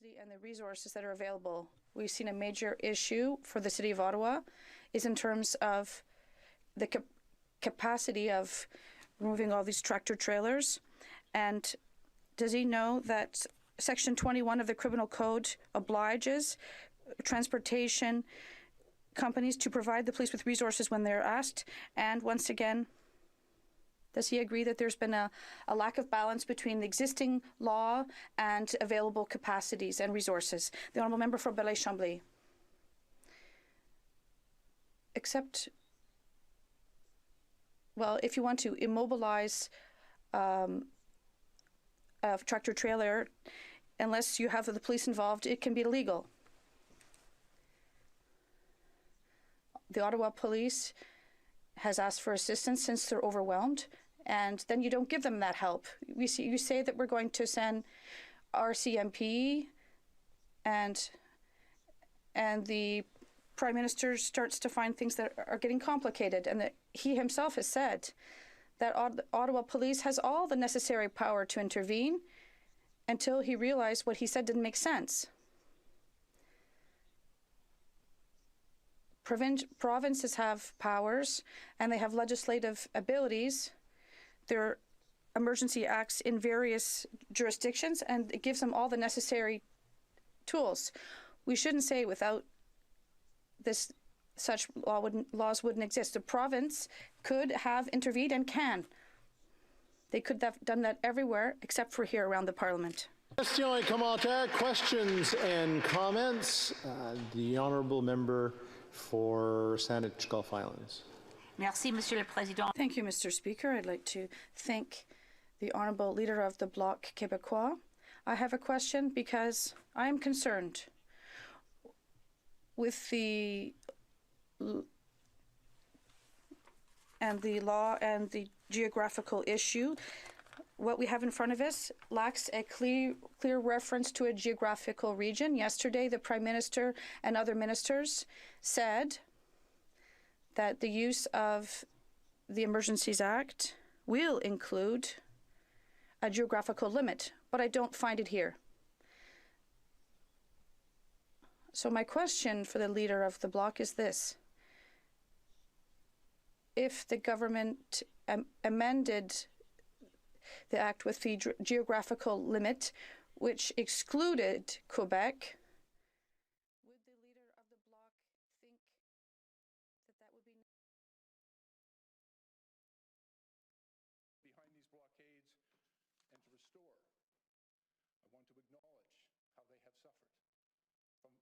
capacity and the resources that are available. We've seen a major issue for the City of Ottawa is in terms of the capacity of removing all these tractor trailers. And does he know that Section 21 of the Criminal Code obliges transportation companies to provide the police with resources when they're asked? And once again, does he agree that there's been a lack of balance between the existing law and available capacities and resources? The Honourable Member for Belleuil-Chambly. Except, well, if you want to immobilize a tractor trailer, unless you have the police involved, it can be illegal. The Ottawa Police has asked for assistance since they're overwhelmed, and then you don't give them that help. You say that we're going to send RCMP, and the Prime Minister starts to find things that are getting complicated, and that he himself has said that Ottawa Police has all the necessary power to intervene until he realized what he said didn't make sense. Provinces have powers and they have legislative abilities. There are emergency acts in various jurisdictions, and it gives them all the necessary tools. We shouldn't say without this, such laws wouldn't exist. The province could have intervened and can. They could have done that everywhere except for here around the Parliament. Questions and comments. The Honourable Member for Saanich Gulf Islands. Merci, Monsieur le Président. Thank you, Mr. Speaker. I'd like to thank the Honourable Leader of the Bloc Québécois. I have a question because I am concerned with the law and the geographical issue. What we have in front of us lacks a clear reference to a geographical region. Yesterday, the Prime Minister and other ministers said that the use of the Emergencies Act will include a geographical limit, but I don't find it here. So my question for the Leader of the Bloc is this. If the government amended the Act with the geographical limit, which excluded Quebec, would the Leader of the Bloc think that that would be... Behind these blockades and to restore, I want to acknowledge how they have suffered from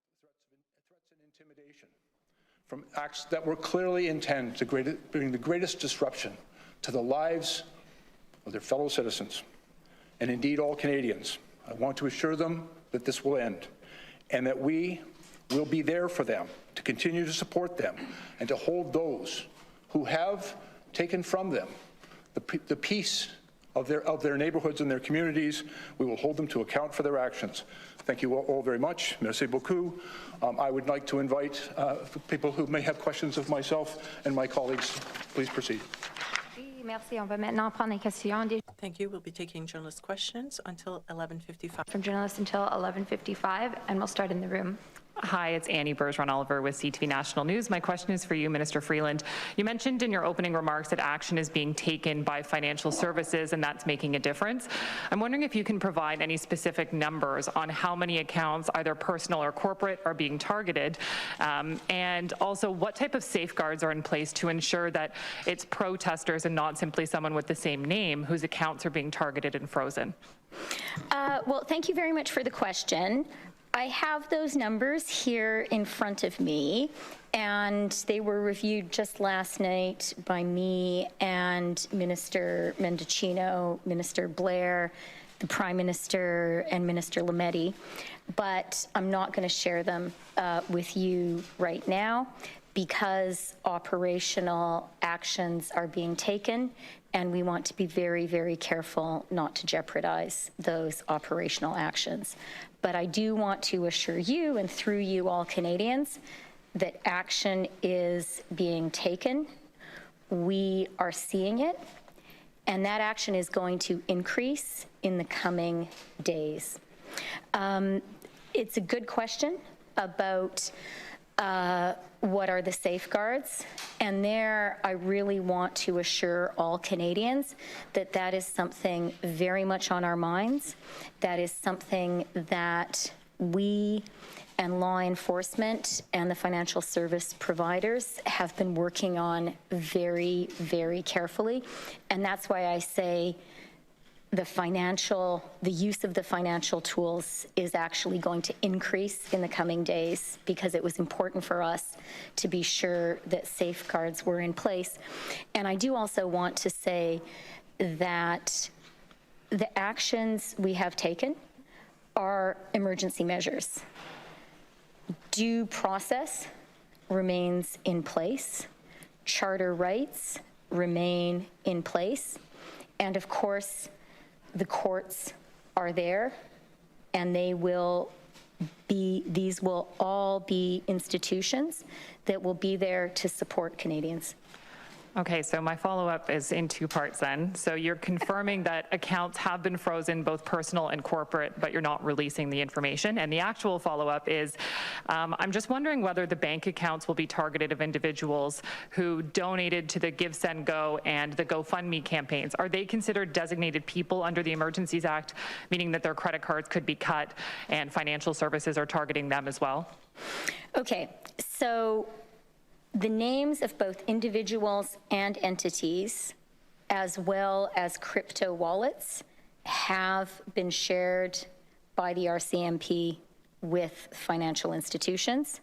threats and intimidation, from acts that were clearly intended to bring the greatest disruption to the lives of their fellow citizens, and indeed all Canadians. I want to assure them that this will end, and that we will be there for them, to continue to support them, and to hold those who have taken from them the peace of their neighborhoods and their communities. We will hold them to account for their actions. Thank you all very much. Merci beaucoup. I would like to invite people who may have questions of myself and my colleagues. Please proceed. Thank you. We'll be taking journalist questions until 11:55. From journalists until 11:55, and we'll start in the room. Hi, it's Annie Bergeron-Oliver with CTV National News. My question is for you, Minister Freeland. You mentioned in your opening remarks that action is being taken by financial services and that's making a difference. I'm wondering if you can provide any specific numbers on how many accounts, either personal or corporate, are being targeted, and also what type of safeguards are in place to ensure that it's protesters and not simply someone with the same name whose accounts are being targeted and frozen. Well, thank you very much for the question. I have those numbers here in front of me, and they were reviewed just last night by me and Minister Mendicino, Minister Blair, the Prime Minister, and Minister Lametti, but I'm not going to share them with you right now because operational actions are being taken, and we want to be very, very careful not to jeopardize those operational actions. But I do want to assure you, and through you all Canadians, that action is being taken. We are seeing it, and that action is going to increase in the coming days. It's a good question about what are the safeguards, and there I really want to assure all Canadians that that is something very much on our minds. That is something that we and law enforcement and the financial service providers have been working on very, very carefully, and that's why I say the use of the financial tools is actually going to increase in the coming days, because it was important for us to be sure that safeguards were in place. And I do also want to say that the actions we have taken are emergency measures. Due process remains in place. Charter rights remain in place. And of course, the courts are there, and these will all be institutions that will be there to support Canadians. Okay, so my follow-up is in two parts then. So you're confirming that accounts have been frozen, both personal and corporate, but you're not releasing the information. And the actual follow-up is, I'm just wondering whether the bank accounts will be targeted of individuals who donated to the Give, Send, Go and the GoFundMe campaigns. Are they considered designated people under the Emergencies Act, meaning that their credit cards could be cut and financial services are targeting them as well? Okay, so the names of both individuals and entities, as well as crypto wallets, have been shared by the RCMP with financial institutions,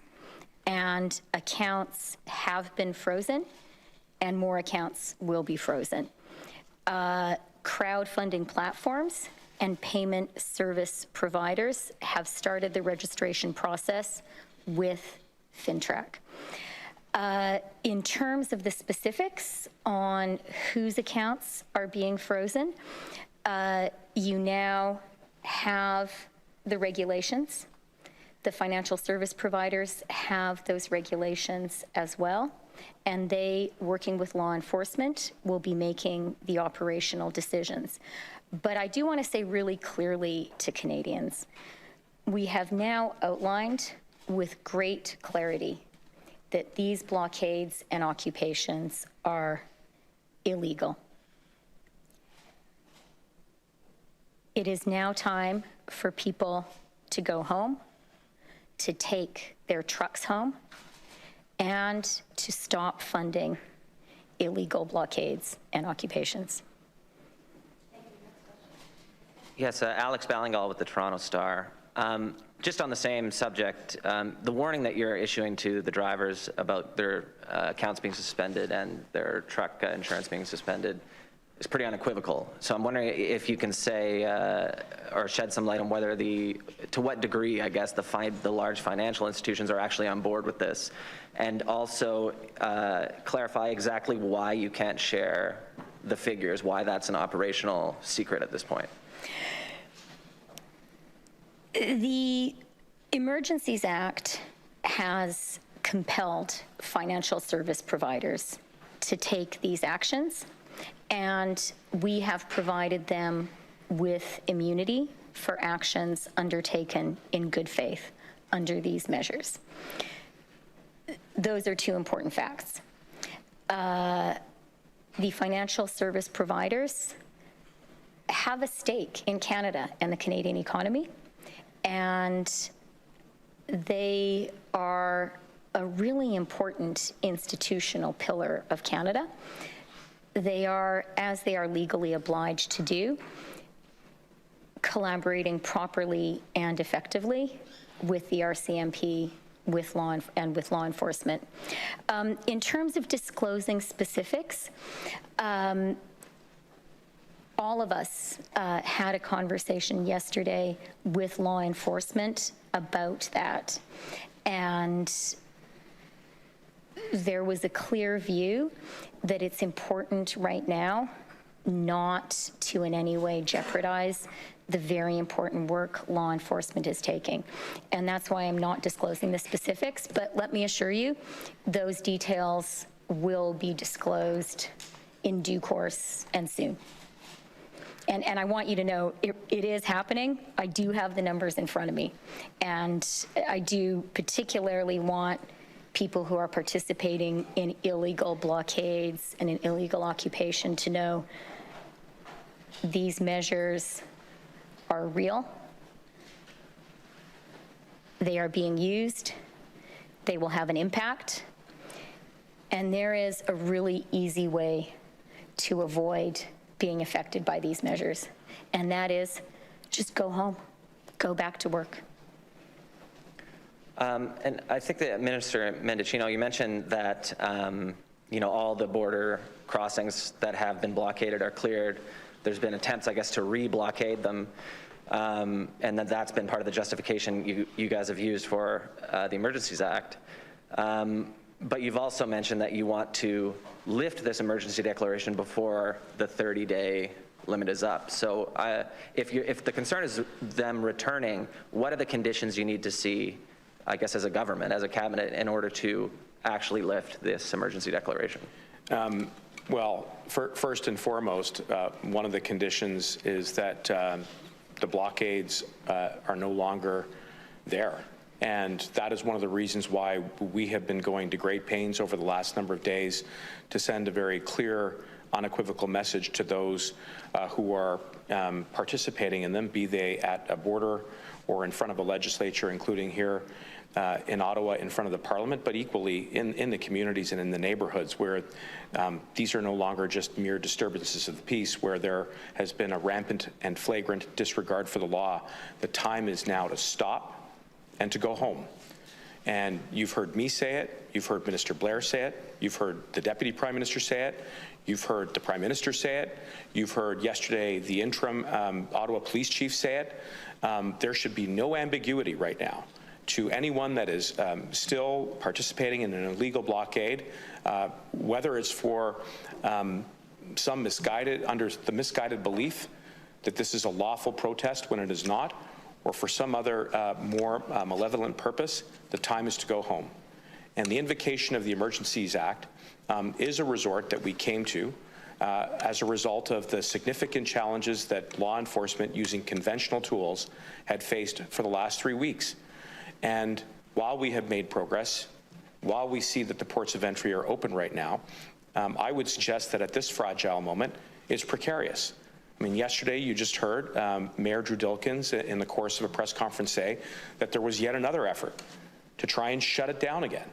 and accounts have been frozen, and more accounts will be frozen. Crowdfunding platforms and payment service providers have started the registration process with FinTrack. In terms of the specifics on whose accounts are being frozen, you now have the regulations. The financial service providers have those regulations as well, and they, working with law enforcement, will be making the operational decisions. But I do want to say really clearly to Canadians, we have now outlined with great clarity that these blockades and occupations are illegal. It is now time for people to go home, to take their trucks home, and to stop funding illegal blockades and occupations. Yes, Alex Ballingal with the Toronto Star. Just on the same subject, the warning that you're issuing to the drivers about their accounts being suspended and their truck insurance being suspended is pretty unequivocal. So I'm wondering if you can say or shed some light on whether to what degree, I guess, the large financial institutions are actually on board with this, and also clarify exactly why you can't share the figures, why that's an operational secret at this point. The Emergencies Act has compelled financial service providers to take these actions, and we have provided them with immunity for actions undertaken in good faith under these measures. Those are two important facts. The financial service providers have a stake in Canada and the Canadian economy, and they are a really important institutional pillar of Canada. They are, as they are legally obliged to do, collaborating properly and effectively with the RCMP, with law enforcement. In terms of disclosing specifics, all of us had a conversation yesterday with law enforcement about that, and there was a clear view that it's important right now not to in any way jeopardize the very important work law enforcement is taking. And that's why I'm not disclosing the specifics, but let me assure you, those details will be disclosed in due course and soon. and I want you to know it is happening. I do have the numbers in front of me. And I do particularly want people who are participating in illegal blockades and in illegal occupation to know these measures are real. They are being used. They will have an impact. And there is a really easy way to avoid being affected by these measures. And that is just go home, go back to work. And I think that Minister Mendicino, you mentioned that all the border crossings that have been blockaded are cleared. There's been attempts, I guess, to re-blockade them, and that's been part of the justification you guys have used for the Emergencies Act. But you've also mentioned that you want to lift this emergency declaration before the 30-day limit is up. So if the concern is them returning, what are the conditions you need to see, I guess, as a government, as a cabinet, in order to actually lift this emergency declaration? Well, first and foremost, one of the conditions is that the blockades are no longer there. And that is one of the reasons why we have been going to great pains over the last number of days to send a very clear, unequivocal message to those who are participating in them, be they at a border or in front of a legislature, including here in Ottawa in front of the Parliament, but equally in the communities and in the neighborhoods where these are no longer just mere disturbances of the peace, where there has been a rampant and flagrant disregard for the law. The time is now to stop and to go home. And you've heard me say it, you've heard Minister Blair say it, you've heard the Deputy Prime Minister say it, you've heard the Prime Minister say it, you've heard yesterday the interim Ottawa Police Chief say it. There should be no ambiguity right now to anyone that is still participating in an illegal blockade, whether it's for some misguided belief that this is a lawful protest when it is not, or for some other more malevolent purpose. The time is to go home. And the invocation of the Emergencies Act is a resort that we came to as a result of the significant challenges that law enforcement using conventional tools had faced for the last 3 weeks. And while we have made progress, while we see that the ports of entry are open right now, I would suggest that at this fragile moment, it's precarious. I mean, yesterday you just heard Mayor Drew Dilkins in the course of a press conference say that there was yet another effort to try and shut it down again.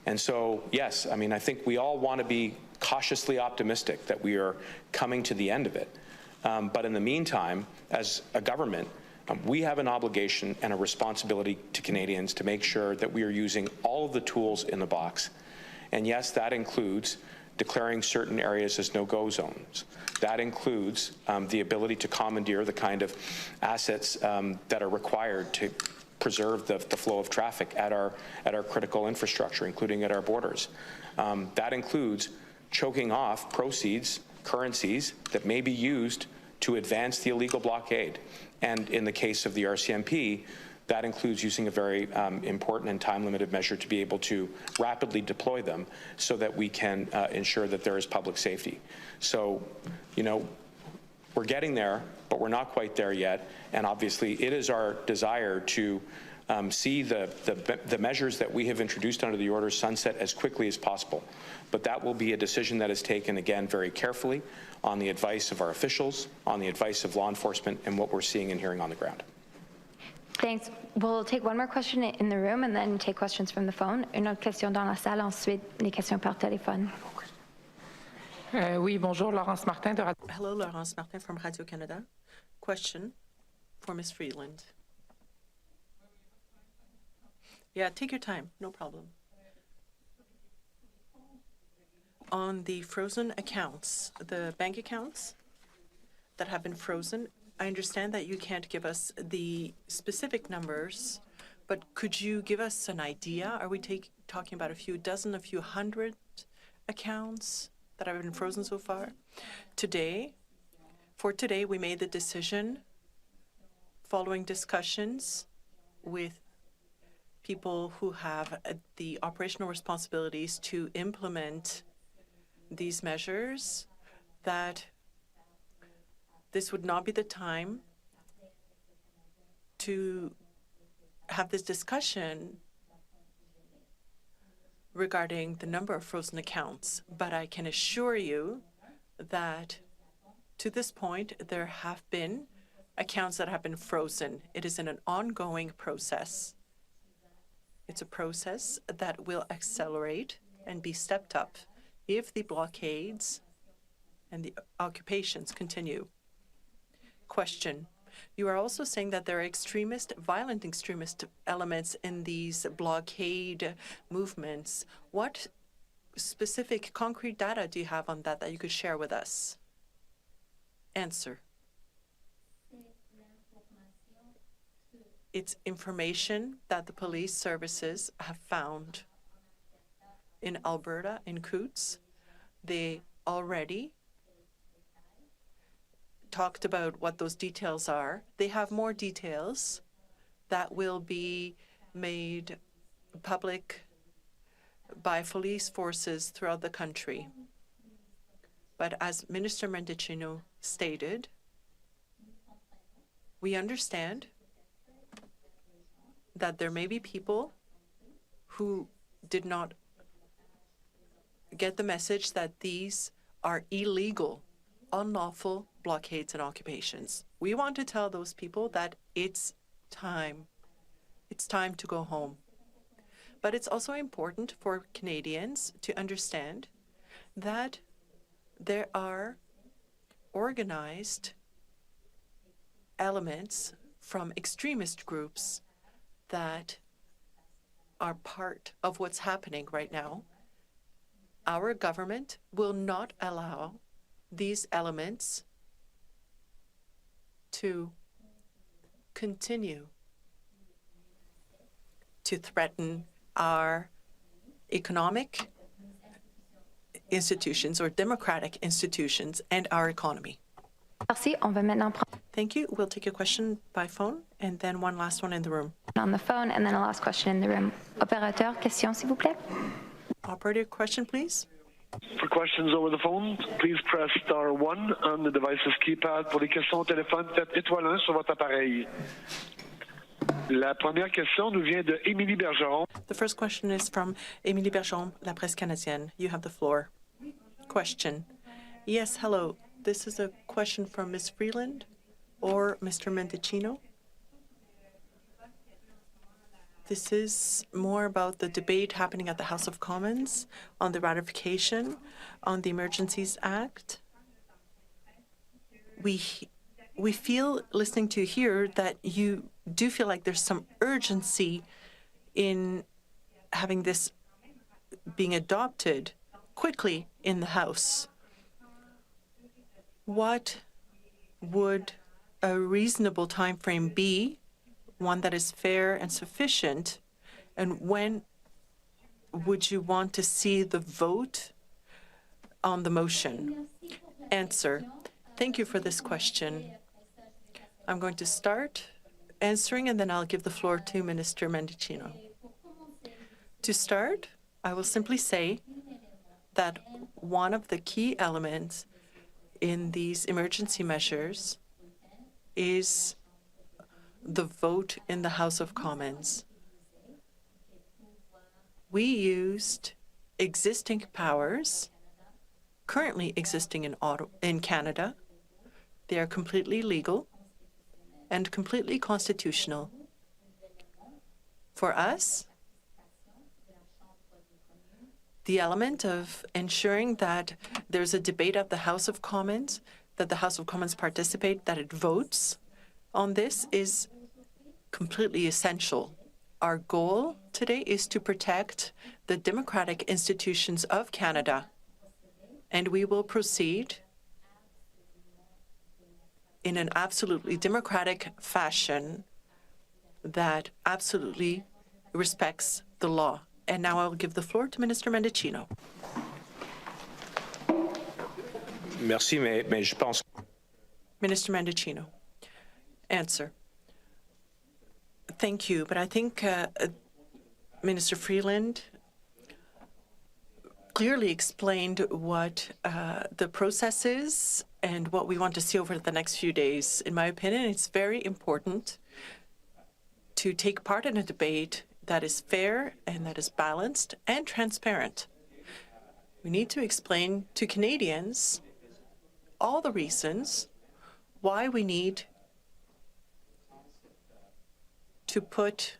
And so, yes, I mean, I think we all want to be cautiously optimistic that we are coming to the end of it. But in the meantime, as a government, we have an obligation and a responsibility to Canadians to make sure that we are using all of the tools in the box. And yes, that includes declaring certain areas as no-go zones. That includes the ability to commandeer the kind of assets that are required to preserve the flow of traffic at our critical infrastructure, including at our borders. That includes choking off proceeds, currencies that may be used to advance the illegal blockade. And in the case of the RCMP, that includes using a very important and time-limited measure to be able to rapidly deploy them so that we can ensure that there is public safety. So, we're getting there, but we're not quite there yet. And obviously, it is our desire to see the measures that we have introduced under the order sunset as quickly as possible. But that will be a decision that is taken, again, very carefully on the advice of our officials, on the advice of law enforcement, and what we're seeing and hearing on the ground. Thanks. We'll take one more question in the room and then take questions from the phone. Une autre question dans la salle, ensuite les questions par téléphone. Oui, bonjour, Laurence Martin de Radio. Hello, Laurence Martin from Radio-Canada. Question for Ms. Freeland. Yeah, take your time, no problem. On the frozen accounts, the bank accounts that have been frozen, I understand that you can't give us the specific numbers, but could you give us an idea? Are we talking about a few dozen, a few hundred accounts that have been frozen so far? For today, we made the decision following discussions with people who have the operational responsibilities to implement these measures that this would not be the time to have this discussion regarding the number of frozen accounts, but I can assure you that to this point, there have been accounts that have been frozen. It is in an ongoing process. It's a process that will accelerate and be stepped up if the blockades and the occupations continue. Question. You are also saying that there are violent extremist elements in these blockade movements. What specific concrete data do you have on that you could share with us? Answer. It's information that the police services have found in Alberta, in Coutts. They already talked about what those details are. They have more details that will be made public by police forces throughout the country. But as Minister Mendicino stated, we understand that there may be people who did not get the message that these are illegal, unlawful blockades and occupations. We want to tell those people that it's time. It's time to go home. But it's also important for Canadians to understand that there are organized elements from extremist groups that are part of what's happening right now. Our government will not allow these elements to continue to threaten our economic institutions or democratic institutions and our economy. Merci. On va maintenant prendre Thank you. We'll take a question by phone and then one last one in the room. on the phone and then a last question in the room. Opérateur, question, s'il vous plaît. Operator, question, please. For questions over the phone, please press star 1 on the device's keypad. Pour les questions au téléphone, faites étoile 1 sur votre appareil. La première question nous vient de Émilie Bergeron. The first question is from Émilie Bergeron, La Presse Canadienne. You have the floor. Question. Yes, hello. This is a question from Ms. Freeland or Mr. Mendicino. This is more about the debate happening at the House of Commons on the ratification on the Emergencies Act. We feel, listening to you here, that you do feel like there's some urgency in having this being adopted quickly in the House. What would a reasonable time frame be, one that is fair and sufficient, and when would you want to see the vote on the motion? Answer. Thank you for this question. I'm going to start answering, and then I'll give the floor to Minister Mendicino. To start, I will simply say that one of the key elements in these emergency measures is the vote in the House of Commons. We used existing powers currently existing in Canada. They are completely legal and completely constitutional. For us, the element of ensuring that there's a debate at the House of Commons, that the House of Commons participate, that it votes on this is completely essential. Our goal today is to protect the democratic institutions of Canada, and we will proceed in an absolutely democratic fashion that absolutely respects the law. And now I'll give the floor to Minister Mendicino. Merci, mais je pense. Minister Mendicino. Answer. Thank you, but I think Minister Freeland clearly explained what the process is and what we want to see over the next few days. In my opinion, it's very important to take part in a debate that is fair and that is balanced and transparent. We need to explain to Canadians all the reasons why we need to put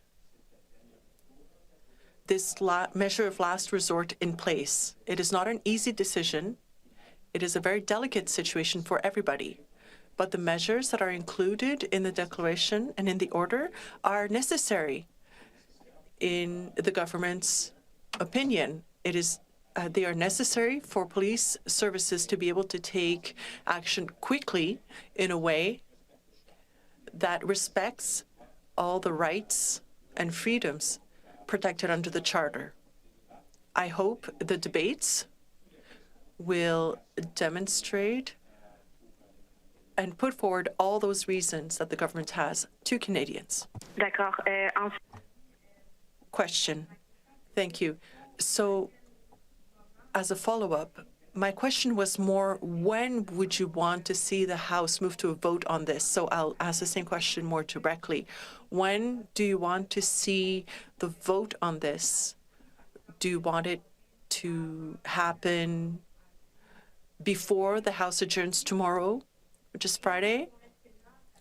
this measure of last resort in place. It is not an easy decision. It is a very delicate situation for everybody. But the measures that are included in the declaration and in the order are necessary in the government's opinion. They are necessary for police services to be able to take action quickly in a way that respects all the rights and freedoms protected under the Charter. I hope the debates will demonstrate and put forward all those reasons that the government has to Canadians. Question. Thank you. So, as a follow-up, my question was more, when would you want to see the House move to a vote on this? So I'll ask the same question more directly. When do you want to see the vote on this? Do you want it to happen before the House adjourns tomorrow, which is Friday?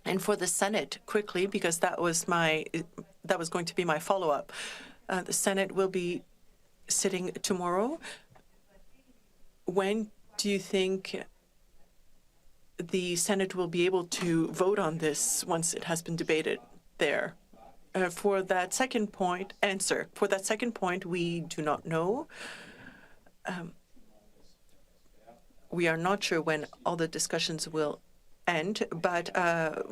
And for the Senate, quickly, because that was going to be my follow-up. The Senate will be sitting tomorrow. When do you think the Senate will be able to vote on this once it has been debated there? For that second point, we do not know. We are not sure when all the discussions will end, but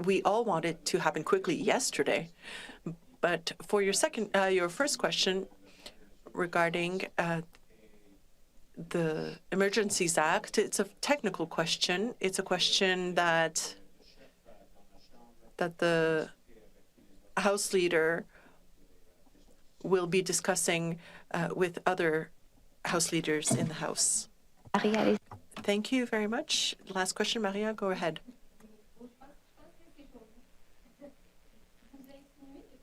we all want it to happen quickly yesterday. But for your first question regarding the Emergencies Act, it's a technical question. It's a question that the House Leader will be discussing with other House Leaders in the House. Thank you very much. Last question, Maria, go ahead.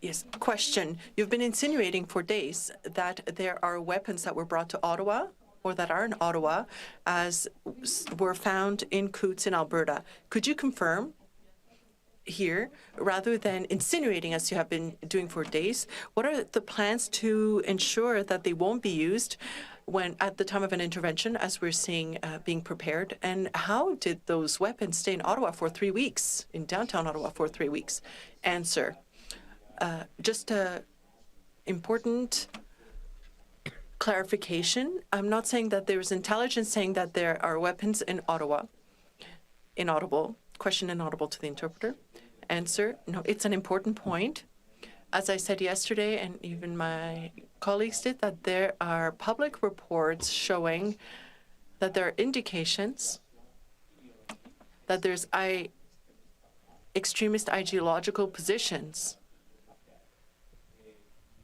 Yes, question. You've been insinuating for days that there are weapons that were brought to Ottawa or that are in Ottawa as were found in Coots in Alberta. Could you confirm here, rather than insinuating as you have been doing for days, what are the plans to ensure that they won't be used when at the time of an intervention, as we're seeing being prepared? And how did those weapons stay in Ottawa for 3 weeks, in downtown Ottawa for 3 weeks? Answer. Just an important clarification. I'm not saying that there's intelligence saying that there are weapons in Ottawa. Inaudible. Question inaudible to the interpreter. Answer. No, it's an important point. As I said yesterday, and even my colleagues did, that there are public reports showing that there are indications that there's extremist ideological positions.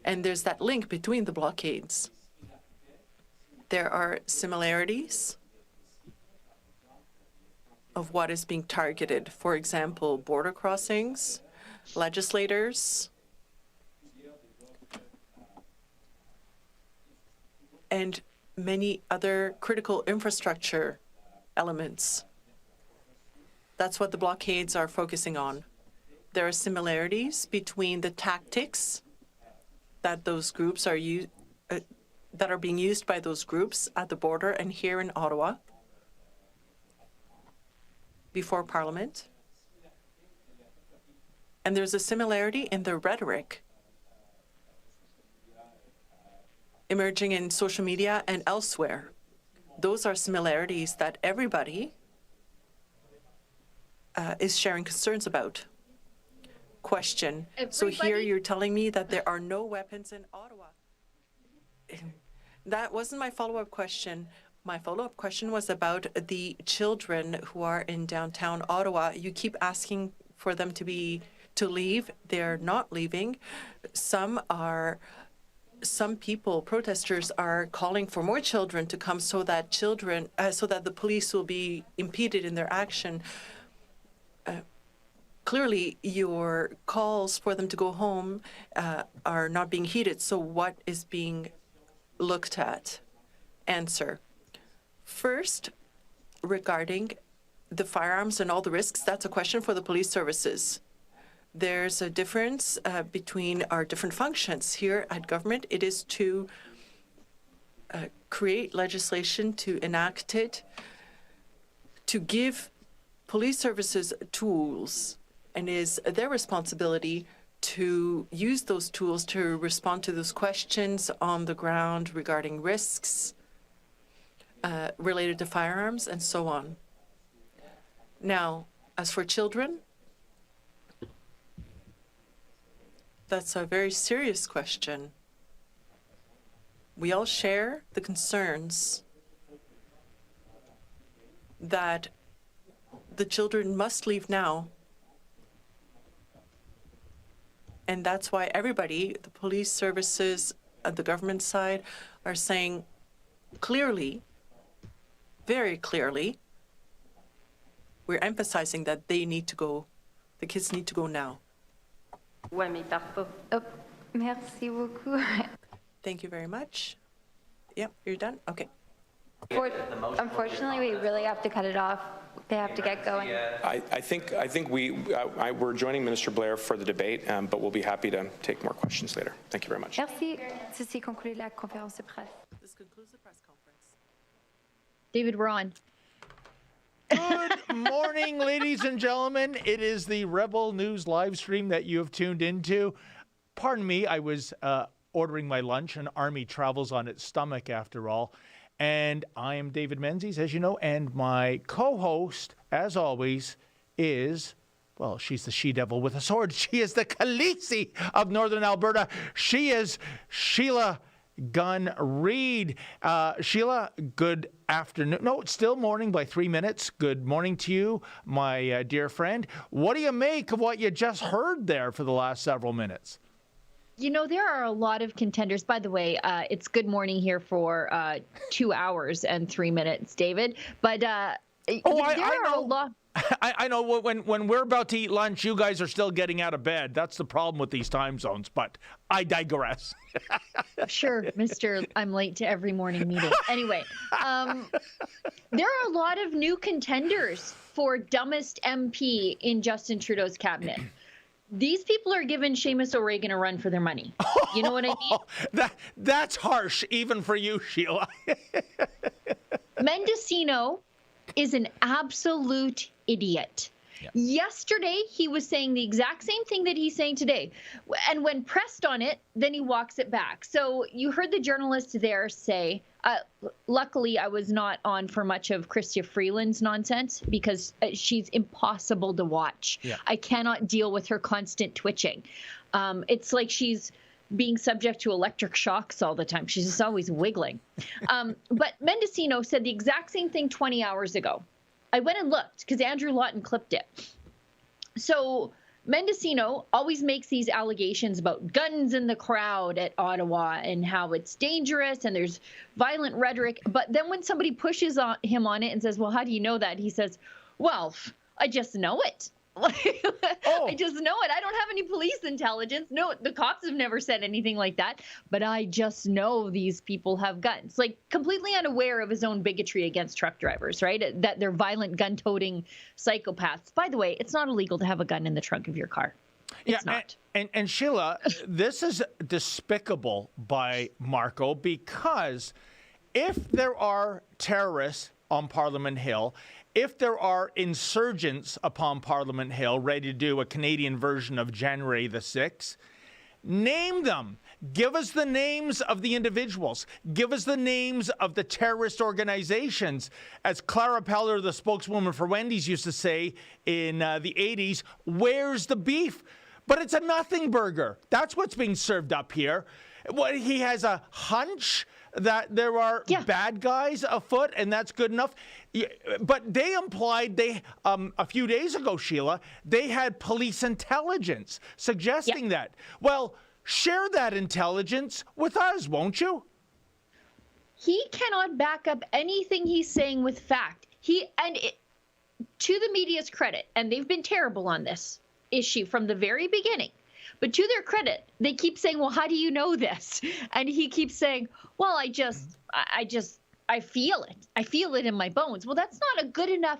And there's that link between the blockades. There are similarities of what is being targeted. For example, border crossings, legislators, and many other critical infrastructure elements. That's what the blockades are focusing on. There are similarities between the tactics that those groups are that are being used by those groups at the border and here in Ottawa before Parliament. And there's a similarity in the rhetoric emerging in social media and elsewhere. Those are similarities that everybody is sharing concerns about. Question. So here you're telling me that there are no weapons in Ottawa. That wasn't my follow-up question. My follow-up question was about the children who are in downtown Ottawa. You keep asking for them to leave. They're not leaving. Some are some people, protesters, are calling for more children to come so that the police will be impeded in their action. Clearly, your calls for them to go home are not being heeded. So what is being looked at? Answer. First, regarding the firearms and all the risks, that's a question for the police services. There's a difference between our different functions. Here at government, it is to create legislation, to enact it, to give police services tools, and it is their responsibility to use those tools to respond to those questions on the ground regarding risks related to firearms and so on. Now, as for children, that's a very serious question. We all share the concerns that the children must leave now. And that's why everybody, the police services, the government side, are saying clearly, very clearly, we're emphasizing that they need to go, the kids need to go now. Merci beaucoup. Thank you very much. Yep, you're done? Okay. Unfortunately, we really have to cut it off. They have to get going. I think we're joining Minister Blair for the debate, but we'll be happy to take more questions later. Thank you very much. Merci. Ceci conclut la conférence de presse. This concludes the press conference. David, we're on. Good morning, ladies and gentlemen. It is the Rebel News live stream that you have tuned into. Pardon me, I was ordering my lunch, and Army travels on its stomach after all. And I am David Menzies, as you know, and my co-host, as always, is, well, she's the she-devil with a sword. She is the Khaleesi of Northern Alberta. She is Sheila Gunn Reid. Sheila, good afternoon. No, it's still morning by 3 minutes. Good morning to you, my dear friend. What do you make of what you just heard there for the last several minutes? You know, there are a lot of contenders. By the way, it's good morning here for 2 hours and 3 minutes, David. But I know. I know when we're about to eat lunch, you guys are still getting out of bed. That's the problem with these time zones, but I digress. Sure, Mr. I'm late to every morning meeting. Anyway, there are a lot of new contenders for dumbest MP in Justin Trudeau's cabinet. These people are giving Seamus O'Regan a run for their money. You know what I mean? That's harsh, even for you, Sheila. Mendocino is an absolute idiot. Yeah. Yesterday, he was saying the exact same thing that he's saying today. And when pressed on it, then he walks it back. So you heard the journalist there say, luckily, I was not on for much of Chrystia Freeland's nonsense because she's impossible to watch. Yeah. I cannot deal with her constant twitching. It's like she's being subject to electric shocks all the time. She's just always wiggling. But Mendocino said the exact same thing 20 hours ago. I went and looked because Andrew Lawton clipped it. So Mendocino always makes these allegations about guns in the crowd at Ottawa and how it's dangerous and there's violent rhetoric. But then when somebody pushes him on it and says, well, how do you know that? He says, well, I just know it. I just know it. I don't have any police intelligence. No, the cops have never said anything like that. But I just know these people have guns. Like, completely unaware of his own bigotry against truck drivers, right? That they're violent, gun-toting psychopaths. By the way, it's not illegal to have a gun in the trunk of your car. It's not. And Sheila, this is despicable by Marco, because if there are terrorists on Parliament Hill, if there are insurgents upon Parliament Hill ready to do a Canadian version of January the 6th, name them. Give us the names of the individuals. Give us the names of the terrorist organizations. As Clara Peller, the spokeswoman for Wendy's, used to say in the 80s, where's the beef? But it's a nothing burger. That's what's being served up here. He has a hunch that there are bad guys afoot, and that's good enough. But they implied a few days ago, Sheila, they had police intelligence suggesting that. Well, share that intelligence with us, won't you? He cannot back up anything he's saying with fact. To the media's credit, and they've been terrible on this issue from the very beginning, but to their credit, they keep saying, well, how do you know this? And he keeps saying, well, I feel it. I feel it in my bones. Well, that's not a good enough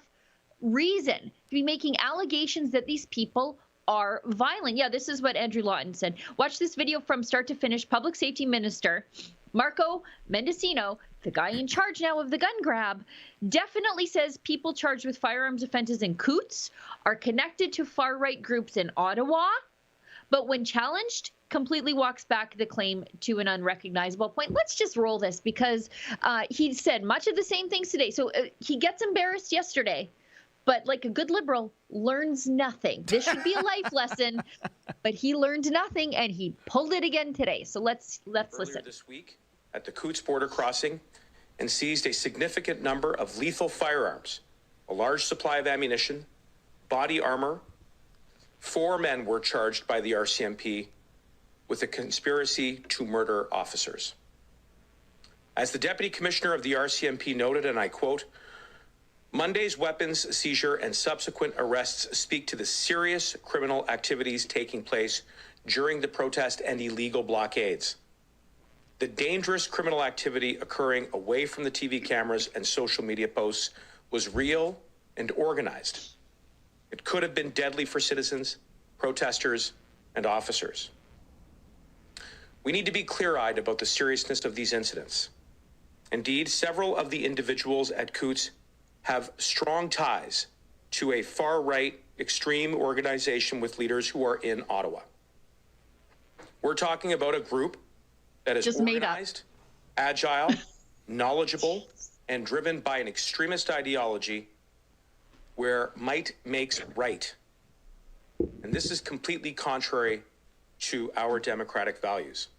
reason to be making allegations that these people are violent. Yeah, this is what Andrew Lawton said. Watch this video from start to finish. Public Safety Minister Marco Mendicino, the guy in charge now of the gun grab, definitely says people charged with firearms offenses in Coutts are connected to far-right groups in Ottawa, but when challenged, completely walks back the claim to an unrecognizable point. Let's just roll this because he said much of the same things today. So he gets embarrassed yesterday, but like a good Liberal, learns nothing. This should be a life lesson, but he learned nothing and he pulled it again today. So let's listen. This week at the Coutts border crossing and seized a significant number of lethal firearms, a large supply of ammunition, body armor. 4 men were charged by the RCMP with a conspiracy to murder officers. As the Deputy Commissioner of the RCMP noted, and I quote, Monday's weapons seizure and subsequent arrests speak to the serious criminal activities taking place during the protest and illegal blockades. The dangerous criminal activity occurring away from the TV cameras and social media posts was real and organized. It could have been deadly for citizens, protesters, and officers. We need to be clear-eyed about the seriousness of these incidents. Indeed, several of the individuals at Coutts have strong ties to a far-right extreme organization with leaders who are in Ottawa. We're talking about a group that is just organized, agile, knowledgeable, and driven by an extremist ideology where might makes right. And this is completely contrary to our democratic values.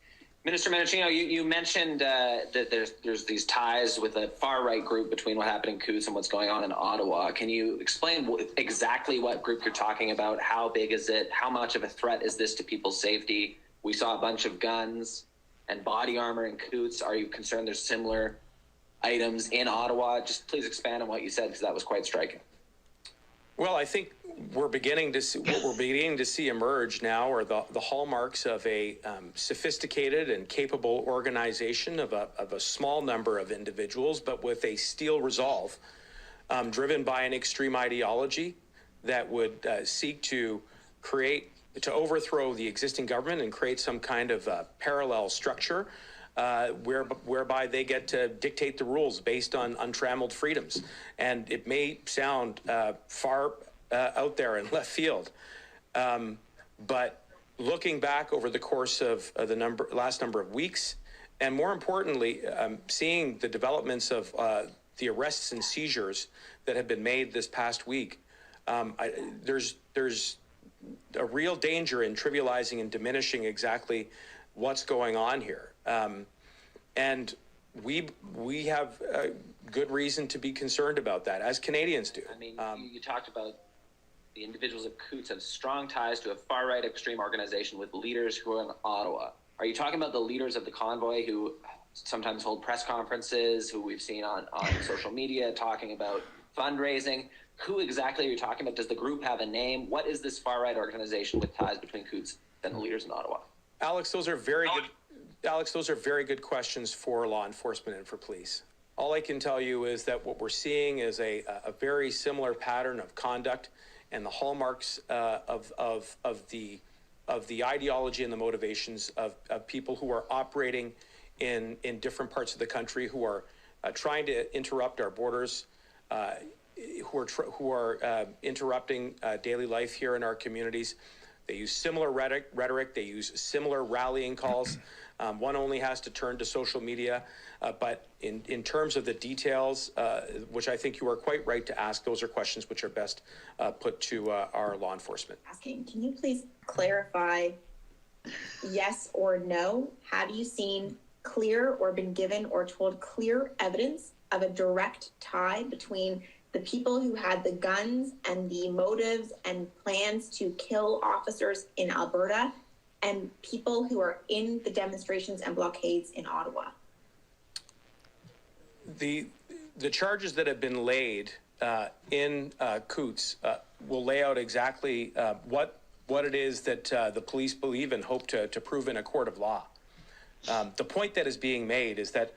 Minister Mendicino, you mentioned that there's these ties with a far-right group between what happened in Coutts and what's going on in Ottawa. Can you explain exactly what group you're talking about? How big is it? How much of a threat is this to people's safety? We saw a bunch of guns and body armor in Coutts. Are you concerned there's similar items in Ottawa? Just please expand on what you said, because that was quite striking. Well, I think we're beginning to see emerge now are the hallmarks of a sophisticated and capable organization of a small number of individuals, but with a steel resolve, driven by an extreme ideology that would seek to overthrow the existing government and create some kind of parallel structure whereby they get to dictate the rules based on untrammeled freedoms. And it may sound far out there in left field, but looking back over the course of the last number of weeks, and more importantly, seeing the developments of the arrests and seizures that have been made this past week, there's a real danger in trivializing and diminishing exactly what's going on here. And we have good reason to be concerned about that, as Canadians do. I mean, you talked about the individuals at Coutts have strong ties to a far-right extreme organization with leaders who are in Ottawa. Are you talking about the leaders of the convoy who sometimes hold press conferences, who we've seen on social media talking about fundraising? Who exactly are you talking about? Does the group have a name? What is this far-right organization with ties between Coutts and the leaders in Ottawa? Alex, those are very good questions for law enforcement and for police. All I can tell you is that what we're seeing is a very similar pattern of conduct and the hallmarks of the ideology and the motivations of people who are operating in different parts of the country, who are trying to interrupt our borders, who are interrupting daily life here in our communities. They use similar rhetoric. They use similar rallying calls. One only has to turn to social media. But in terms of the details, which I think you are quite right to ask, those are questions which are best put to our law enforcement. Can you please clarify, yes or no? Have you seen clear or been given or told clear evidence of a direct tie between the people who had the guns and the motives and plans to kill officers in Alberta and people who are in the demonstrations and blockades in Ottawa? The charges that have been laid in Coots will lay out exactly what it is that the police believe and hope to prove in a court of law. The point that is being made is that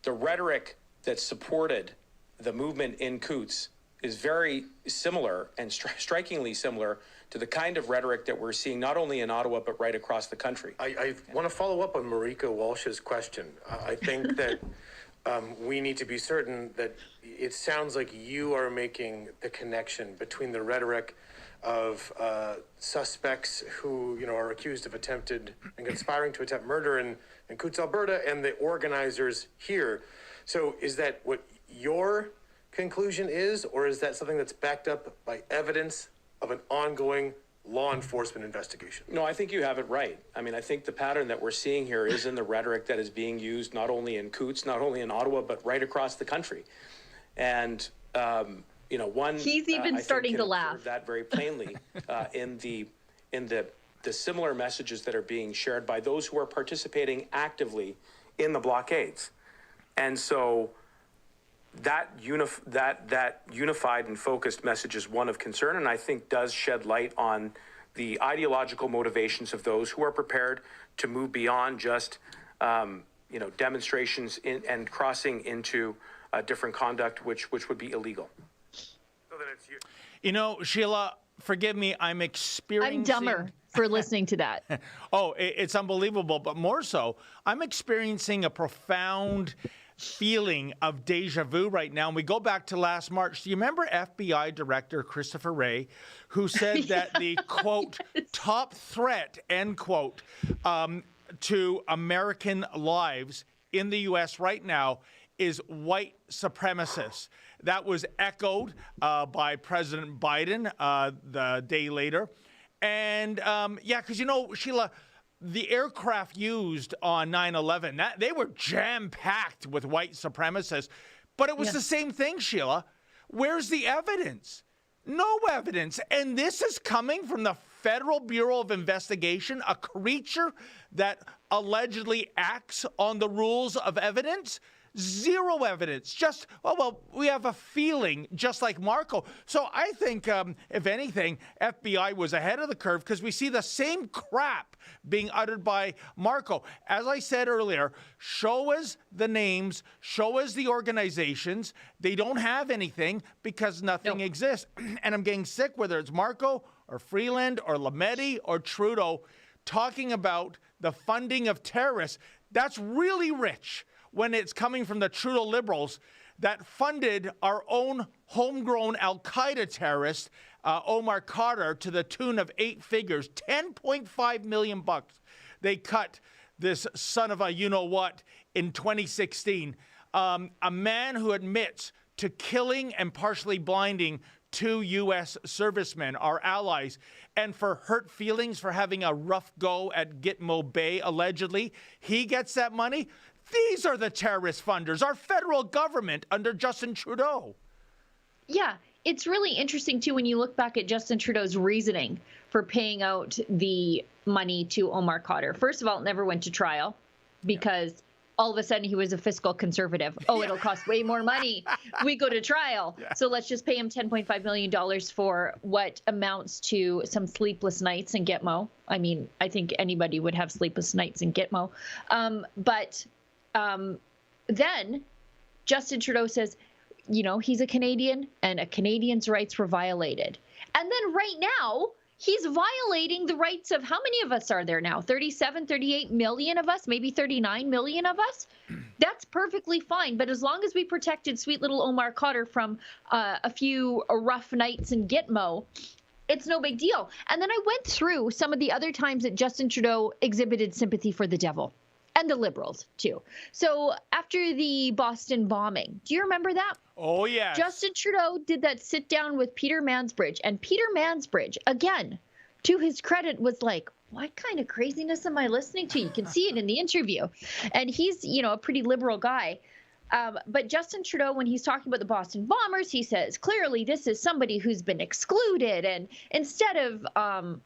the rhetoric that supported the movement in Coots is very similar and strikingly similar to the kind of rhetoric that we're seeing not only in Ottawa but right across the country. I want to follow up on Marika Walsh's question. I think that we need to be certain that it sounds like you are making the connection between the rhetoric of suspects who are accused of attempted and conspiring to attempt murder in Coots, Alberta, and the organizers here. So is that what your conclusion is, or is that something that's backed up by evidence of an ongoing law enforcement investigation? No, I think you have it right. I mean, I think the pattern that we're seeing here is in the rhetoric that is being used not only in Coots, not only in Ottawa, but right across the country. And, one... He's even starting to laugh. That very plainly in the similar messages that are being shared by those who are participating actively in the blockades. And so that unified and focused message is one of concern, and I think does shed light on the ideological motivations of those who are prepared to move beyond just, demonstrations and crossing into different conduct, which would be illegal. So then it's you. Sheila, forgive me, I'm experiencing... I'm dumber for listening to that. It's unbelievable, but more so, I'm experiencing a profound feeling of deja vu right now. And we go back to last March. Do you remember FBI Director Christopher Wray, who said that the, quote, top threat, end quote, to American lives in the U.S. right now is white supremacists? That was echoed by President Biden the day later. And, because, Sheila, the aircraft used on 9/11, they were jam-packed with white supremacists. But it was the same thing, Sheila. Where's the evidence? No evidence. And this is coming from the Federal Bureau of Investigation, a creature that allegedly acts on the rules of evidence. Zero evidence. Just, we have a feeling, just like Marco. So I think, if anything, FBI was ahead of the curve because we see the same crap being uttered by Marco. As I said earlier, show us the names, show us the organizations. They don't have anything because nothing exists. And I'm getting sick, whether it's Marco or Freeland or Lametti or Trudeau, talking about the funding of terrorists. That's really rich when it's coming from the Trudeau Liberals that funded our own homegrown Al-Qaeda terrorist, Omar Khadr, to the tune of 8 figures, $10.5 million. They cut this son of a you-know-what in 2016. A man who admits to killing and partially blinding 2 U.S. servicemen, our allies, and for hurt feelings for having a rough go at Gitmo Bay, allegedly. He gets that money. These are the terrorist funders, our federal government under Justin Trudeau. Yeah, it's really interesting, too, when you look back at Justin Trudeau's reasoning for paying out the money to Omar Khadr. First of all, it never went to trial because all of a sudden he was a fiscal conservative. It'll cost way more money. We go to trial. So let's just pay him $10.5 million for what amounts to some sleepless nights in Gitmo. I mean, I think anybody would have sleepless nights in Gitmo. Then Justin Trudeau says, he's a Canadian and a Canadian's rights were violated. And then right now, he's violating the rights of how many of us are there now? 37, 38 million of us, maybe 39 million of us. That's perfectly fine. But as long as we protected sweet little Omar Khadr from a few rough nights in Gitmo, it's no big deal. And then I went through some of the other times that Justin Trudeau exhibited sympathy for the devil. And the Liberals, too. So after the Boston bombing, do you remember that? Oh, yeah. Justin Trudeau did that sit down with Peter Mansbridge. And Peter Mansbridge, again, to his credit, was like, what kind of craziness am I listening to? You can see it in the interview. And he's, a pretty liberal guy. But Justin Trudeau, when he's talking about the Boston bombers, he says, clearly, this is somebody who's been excluded. And instead of,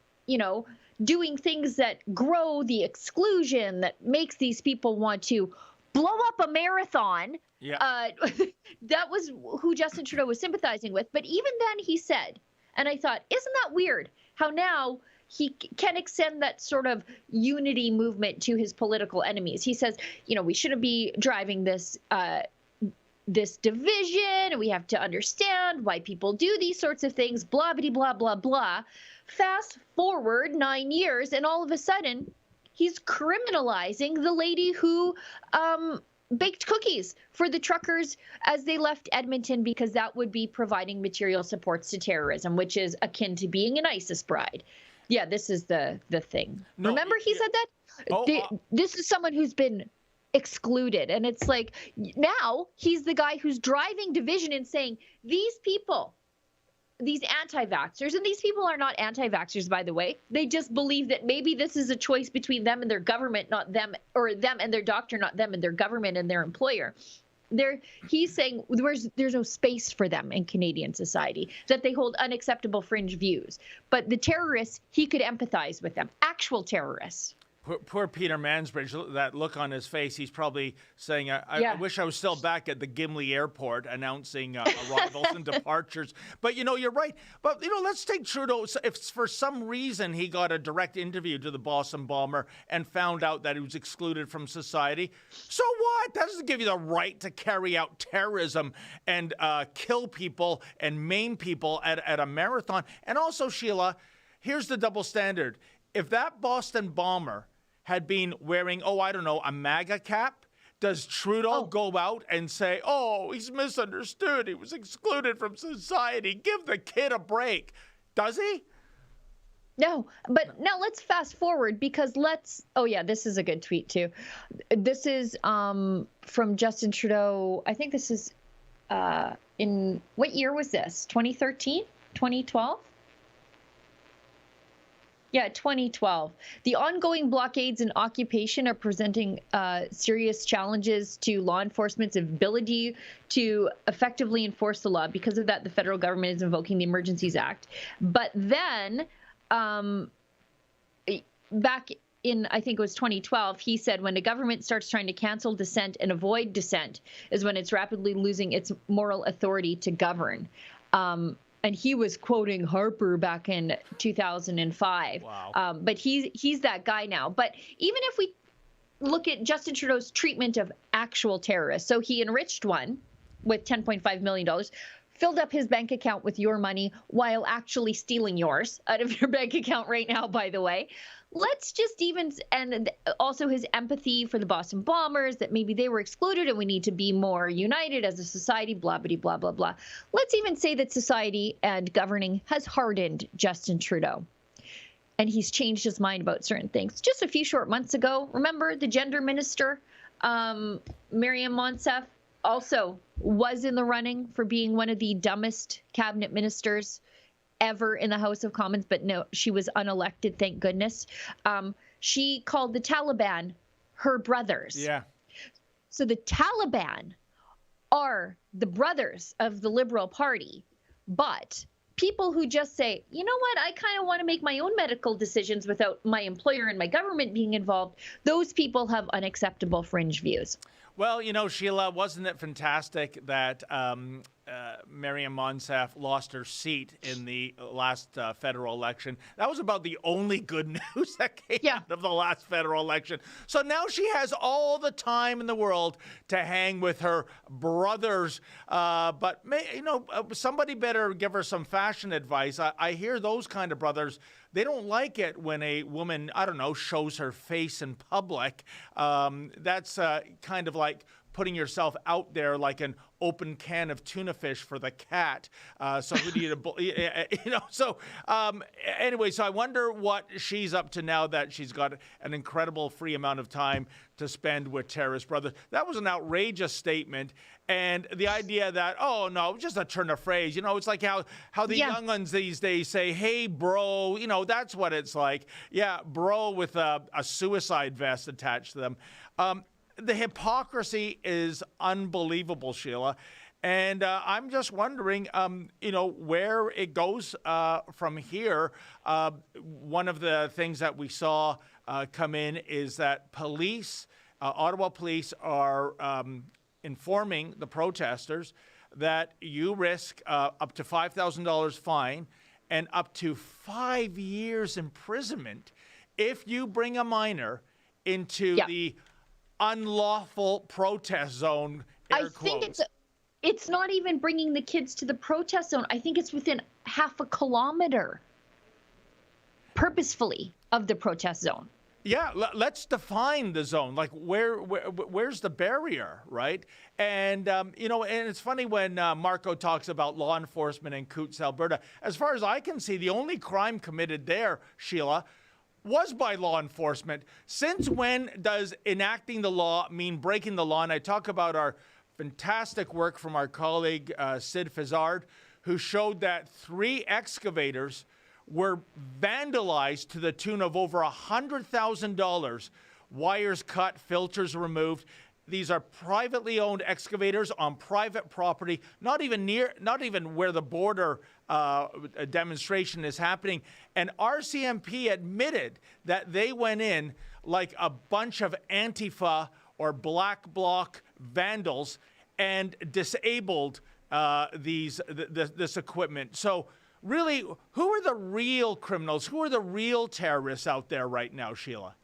doing things that grow the exclusion, that makes these people want to blow up a marathon. Yeah. That was who Justin Trudeau was sympathizing with. But even then he said, and I thought, isn't that weird how now he can extend that sort of unity movement to his political enemies. He says, we shouldn't be driving this this division, and we have to understand why people do these sorts of things, blah, blah, blah, blah, blah. Fast forward 9 years, and all of a sudden, he's criminalizing the lady who baked cookies for the truckers as they left Edmonton, because that would be providing material supports to terrorism, which is akin to being an ISIS bride. Yeah, this is the thing. No, remember he said that? This is someone who's been excluded. And it's like, now he's the guy who's driving division and saying, these people, these anti-vaxxers, and these people are not anti-vaxxers, by the way. They just believe that maybe this is a choice between them and their government, not them, or them and their doctor, not them and their government and their employer. He's saying there's no space for them in Canadian society, that they hold unacceptable fringe views. But the terrorists, he could empathize with them, actual terrorists. Poor Peter Mansbridge, that look on his face, he's probably saying, I wish I was still back at the Gimli airport announcing arrivals and departures. But, you're right. But, let's take Trudeau. If for some reason he got a direct interview to the Boston bomber and found out that he was excluded from society, so what? That doesn't give you the right to carry out terrorism and kill people and maim people at a marathon. And also, Sheila, here's the double standard. If that Boston bomber had been wearing, a MAGA cap, does Trudeau go out and say, he's misunderstood, he was excluded from society, give the kid a break? Does he? No, but now let's fast forward, because this is a good tweet too. This is from Justin Trudeau. I think this is in, what year was this? 2013? 2012? Yeah, 2012. The ongoing blockades and occupation are presenting serious challenges to law enforcement's ability to effectively enforce the law. Because of that, the federal government is invoking the Emergencies Act. But then, back in, I think it was 2012, he said, when the government starts trying to cancel dissent and avoid dissent is when it's rapidly losing its moral authority to govern. And he was quoting Harper back in 2005. Wow. But he's that guy now. But even if we look at Justin Trudeau's treatment of actual terrorists, so he enriched one with $10.5 million, filled up his bank account with your money while actually stealing yours out of your bank account right now, by the way. Let's just and also his empathy for the Boston bombers, that maybe they were excluded and we need to be more united as a society, blah, blah, blah, blah, blah. Let's even say that society and governing has hardened Justin Trudeau. And he's changed his mind about certain things. Just a few short months ago, remember the gender minister, Mariam Monsef, also was in the running for being one of the dumbest cabinet ministers ever in the House of Commons, but no, she was unelected, thank goodness. She called the Taliban her brothers. Yeah. So the Taliban are the brothers of the Liberal Party, but people who just say, you know what, I kind of want to make my own medical decisions without my employer and my government being involved, those people have unacceptable fringe views. Well, Sheila, wasn't it fantastic that Mariam Monsef lost her seat in the last federal election? That was about the only good news that came out of the last federal election. So now she has all the time in the world to hang with her brothers. But somebody better give her some fashion advice. I hear those kind of brothers, they don't like it when a woman, shows her face in public. That's kind of like putting yourself out there like an open can of tuna fish for the cat. So who do you, So anyway, so I wonder what she's up to now that she's got an incredible free amount of time to spend with terrorist brothers. That was an outrageous statement. And the idea that, just a turn of phrase, it's like how the young ones these days say, hey, bro, that's what it's like. Yeah, bro with a suicide vest attached to them. The hypocrisy is unbelievable, Sheila. And I'm just wondering, where it goes from here. One of the things that we saw come in is that police, Ottawa police, are informing the protesters that you risk up to $5,000 fine and up to 5 years imprisonment if you bring a minor into the unlawful protest zone. I think it's not even bringing the kids to the protest zone. I think it's within half a kilometer purposefully of the protest zone. Yeah, let's define the zone. Like, where's the barrier, right? And, and it's funny when Marco talks about law enforcement in Coutts, Alberta. As far as I can see, the only crime committed there, Sheila, was by law enforcement. Since when does enacting the law mean breaking the law? And I talk about our fantastic work from our colleague, Sid Fizard, who showed that 3 excavators were vandalized to the tune of over $100,000. Wires cut, filters removed. These are privately owned excavators on private property, not even where the border demonstration is happening. And RCMP admitted that they went in like a bunch of Antifa or Black Bloc vandals and disabled this equipment. So really, who are the real criminals? Who are the real terrorists out there right now, Sheila?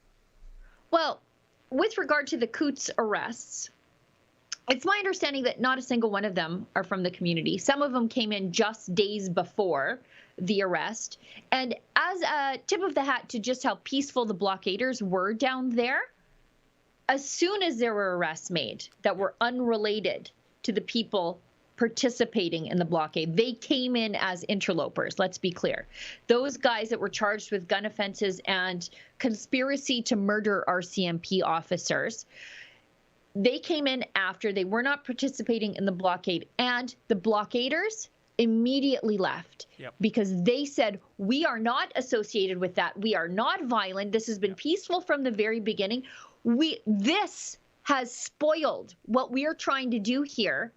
Well, with regard to the Coutts arrests, it's my understanding that not a single one of them are from the community. Some of them came in just days before the arrest. And as a tip of the hat to just how peaceful the blockaders were down there, as soon as there were arrests made that were unrelated to the people participating in the blockade, they came in as interlopers. Let's be clear. Those guys that were charged with gun offenses and conspiracy to murder RCMP officers, they came in after. They were not participating in the blockade, and the blockaders immediately left because they said, we are not associated with that. We are not violent. This has been peaceful from the very beginning. This has spoiled what we are trying to do here,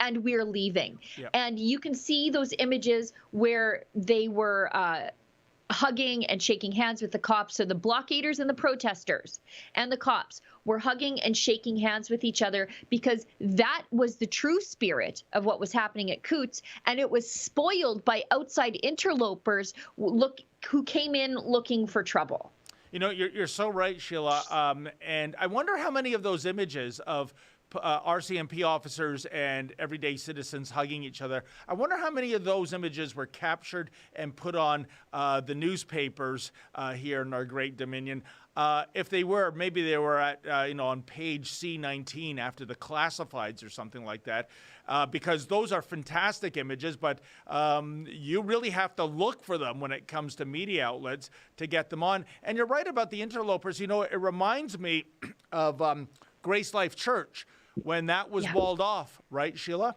and we're leaving. And you can see those images where they were hugging and shaking hands with the cops. So the blockaders and the protesters and the cops were hugging and shaking hands with each other because that was the true spirit of what was happening at Coutts, and it was spoiled by outside interlopers who came in looking for trouble. You know, you're so right, Sheila. And I wonder how many of those images of RCMP officers and everyday citizens hugging each other, I wonder how many of those images were captured and put on the newspapers here in our great Dominion. If they were, maybe they were at, on page C19 after the classifieds or something like that, because those are fantastic images, but you really have to look for them when it comes to media outlets to get them on. And you're right about the interlopers. You know, it reminds me of Grace Life Church when that was walled off, right, Sheila?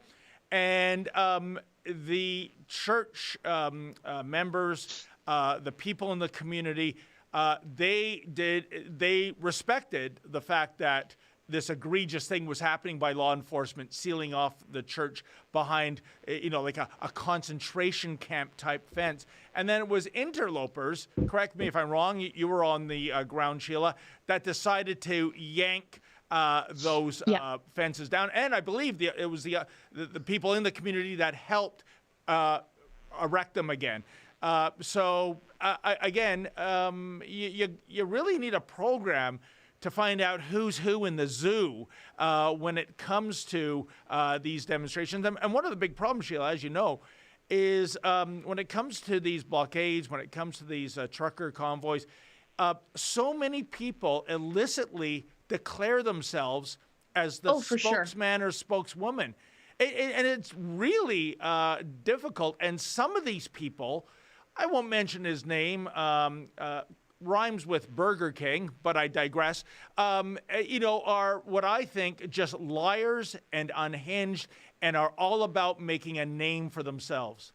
And the church members, the people in the community, they respected the fact that this egregious thing was happening by law enforcement, sealing off the church behind, like a concentration camp type fence. And then it was interlopers, correct me if I'm wrong, you were on the ground, Sheila, that decided to yank those fences down. And I believe it was the people in the community that helped erect them again. You really need a program to find out who's who in the zoo when it comes to these demonstrations. And one of the big problems, Sheila, as you know, is when it comes to these blockades, when it comes to these trucker convoys, so many people illicitly declare themselves as the spokesman or spokeswoman. And it's really difficult. And some of these people, I won't mention his name, rhymes with Burger King, but I digress, are what I think just liars and unhinged and are all about making a name for themselves.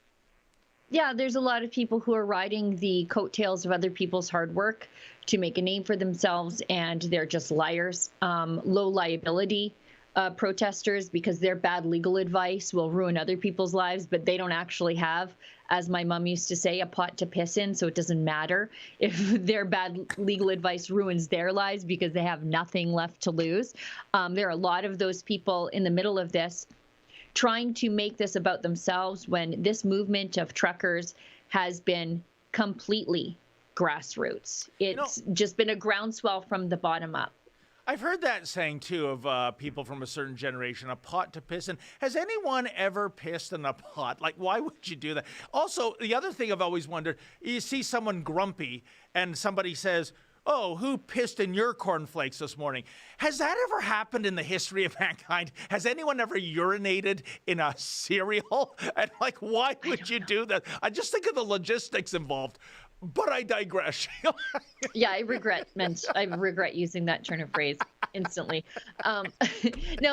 Yeah, there's a lot of people who are riding the coattails of other people's hard work to make a name for themselves, and they're just liars. Low liability protesters because their bad legal advice will ruin other people's lives, but they don't actually have, as my mom used to say, a pot to piss in, so it doesn't matter if their bad legal advice ruins their lives because they have nothing left to lose. There are a lot of those people in the middle of this trying to make this about themselves when this movement of truckers has been completely grassroots. It's just been a groundswell from the bottom up. I've heard that saying, too, of people from a certain generation, a pot to piss in. Has anyone ever pissed in a pot? Like, why would you do that? Also, the other thing I've always wondered, you see someone grumpy and somebody says, oh, who pissed in your cornflakes this morning? Has that ever happened in the history of mankind? Has anyone ever urinated in a cereal? And like, why would you do that? I just think of the logistics involved. But I digress. Yeah, I regret using that turn of phrase instantly. Now,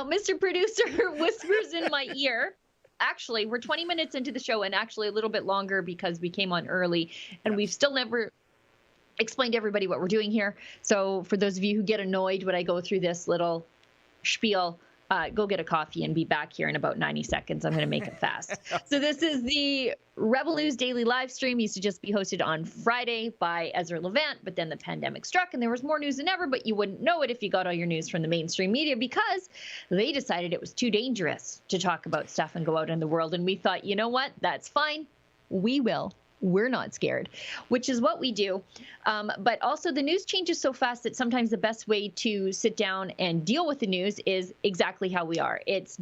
Mr. Producer whispers in my ear. Actually, we're 20 minutes into the show and actually a little bit longer because we came on early and we've still never explained to everybody what we're doing here. So for those of you who get annoyed when I go through this little spiel, go get a coffee and be back here in about 90 seconds. I'm going to make it fast. So this is the Rebel News Daily live stream. Used to just be hosted on Friday by Ezra Levant, but then the pandemic struck and there was more news than ever, but you wouldn't know it if you got all your news from the mainstream media because they decided it was too dangerous to talk about stuff and go out in the world. And we thought, you know what? That's fine. We will. We're not scared, which is what we do. But also the news changes so fast that sometimes the best way to sit down and deal with the news is exactly how we are. It's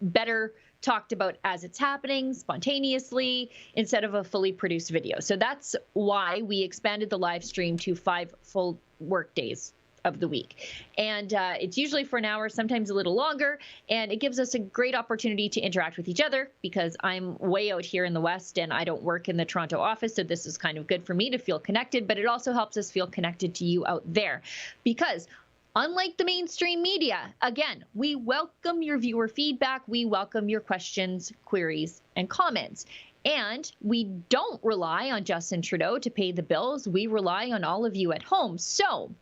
better talked about as it's happening, spontaneously, instead of a fully produced video. So that's why we expanded the live stream to 5 full work days of the week. And it's usually for an hour, sometimes a little longer. And it gives us a great opportunity to interact with each other because I'm way out here in the West and I don't work in the Toronto office. So this is kind of good for me to feel connected, but it also helps us feel connected to you out there because unlike the mainstream media, again, we welcome your viewer feedback. We welcome your questions, queries, and comments. And we don't rely on Justin Trudeau to pay the bills. We rely on all of you at home. So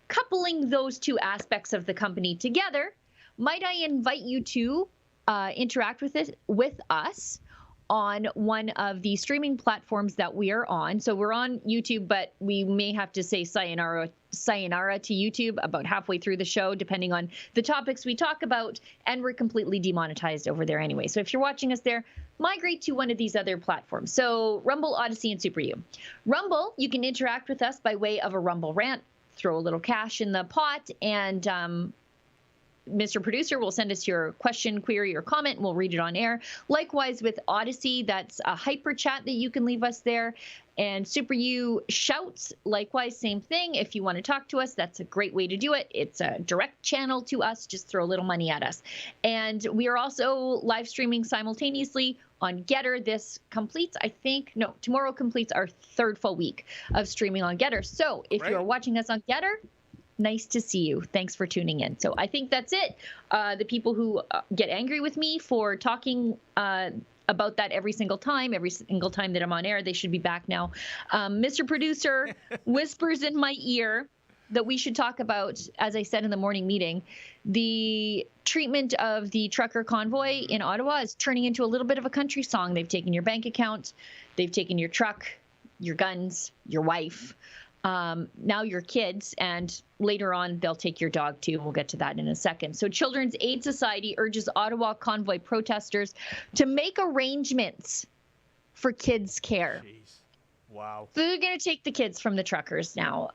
coupling those two aspects of the company together, might I invite you to interact with us on one of the streaming platforms that we are on. So we're on YouTube, but we may have to say sayonara to YouTube about halfway through the show, depending on the topics we talk about, and we're completely demonetized over there anyway. So if you're watching us there, migrate to one of these other platforms. So Rumble, Odyssey, and Super U. Rumble, you can interact with us by way of a Rumble rant. Throw a little cash in the pot, and Mr. Producer will send us your question, query, or comment, and we'll read it on air. Likewise with Odyssey, that's a hyper chat that you can leave us there. And Super U shouts, likewise, same thing. If you want to talk to us, that's a great way to do it. It's a direct channel to us. Just throw a little money at us. And we are also live streaming simultaneously on Getter. This completes, tomorrow completes our 3rd full week of streaming on Getter. So if you're watching us on Getter, nice to see you. Thanks for tuning in. So I think that's it. The people who get angry with me for talking about that every single time that I'm on air, they should be back now. Mr. Producer whispers in my ear that we should talk about, as I said in the morning meeting, the treatment of the trucker convoy in Ottawa is turning into a little bit of a country song. They've taken your bank account, they've taken your truck, your guns, your wife, now your kids, and later on they'll take your dog too. We'll get to that in a second. So Children's Aid Society urges Ottawa convoy protesters to make arrangements for kids' care. Jeez. Wow. So they're going to take the kids from the truckers now.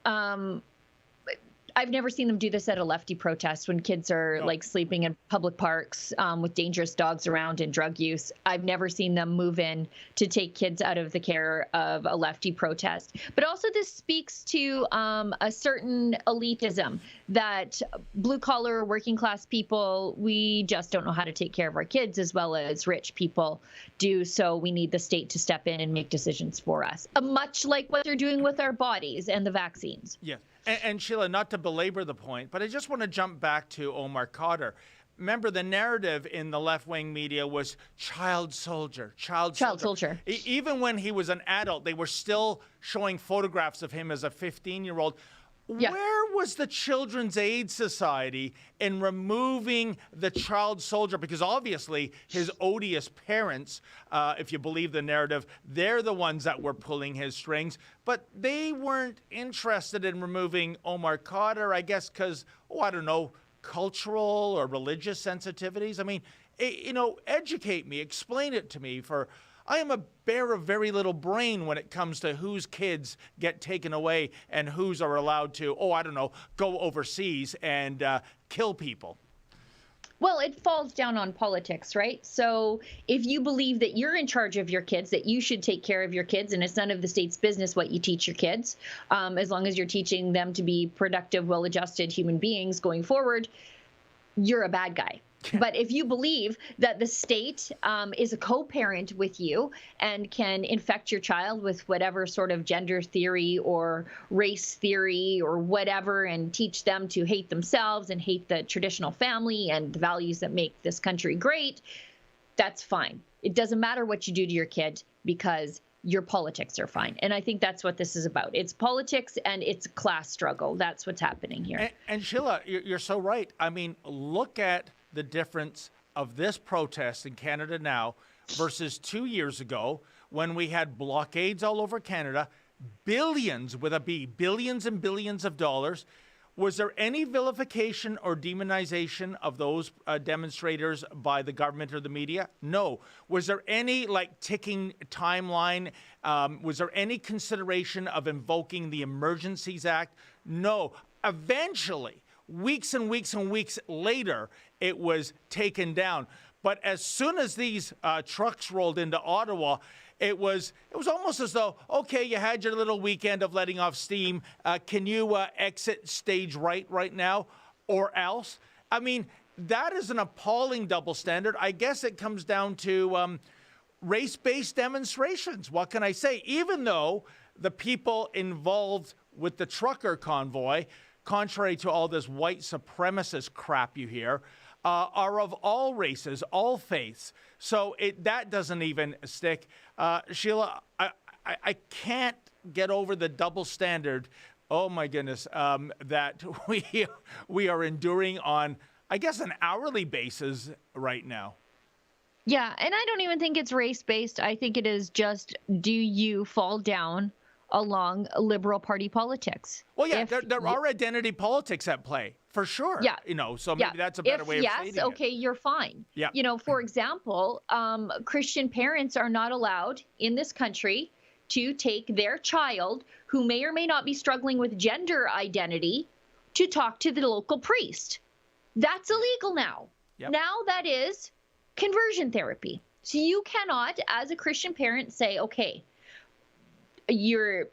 I've never seen them do this at a lefty protest when kids are like sleeping in public parks with dangerous dogs around and drug use. I've never seen them move in to take kids out of the care of a lefty protest. But also this speaks to a certain elitism that blue collar working class people, we just don't know how to take care of our kids as well as rich people do. So we need the state to step in and make decisions for us, much like what they're doing with our bodies and the vaccines. Yeah. And Sheila, not to belabor the point, but I just want to jump back to Omar Khadr. Remember, the narrative in the left-wing media was child soldier. Even when he was an adult, they were still showing photographs of him as a 15-year-old. Yeah. Where was the Children's Aid Society in removing the child soldier? Because obviously his odious parents, if you believe the narrative, they're the ones that were pulling his strings. But they weren't interested in removing Omar Khadr, I guess, because, I don't know, cultural or religious sensitivities. I mean, educate me, explain it to me. For I am a bear of very little brain when it comes to whose kids get taken away and whose are allowed to, go overseas and kill people. Well, it falls down on politics, right? So if you believe that you're in charge of your kids, that you should take care of your kids, and it's none of the state's business what you teach your kids, as long as you're teaching them to be productive, well-adjusted human beings going forward, you're a bad guy. But if you believe that the state is a co-parent with you and can infect your child with whatever sort of gender theory or race theory or whatever, and teach them to hate themselves and hate the traditional family and the values that make this country great, that's fine. It doesn't matter what you do to your kid because your politics are fine. And I think that's what this is about. It's politics and it's a class struggle. That's what's happening here. And Sheila, you're so right. I mean, look at the difference of this protest in Canada now versus 2 years ago when we had blockades all over Canada, billions with a B, billions and billions of dollars. Was there any vilification or demonization of those demonstrators by the government or the media? No. Was there any ticking timeline? Was there any consideration of invoking the Emergencies Act? No. Eventually, weeks and weeks and weeks later, it was taken down. But as soon as these trucks rolled into Ottawa, it was almost as though, okay, you had your little weekend of letting off steam. Can you exit stage right now or else? I mean, that is an appalling double standard. I guess it comes down to race-based demonstrations. What can I say? Even though the people involved with the trucker convoy, contrary to all this white supremacist crap you hear, are of all races, all faiths. So that doesn't even stick. Sheila, I can't get over the double standard, oh my goodness, that we are enduring on, I guess, an hourly basis right now. Yeah, and I don't even think it's race-based. I think it is just, do you fall down along Liberal Party politics? Well, yeah, there are identity politics at play, for sure. Yeah. So maybe that's a better way of stating it. Okay, you're fine. Yeah. For example, Christian parents are not allowed in this country to take their child, who may or may not be struggling with gender identity, to talk to the local priest. That's illegal now. Yep. Now that is conversion therapy. So you cannot, as a Christian parent, say, okay, you're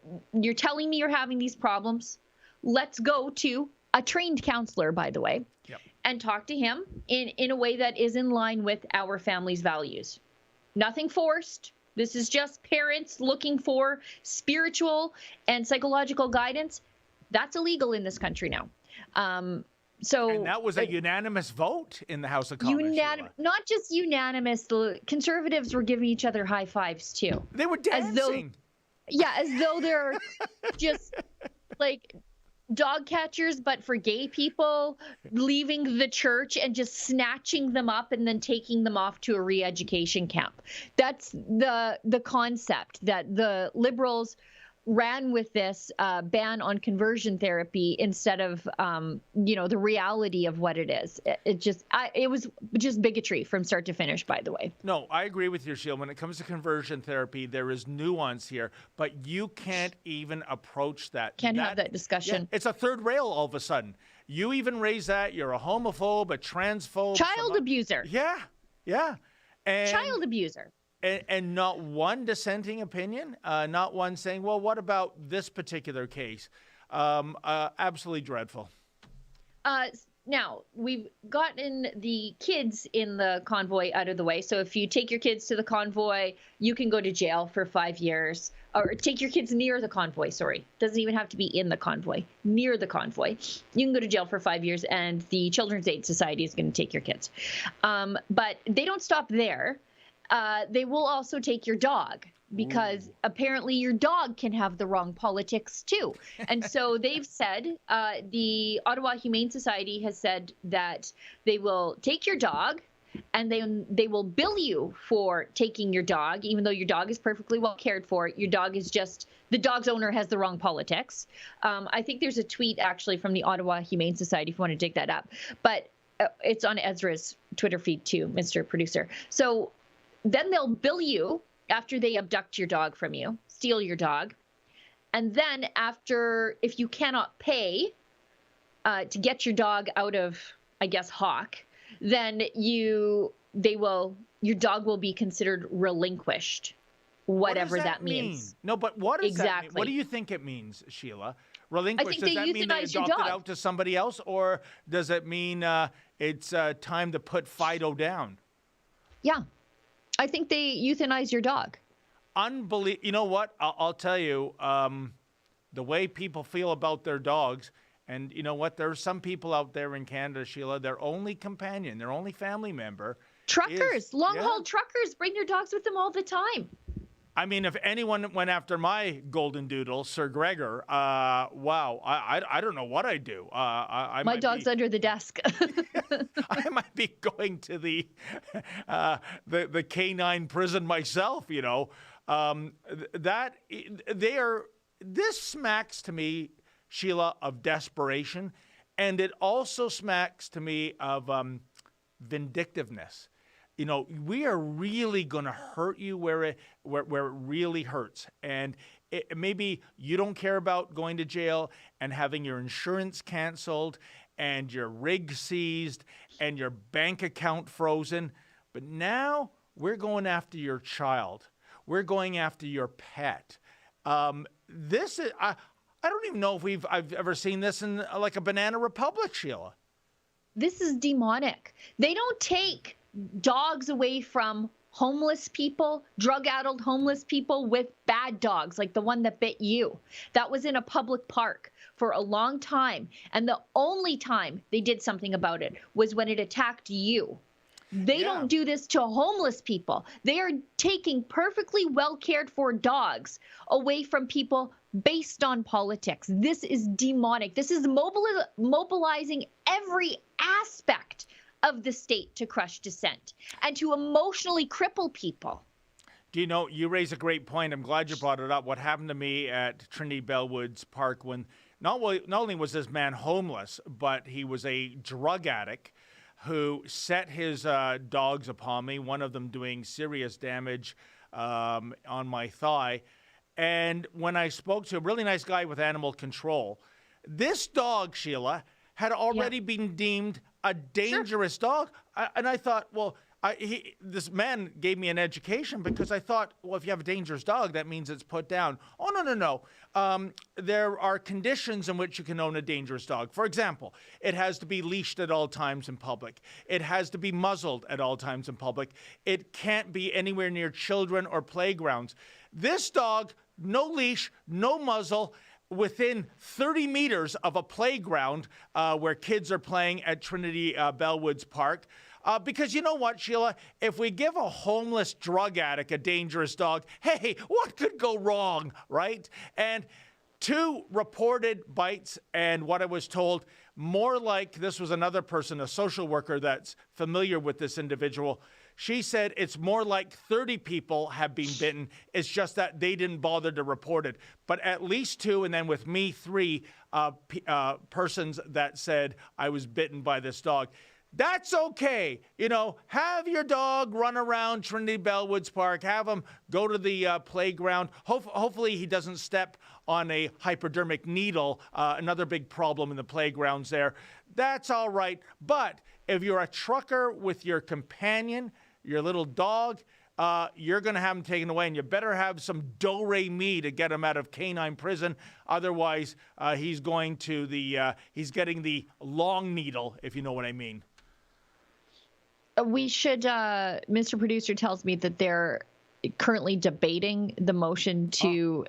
telling me you're having these problems. Let's go to a trained counselor, by the way, and talk to him in a way that is in line with our family's values. Nothing forced. This is just parents looking for spiritual and psychological guidance. That's illegal in this country now. And that was a unanimous vote in the House of Commons. Not just unanimous. The Conservatives were giving each other high fives too. They were dancing. As though they're just like dog catchers, but for gay people, leaving the church and just snatching them up and then taking them off to a re-education camp. That's the concept that the Liberals ran with this ban on conversion therapy instead of, the reality of what it is. It was just bigotry from start to finish, by the way. No, I agree with you, Sheila. When it comes to conversion therapy, there is nuance here, but you can't even approach that. Can't have that discussion. Yeah, it's a third rail all of a sudden. You even raise that. You're a homophobe, a transphobe. Child abuser. Yeah. And child abuser. And not one dissenting opinion, not one saying, well, what about this particular case? Absolutely dreadful. Now, we've gotten the kids in the convoy out of the way. So if you take your kids to the convoy, you can go to jail for 5 years. Or take your kids near the convoy, sorry. Doesn't even have to be in the convoy. Near the convoy. You can go to jail for 5 years, and the Children's Aid Society is going to take your kids. But they don't stop there. they will also take your dog, because apparently your dog can have the wrong politics too. And so they've said, the Ottawa Humane Society has said that they will take your dog, and they will bill you for taking your dog, even though your dog is perfectly well cared for. Your dog is just, the dog's owner has the wrong politics. I think there's a tweet actually from the Ottawa Humane Society if you want to dig that up. But it's on Ezra's Twitter feed too, Mr. Producer. So then they'll bill you after they abduct your dog from you, steal your dog. And then after, if you cannot pay to get your dog out of, I guess, Hawk, then your dog will be considered relinquished, whatever that means. No, but what does that mean? Exactly. What do you think it means, Sheila? Relinquished, I think does that mean they euthanize your adopt it dog. out to somebody else, or does it mean it's time to put Fido down? Yeah, I think they euthanize your dog. Unbelievable. You know what? I'll tell you, the way people feel about their dogs, and you know what? There are some people out there in Canada, Sheila, their only companion, their only family member. Truckers, long-haul truckers, bring your dogs with them all the time. I mean, if anyone went after my golden doodle, Sir Gregor, wow, I don't know what I'd do. My dog's under the desk. I might be going to the canine prison myself, you know. This smacks to me, Sheila, of desperation, and it also smacks to me of vindictiveness. You know, we are really going to hurt you where it really hurts. And maybe you don't care about going to jail and having your insurance canceled and your rig seized and your bank account frozen. But now we're going after your child. We're going after your pet. This is, I don't even know if I've ever seen this in like a Banana Republic, Sheila. This is demonic. They don't take dogs away from homeless people, drug-addled homeless people with bad dogs, like the one that bit you. That was in a public park for a long time. And the only time they did something about it was when it attacked you. They don't do this to homeless people. They are taking perfectly well cared for dogs away from people based on politics. This is demonic. This is mobilizing every aspect of the state to crush dissent and to emotionally cripple people. Do you know, you raise a great point. I'm glad you brought it up. What happened to me at Trinity Bellwoods Park when not only was this man homeless, but he was a drug addict who set his dogs upon me, one of them doing serious damage on my thigh. And when I spoke to a really nice guy with animal control, this dog, Sheila, had already been deemed a dangerous dog. And I thought, well, this man gave me an education because I thought, well, if you have a dangerous dog, that means it's put down. Oh, no. There are conditions in which you can own a dangerous dog. For example, it has to be leashed at all times in public. It has to be muzzled at all times in public. It can't be anywhere near children or playgrounds. This dog, no leash, no muzzle, within 30 meters of a playground where kids are playing at Trinity Bellwoods Park. Because you know what, Sheila? If we give a homeless drug addict a dangerous dog, hey, what could go wrong, right? And 2 reported bites, and what I was told, more like, this was another person, a social worker that's familiar with this individual. She said it's more like 30 people have been bitten. It's just that they didn't bother to report it. But at least 2, and then with me, 3 persons that said I was bitten by this dog. That's okay. You know, have your dog run around Trinity Bellwoods Park. Have him go to the playground. Hopefully he doesn't step on a hypodermic needle, another big problem in the playgrounds there. That's all right. But if you're a trucker with your companion, your little dog, you're going to have him taken away, and you better have some do-re-mi to get him out of canine prison. Otherwise, he's getting the long needle, if you know what I mean. We should, Mr. Producer tells me that they're currently debating the motion to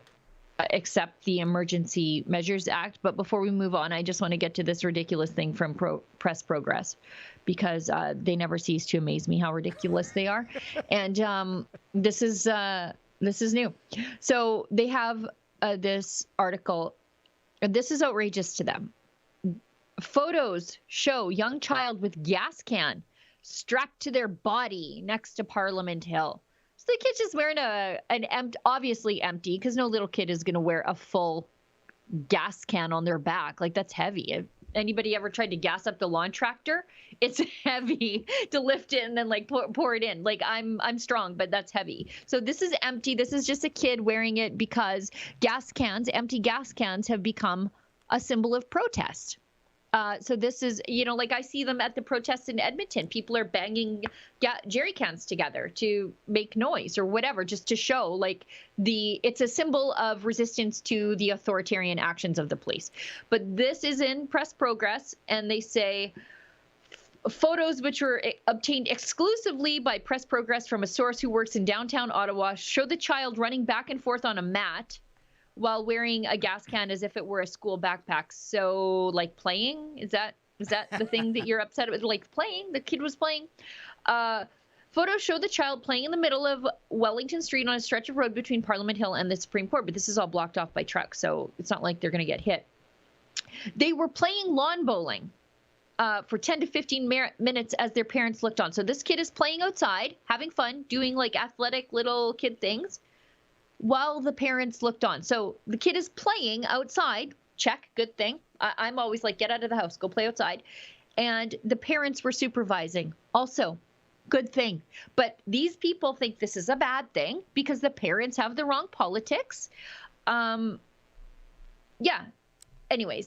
accept the Emergency Measures Act. But before we move on, I just want to get to this ridiculous thing from Press Progress, because they never cease to amaze me how ridiculous they are. And this is new. So they have this article. This is outrageous to them. Photos show young child with gas can strapped to their body next to Parliament Hill. So the kid's just wearing obviously empty, because no little kid is going to wear a full gas can on their back. Like, that's heavy. If anybody ever tried to gas up the lawn tractor, it's heavy to lift it and then like pour it in. Like, I'm strong, but that's heavy. So this is empty. This is just a kid wearing it because empty gas cans have become a symbol of protest. So this is, like I see them at the protests in Edmonton. People are banging jerry cans together to make noise or whatever, just to show like it's a symbol of resistance to the authoritarian actions of the police. But this is in Press Progress, and they say photos which were obtained exclusively by Press Progress from a source who works in downtown Ottawa show the child running back and forth on a mat while wearing a gas can as if it were a school backpack. So, like, playing? Is that the thing that you're upset with? Like, playing? The kid was playing. Photos show the child playing in the middle of Wellington Street on a stretch of road between Parliament Hill and the Supreme Court, but this is all blocked off by trucks, so it's not like they're going to get hit. They were playing lawn bowling for 10 to 15 minutes as their parents looked on. So this kid is playing outside, having fun, doing, like, athletic little kid things, while the parents looked on. So the kid is playing outside. Check, good thing. I'm always like, get out of the house, go play outside. And the parents were supervising. Also, good thing. But these people think this is a bad thing because the parents have the wrong politics. Yeah. Anyways,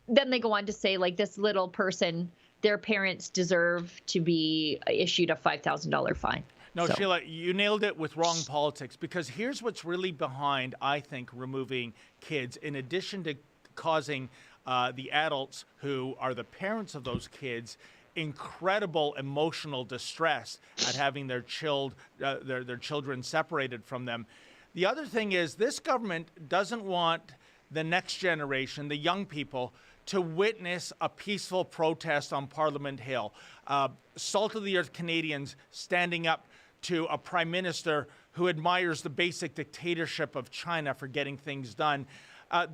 then they go on to say, like, this little person, their parents deserve to be issued a $5,000 fine. No, so. Sheila, you nailed it with wrong politics, because here's what's really behind, I think, removing kids. In addition to causing the adults who are the parents of those kids incredible emotional distress at having their children separated from them, the other thing is this government doesn't want the next generation, the young people, to witness a peaceful protest on Parliament Hill. Salt-of-the-earth Canadians standing up to a prime minister who admires the basic dictatorship of China for getting things done.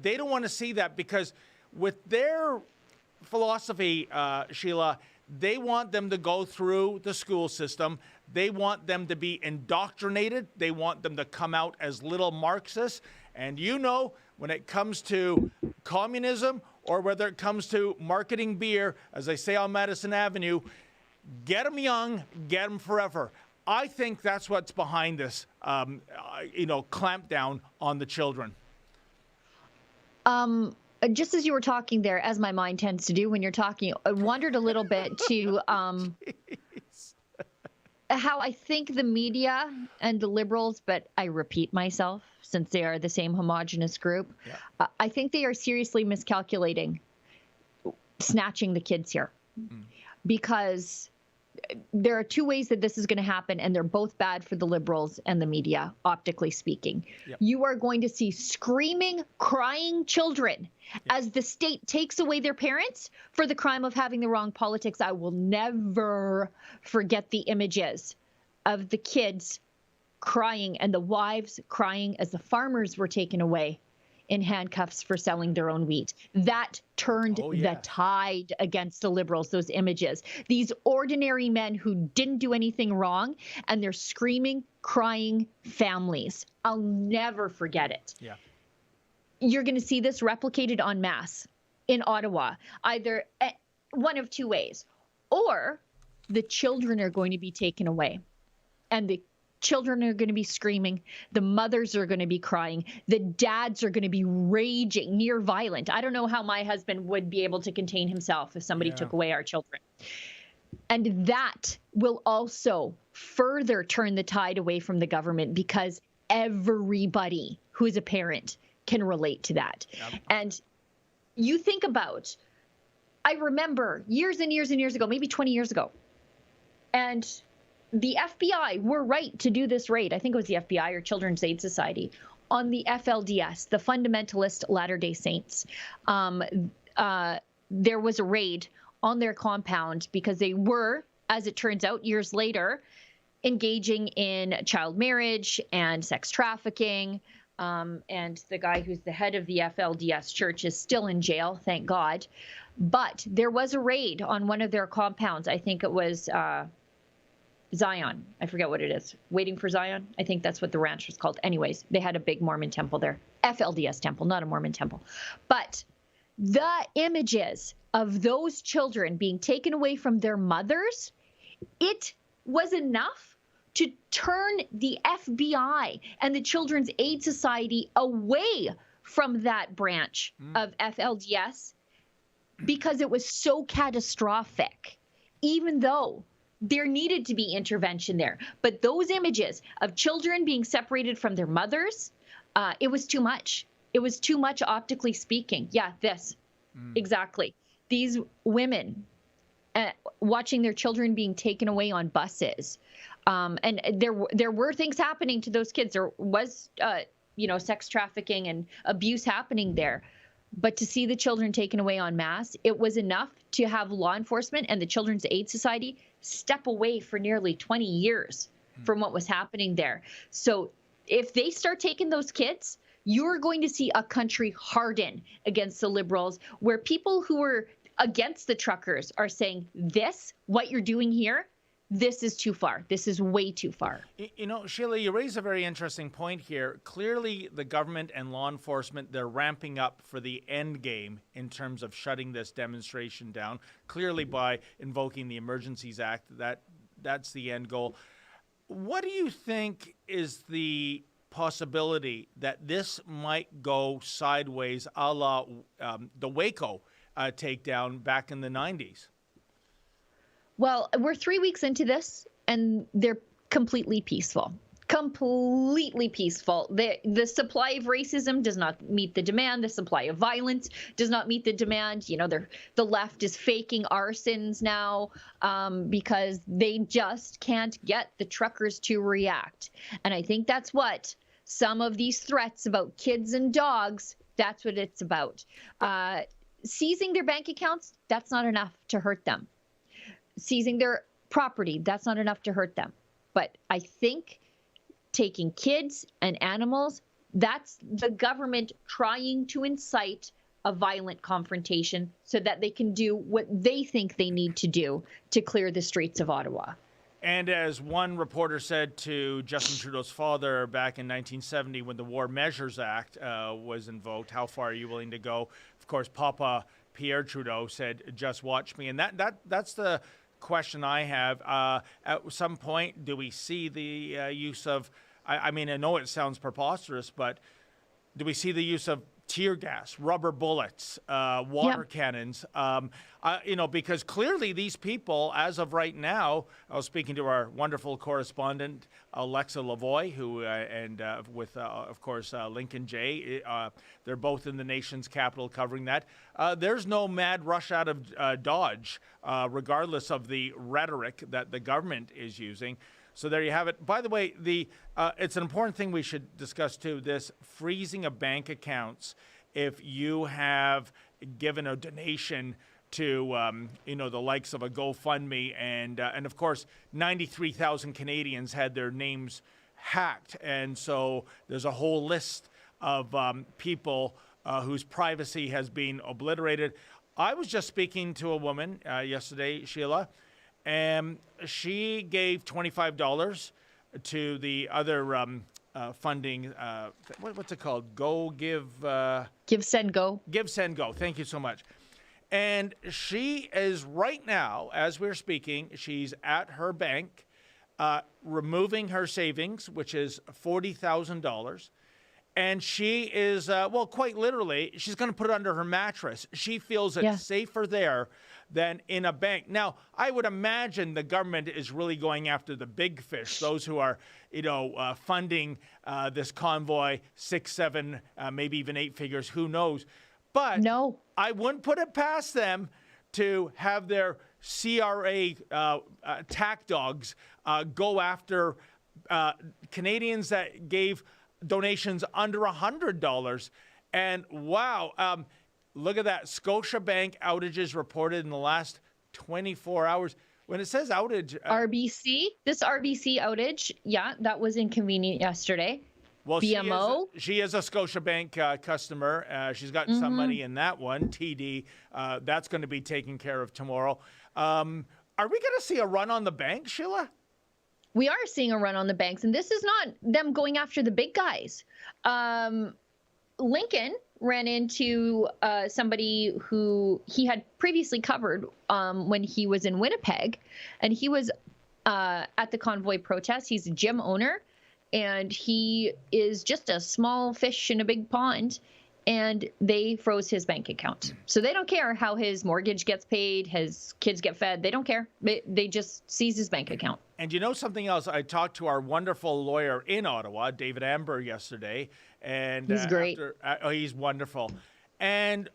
They don't want to see that, because with their philosophy, Sheila, they want them to go through the school system. They want them to be indoctrinated. They want them to come out as little Marxists. And when it comes to communism, or whether it comes to marketing beer, as they say on Madison Avenue, get them young, get them forever. I think that's what's behind this, clampdown on the children. Just as you were talking there, as my mind tends to do when you're talking, I wandered a little bit to how I think the media and the Liberals, but I repeat myself since they are the same homogenous group, I think they are seriously miscalculating snatching the kids here. Because there are two ways that this is going to happen, and they're both bad for the Liberals and the media, optically speaking. You are going to see screaming, crying children as the state takes away their parents for the crime of having the wrong politics. I will never forget the images of the kids crying and the wives crying as the farmers were taken away in handcuffs for selling their own wheat. That turned the tide against the Liberals, those images. These ordinary men who didn't do anything wrong, and they're screaming, crying families. I'll never forget it. You're going to see this replicated en masse in Ottawa, either one of two ways. Or the children are going to be taken away, and the children are going to be screaming. The mothers are going to be crying. The dads are going to be raging, near violent. I don't know how my husband would be able to contain himself if somebody took away our children. And that will also further turn the tide away from the government, because everybody who is a parent can relate to that. And you think about, I remember years and years and years ago, maybe 20 years ago, and the FBI were right to do this raid. I think it was the FBI or Children's Aid Society on the FLDS, the Fundamentalist Latter-day Saints. There was a raid on their compound because they were, as it turns out, years later, engaging in child marriage and sex trafficking. And the guy who's the head of the FLDS church is still in jail, thank God. But there was a raid on one of their compounds. I think it was Zion. I forget what it is. Waiting for Zion. I think that's what the ranch was called. Anyways, they had a big Mormon temple there. FLDS temple, not a Mormon temple. But the images of those children being taken away from their mothers, it was enough to turn the FBI and the Children's Aid Society away from that branch of FLDS because it was so catastrophic, even though there needed to be intervention there. But those images of children being separated from their mothers, it was too much. It was too much optically speaking. Yeah, this. Exactly. These women watching their children being taken away on buses. And there were things happening to those kids. There was, sex trafficking and abuse happening there. But to see the children taken away en masse, it was enough to have law enforcement and the Children's Aid Society step away for nearly 20 years from what was happening there. So if they start taking those kids, you're going to see a country harden against the Liberals, where people who are against the truckers are saying, what you're doing here, this is too far. This is way too far. You know, Sheila, you raise a very interesting point here. Clearly, the government and law enforcement, they're ramping up for the end game in terms of shutting this demonstration down. Clearly, by invoking the Emergencies Act, that's the end goal. What do you think is the possibility that this might go sideways a la the Waco takedown back in the 90s? Well, we're 3 weeks into this, and they're completely peaceful. Completely peaceful. The supply of racism does not meet the demand. The supply of violence does not meet the demand. You know, the left is faking arsons now because they just can't get the truckers to react. And I think that's what some of these threats about kids and dogs, that's what it's about. Seizing their bank accounts, that's not enough to hurt them. Seizing their property, that's not enough to hurt them. But I think taking kids and animals, that's the government trying to incite a violent confrontation so that they can do what they think they need to do to clear the streets of Ottawa. And as one reporter said to Justin Trudeau's father back in 1970 when the War Measures Act was invoked, how far are you willing to go? Of course, Papa Pierre Trudeau said, just watch me. And that's the question I have. At some point, do we see the use of, I mean, I know it sounds preposterous, but do we see the use of tear gas, rubber bullets, water cannons? Because clearly these people, as of right now, I was speaking to our wonderful correspondent, Alexa Lavoie, who, of course, Lincoln Jay, they're both in the nation's capital covering that. There's no mad rush out of Dodge, regardless of the rhetoric that the government is using. So there you have it. By the way, it's an important thing we should discuss too, this freezing of bank accounts if you have given a donation to, the likes of a GoFundMe. And of course, 93,000 Canadians had their names hacked. And so there's a whole list of people whose privacy has been obliterated. I was just speaking to a woman yesterday, Sheila, and she gave $25 to the other funding. What's it called? Give, Send, Go. Give, Send, Go. Thank you so much. And she is right now, as we're speaking, she's at her bank, removing her savings, which is $40,000. And she is, quite literally, she's going to put it under her mattress. She feels it's safer there than in a bank. Now, I would imagine the government is really going after the big fish, those who are, funding this convoy, 6, 7, maybe even 8 figures, who knows. But no, I wouldn't put it past them to have their CRA attack dogs go after Canadians that gave donations under $100. And wow, look at that. Scotia Bank outages reported in the last 24 hours. When it says outage... this RBC outage, yeah, that was inconvenient yesterday. Well, BMO. She is a Scotiabank customer. She's got some money in that one, TD. That's going to be taken care of tomorrow. Are we going to see a run on the bank, Sheila? We are seeing a run on the banks, and this is not them going after the big guys. Lincoln ran into somebody who he had previously covered when he was in Winnipeg, and he was at the convoy protest. He's a gym owner, and he is just a small fish in a big pond, and they froze his bank account. So they don't care how his mortgage gets paid, his kids get fed. They don't care. They just seize his bank account. And you know something else? I talked to our wonderful lawyer in Ottawa, David Amber, yesterday. And he's great. He's wonderful. And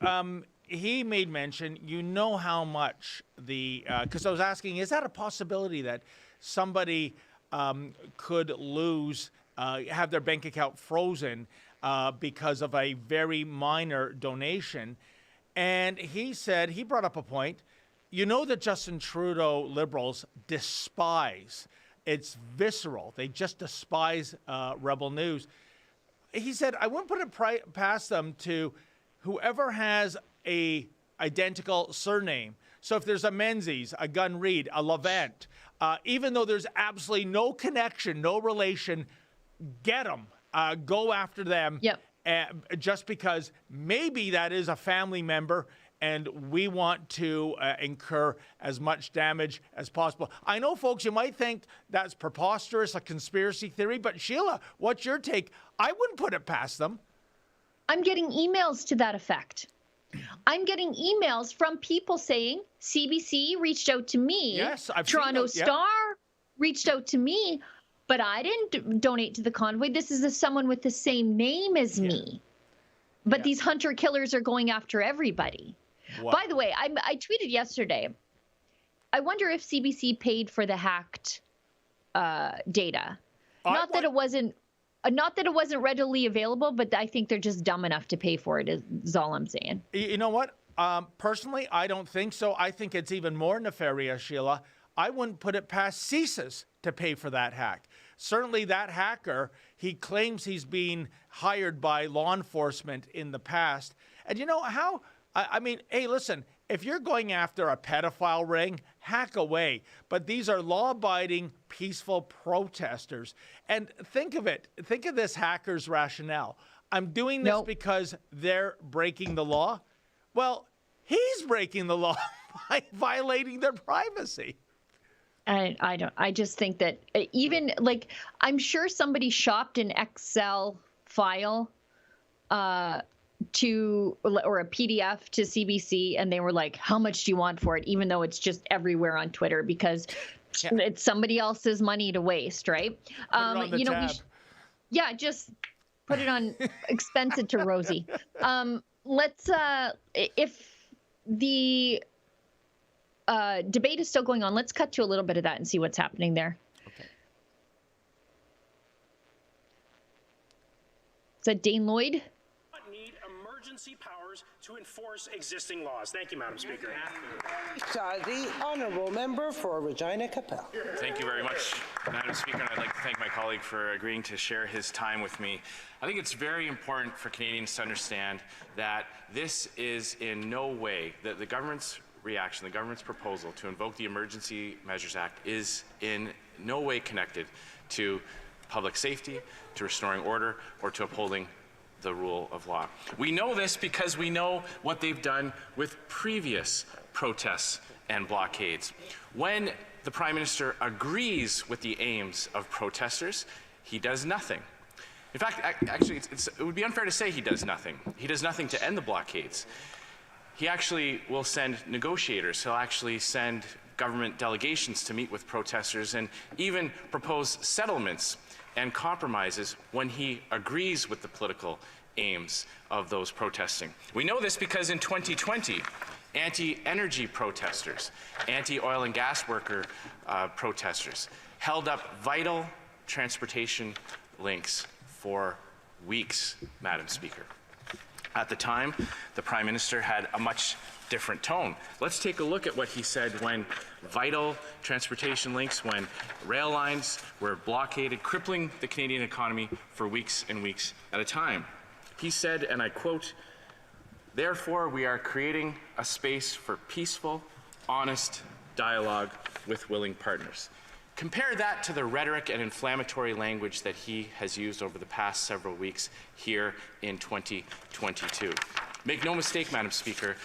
he made mention, you know how much because I was asking, is that a possibility that somebody could lose, have their bank account frozen because of a very minor donation? And he said, he brought up a point. You know that Justin Trudeau Liberals despise, it's visceral, they just despise Rebel News. He said, I wouldn't put it past them to whoever has a identical surname. So if there's a Menzies, a Gunn Reid, a Levent, even though there's absolutely no connection, no relation, get them, go after them. Yep. Just because maybe that is a family member and we want to incur as much damage as possible. I know, folks, you might think that's preposterous, a conspiracy theory, but Sheila, what's your take? I wouldn't put it past them. I'm getting emails to that effect. I'm getting emails from people saying CBC reached out to me. Yes, I've Toronto seen those, Star reached out to me, but I didn't donate to the convoy. This is someone with the same name as me. But these hunter killers are going after everybody. Wow. By the way, I tweeted yesterday, I wonder if CBC paid for the hacked data. Not that it wasn't readily available, but I think they're just dumb enough to pay for it, is all I'm saying. You know what? Personally, I don't think so. I think it's even more nefarious, Sheila. I wouldn't put it past CSIS to pay for that hack. Certainly that hacker, he claims he's been hired by law enforcement in the past. And you know how... I mean, hey, listen, if you're going after a pedophile ring, hack away. But these are law-abiding, peaceful protesters. And think of it. Think of this hacker's rationale. I'm doing this because they're breaking the law. Well, he's breaking the law by violating their privacy. I just think that even, like, I'm sure somebody shopped an Excel file or a PDF to CBC, and they were like, how much do you want for it? Even though it's just everywhere on Twitter because it's somebody else's money to waste, right? Just put it on, expense it to Rosie. Let's, if the debate is still going on, let's cut to a little bit of that and see what's happening there. Okay. Is that Dane Lloyd? Emergency powers to enforce existing laws. Thank you, Madam Speaker. The honourable member for Regina Capel. Thank you very much, Madam Speaker, and I'd like to thank my colleague for agreeing to share his time with me. I think it's very important for Canadians to understand that this is in no way, that the government's reaction, the government's proposal to invoke the Emergency Measures Act is in no way connected to public safety, to restoring order, or to upholding the rule of law. We know this because we know what they've done with previous protests and blockades. When the Prime Minister agrees with the aims of protesters, he does nothing. In fact, actually, it would be unfair to say he does nothing. He does nothing to end the blockades. He actually will send negotiators. He'll actually send government delegations to meet with protesters and even propose settlements and compromises when he agrees with the political aims of those protesting. We know this because in 2020, anti-energy protesters, anti-oil and gas worker protesters held up vital transportation links for weeks, Madam Speaker. At the time, the Prime Minister had a much different tone. Let's take a look at what he said when vital transportation links, when rail lines were blockaded, crippling the Canadian economy for weeks and weeks at a time. He said, and I quote, "Therefore, we are creating a space for peaceful, honest dialogue with willing partners." Compare that to the rhetoric and inflammatory language that he has used over the past several weeks here in 2022. Make no mistake, Madam Speaker,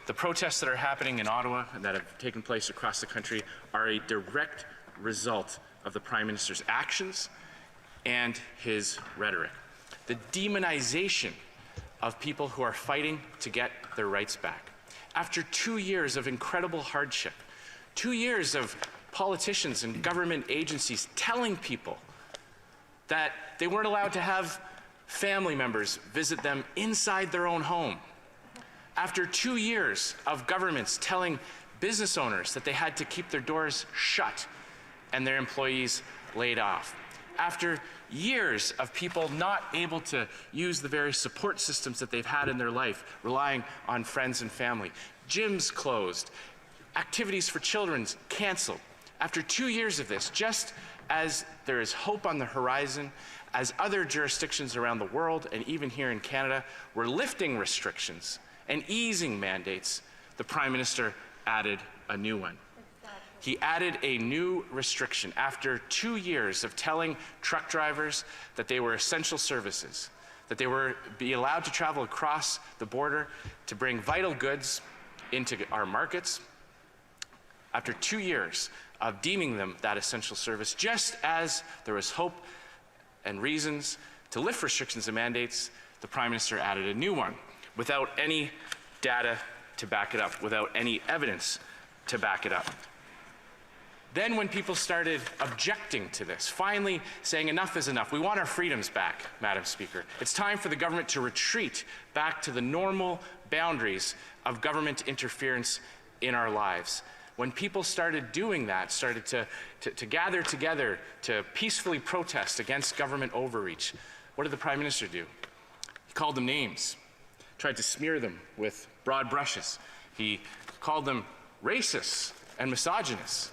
the protests that are happening in Ottawa and that have taken place across the country are a direct result of the Prime Minister's actions and his rhetoric. The demonization of people who are fighting to get their rights back. After 2 years of incredible hardship, 2 years of politicians and government agencies telling people that they weren't allowed to have family members visit them inside their own home. After 2 years of governments telling business owners that they had to keep their doors shut and their employees laid off. After years of people not able to use the various support systems that they've had in their life, relying on friends and family. Gyms closed, activities for children canceled. After 2 years of this, just as there is hope on the horizon, as other jurisdictions around the world and even here in Canada were lifting restrictions and easing mandates, the Prime Minister added a new one. He added a new restriction after 2 years of telling truck drivers that they were essential services, that they were be allowed to travel across the border to bring vital goods into our markets. After 2 years of deeming them that essential service, just as there was hope and reasons to lift restrictions and mandates, the Prime Minister added a new one without any data to back it up, without any evidence to back it up. Then when people started objecting to this, finally saying enough is enough, we want our freedoms back, Madam Speaker. It's time for the government to retreat back to the normal boundaries of government interference in our lives. When people started doing that, started to gather together to peacefully protest against government overreach, what did the Prime Minister do? He called them names, tried to smear them with broad brushes. He called them racists and misogynists.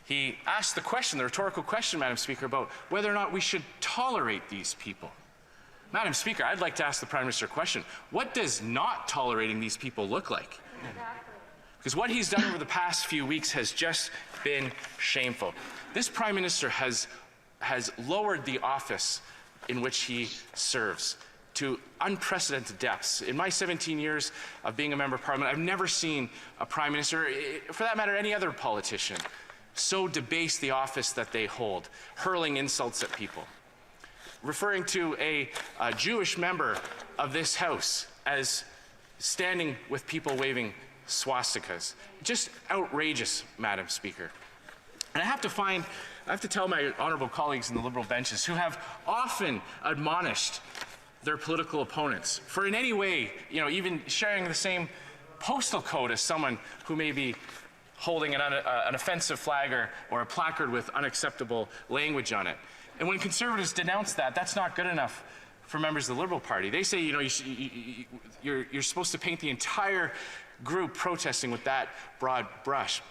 He asked the question, the rhetorical question, Madam Speaker, about whether or not we should tolerate these people. Madam Speaker, I'd like to ask the Prime Minister a question. What does not tolerating these people look like? Because what he's done over the past few weeks has just been shameful. This Prime Minister has lowered the office in which he serves to unprecedented depths. In my 17 years of being a member of Parliament, I've never seen a Prime Minister, for that matter, any other politician, so debase the office that they hold, hurling insults at people, referring to a Jewish member of this House as standing with people waving swastikas. Just outrageous, Madam Speaker. And I have to tell my honourable colleagues in the Liberal benches who have often admonished their political opponents for in any way, even sharing the same postal code as someone who may be holding an offensive flag or a placard with unacceptable language on it. And when Conservatives denounce that, that's not good enough for members of the Liberal Party. They say, you're supposed to paint the entire group protesting with that broad brush.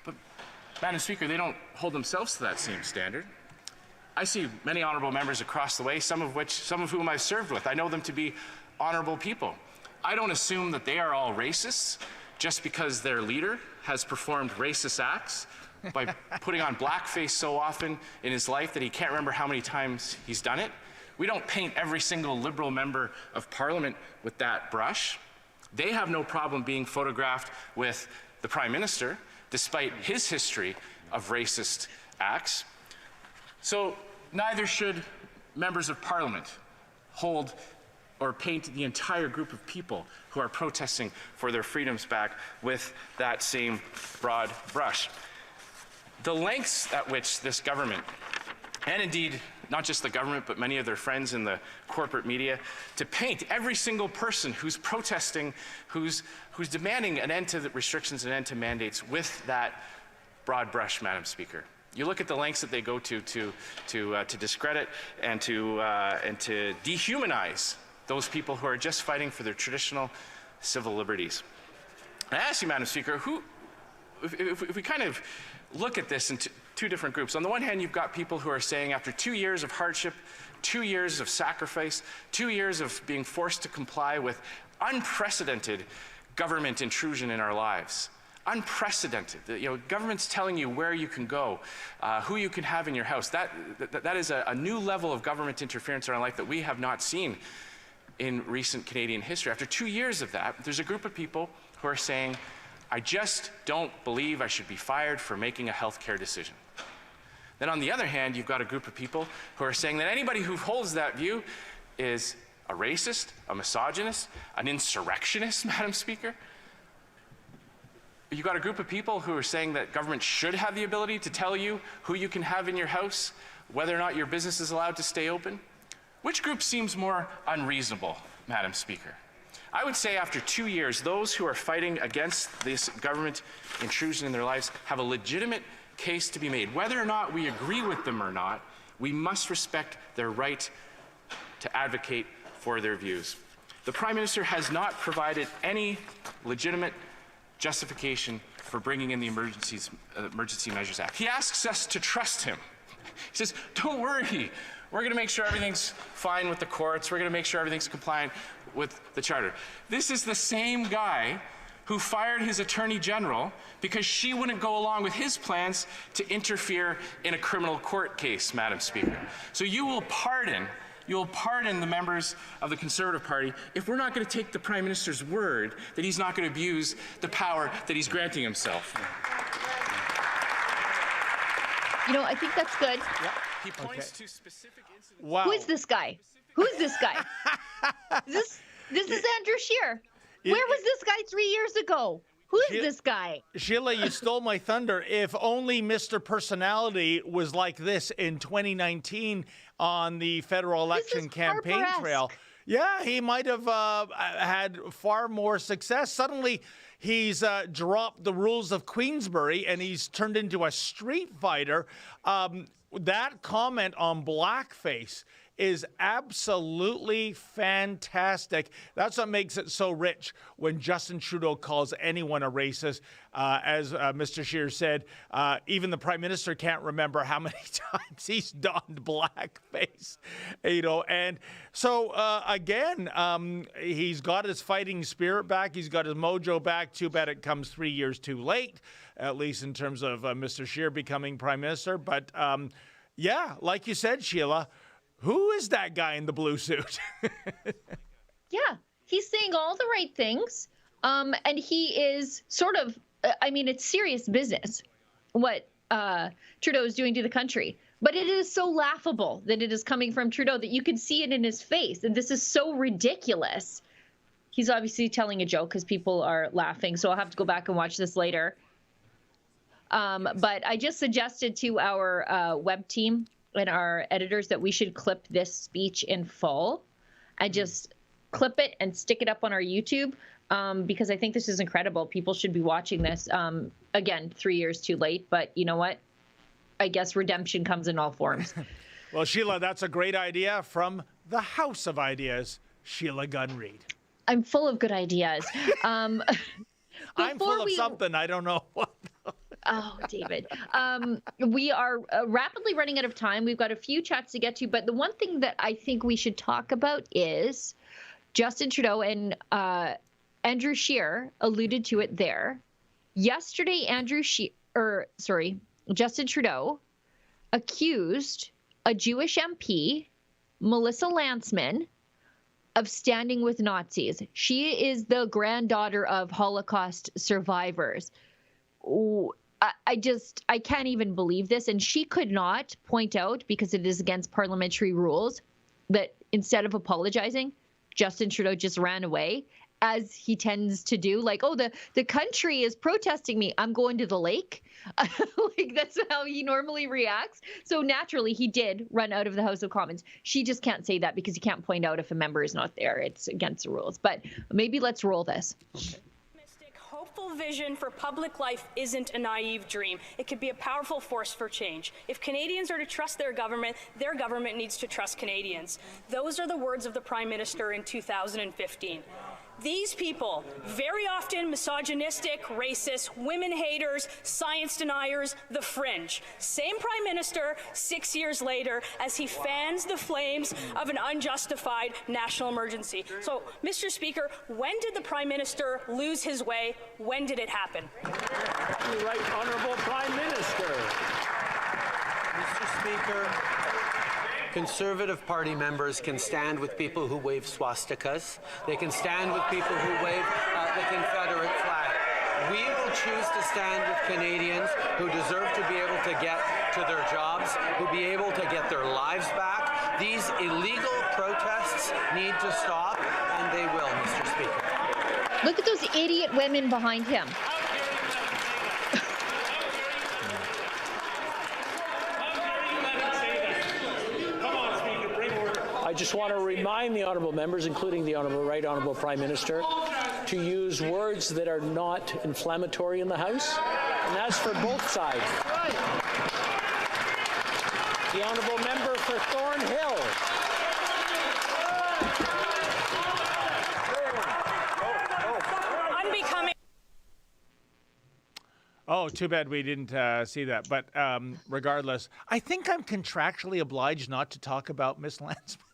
But, Madam Speaker, they don't hold themselves to that same standard. I see many honourable members across the way, some of whom I've served with. I know them to be honourable people. I don't assume that they are all racists just because their leader has performed racist acts by putting on blackface so often in his life that he can't remember how many times he's done it. We don't paint every single Liberal member of Parliament with that brush. They have no problem being photographed with the Prime Minister, despite his history of racist acts. So neither should members of Parliament hold or paint the entire group of people who are protesting for their freedoms back with that same broad brush. The lengths at which this government, and indeed not just the government, but many of their friends in the corporate media, to paint every single person who's protesting, who's demanding an end to the restrictions, an end to mandates with that broad brush, Madam Speaker. You look at the lengths that they go to discredit and to dehumanize those people who are just fighting for their traditional civil liberties. And I ask you, Madam Speaker, if we kind of look at this in two different groups. On the one hand, you've got people who are saying after 2 years of hardship, 2 years of sacrifice, 2 years of being forced to comply with unprecedented government intrusion in our lives. Unprecedented. Government's telling you where you can go, who you can have in your house. That is a new level of government interference in our life that we have not seen in recent Canadian history. After 2 years of that, there's a group of people who are saying, I just don't believe I should be fired for making a healthcare decision. Then on the other hand, you've got a group of people who are saying that anybody who holds that view is a racist, a misogynist, an insurrectionist, Madam Speaker. You've got a group of people who are saying that government should have the ability to tell you who you can have in your house, whether or not your business is allowed to stay open. Which group seems more unreasonable, Madam Speaker? I would say after 2 years, those who are fighting against this government intrusion in their lives have a legitimate case to be made. Whether or not we agree with them or not, we must respect their right to advocate for their views. The Prime Minister has not provided any legitimate justification for bringing in the Emergency Measures Act. He asks us to trust him. He says, don't worry, we're going to make sure everything's fine with the courts, we're going to make sure everything's compliant with the Charter. This is the same guy who fired his Attorney General because she wouldn't go along with his plans to interfere in a criminal court case, Madam Speaker. So you'll pardon the members of the Conservative Party if we're not going to take the Prime Minister's word that he's not going to abuse the power that he's granting himself. I think that's good. Yep. He points to specific incidents. Wow. Who is this guy? Who's this guy? This is Andrew Scheer. Where was this guy 3 years ago? Who's this guy? Sheila, you stole my thunder. If only Mr. Personality was like this in 2019 on the federal election campaign trail. Yeah, he might have had far more success. Suddenly, he's dropped the rules of Queensbury and he's turned into a street fighter. That comment on blackface is absolutely fantastic. That's what makes it so rich when Justin Trudeau calls anyone a racist. As Mr. Scheer said, even the Prime Minister can't remember how many times he's donned blackface. And so again, he's got his fighting spirit back. He's got his mojo back. Too bad it comes 3 years too late, at least in terms of Mr. Scheer becoming Prime Minister. But yeah, like you said, Sheila, who is that guy in the blue suit? Yeah, he's saying all the right things. And he is sort of, it's serious business what Trudeau is doing to the country. But it is so laughable that it is coming from Trudeau that you can see it in his face. And this is so ridiculous. He's obviously telling a joke because people are laughing. So I'll have to go back and watch this later. But I just suggested to our web team and our editors that we should clip this speech in full and just clip it and stick it up on our YouTube because I think this is incredible. People should be watching this. Again, 3 years too late, but you know what? I guess redemption comes in all forms. Well, Sheila, that's a great idea from the House of Ideas, Sheila Gunn Reid. I'm full of good ideas. I'm full of something. I don't know what. Oh, David. We are rapidly running out of time. We've got a few chats to get to, but the one thing that I think we should talk about is Justin Trudeau and Andrew Scheer alluded to it there. Yesterday, Justin Trudeau accused a Jewish MP, Melissa Lantsman, of standing with Nazis. She is the granddaughter of Holocaust survivors. I can't even believe this. And she could not point out, because it is against parliamentary rules, that instead of apologizing, Justin Trudeau just ran away, as he tends to do. Like, oh, the country is protesting me. I'm going to the lake. Like, that's how he normally reacts. So naturally, he did run out of the House of Commons. She just can't say that because you can't point out if a member is not there. It's against the rules. But maybe let's roll this. Okay. powerful vision for public life isn't a naive dream. It could be a powerful force for change. If Canadians are to trust their government needs to trust Canadians. Those are the words of the Prime Minister in 2015. These people, very often misogynistic, racist, women haters, science deniers, the fringe. Same Prime Minister 6 years later as he fans the flames of an unjustified national emergency. So, Mr. Speaker, when did the Prime Minister lose his way? When did it happen? The Right Honourable Prime Minister. Mr. Speaker, Conservative Party members can stand with people who wave swastikas. They can stand with people who wave the Confederate flag. We will choose to stand with Canadians who deserve to be able to get to their jobs, who be able to get their lives back. These illegal protests need to stop, and they will, Mr. Speaker. Look at those idiot women behind him. I just want to remind the honourable members, including the Right Honourable Prime Minister, to use words that are not inflammatory in the House, and that's for both sides. The Honourable Member for Thornhill. Unbecoming. Oh, too bad we didn't see that. But regardless, I think I'm contractually obliged not to talk about Miss Landsman.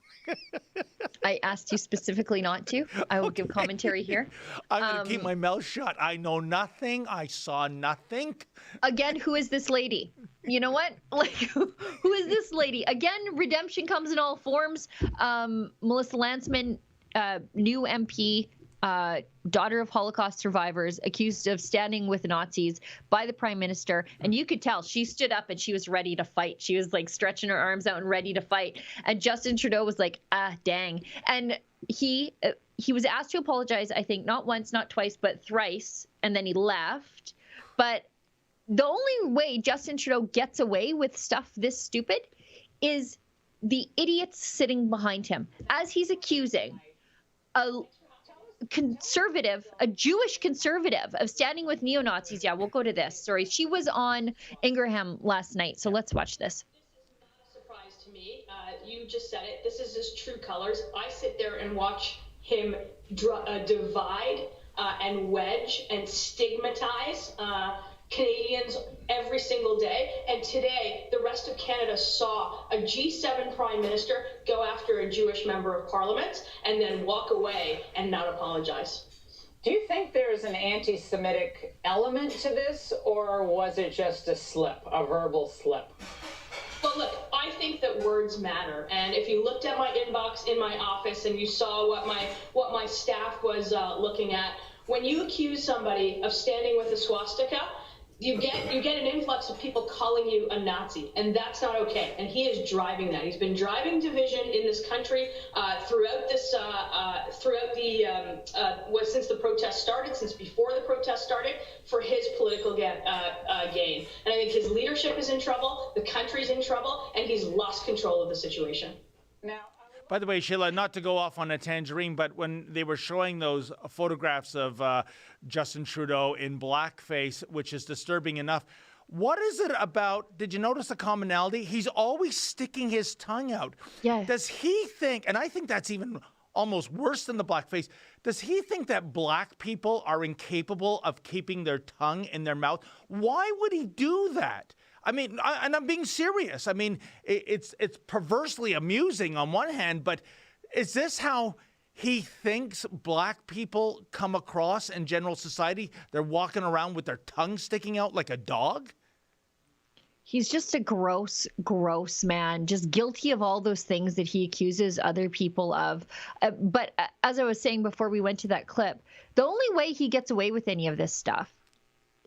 I asked you specifically not to. I will give commentary here. I'm going to keep my mouth shut. I know nothing. I saw nothing. Again, who is this lady? You know what? Like, who is this lady? Again, redemption comes in all forms. Melissa Landsman, new MP, daughter of Holocaust survivors, accused of standing with Nazis by the Prime Minister. And you could tell she stood up and she was ready to fight. She was like stretching her arms out and ready to fight. And Justin Trudeau was like, dang. And he was asked to apologize, I think, not once, not twice, but thrice. And then he left. But the only way Justin Trudeau gets away with stuff this stupid is the idiots sitting behind him. As he's accusing a Jewish conservative of standing with neo-Nazis. Yeah, we'll go to this. Sorry. She was on Ingraham last night. So let's watch this. Surprise to me. You just said it. This is his true colors. I sit there and watch him divide and wedge and stigmatize Canadians every single day. And today, the rest of Canada saw a G7 Prime Minister go after a Jewish member of Parliament and then walk away and not apologize. Do you think there's an anti-Semitic element to this, or was it just a slip, a verbal slip? Well, look, I think that words matter. And if you looked at my inbox in my office and you saw what my staff was looking at, when you accuse somebody of standing with a swastika, you get an influx of people calling you a Nazi, and that's not okay. And he is driving that. He's been driving division in this country since the protest started, since before the protest started, for his political gain. And I think his leadership is in trouble, the country's in trouble, and he's lost control of the situation. Now, by the way, Sheila, not to go off on a tangerine, but when they were showing those photographs of Justin Trudeau in blackface, which is disturbing enough, what is it about? Did you notice the commonality? He's always sticking his tongue out. Yes. Does he think, and I think that's even almost worse than the blackface, does he think that black people are incapable of keeping their tongue in their mouth? Why would he do that? I mean, and I'm being serious. I mean, it's perversely amusing on one hand, but is this how he thinks black people come across in general society? They're walking around with their tongue sticking out like a dog? He's just a gross, gross man, just guilty of all those things that he accuses other people of. But as I was saying before we went to that clip, the only way he gets away with any of this stuff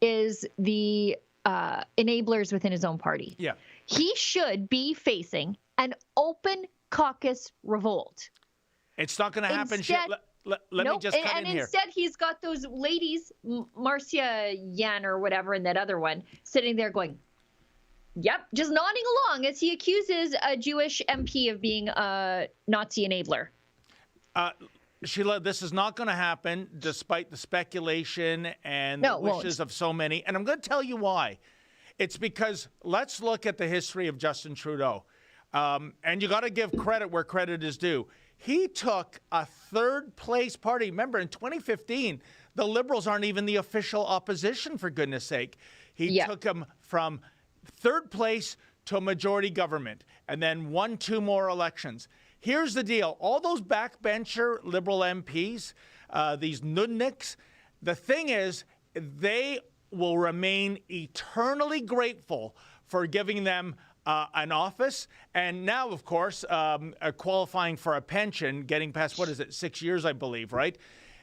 is the enablers within his own party. Yeah. He should be facing an open caucus revolt. It's not going to happen. Let me just cut in here. And instead, he's got those ladies, Marcia Yan or whatever, and that other one, sitting there going, yep, just nodding along as he accuses a Jewish MP of being a Nazi enabler. Sheila, this is not going to happen despite the speculation and the wishes of so many. And I'm going to tell you why. It's because let's look at the history of Justin Trudeau. And you got to give credit where credit is due. He took a third-place party. Remember, in 2015, the Liberals aren't even the official opposition, for goodness sake. He took them from third place to a majority government and then won 2 more elections. Here's the deal. All those backbencher Liberal MPs, these nudniks, the thing is, they will remain eternally grateful for giving them an office. And now, of course, qualifying for a pension, getting past, 6 years, I believe, right?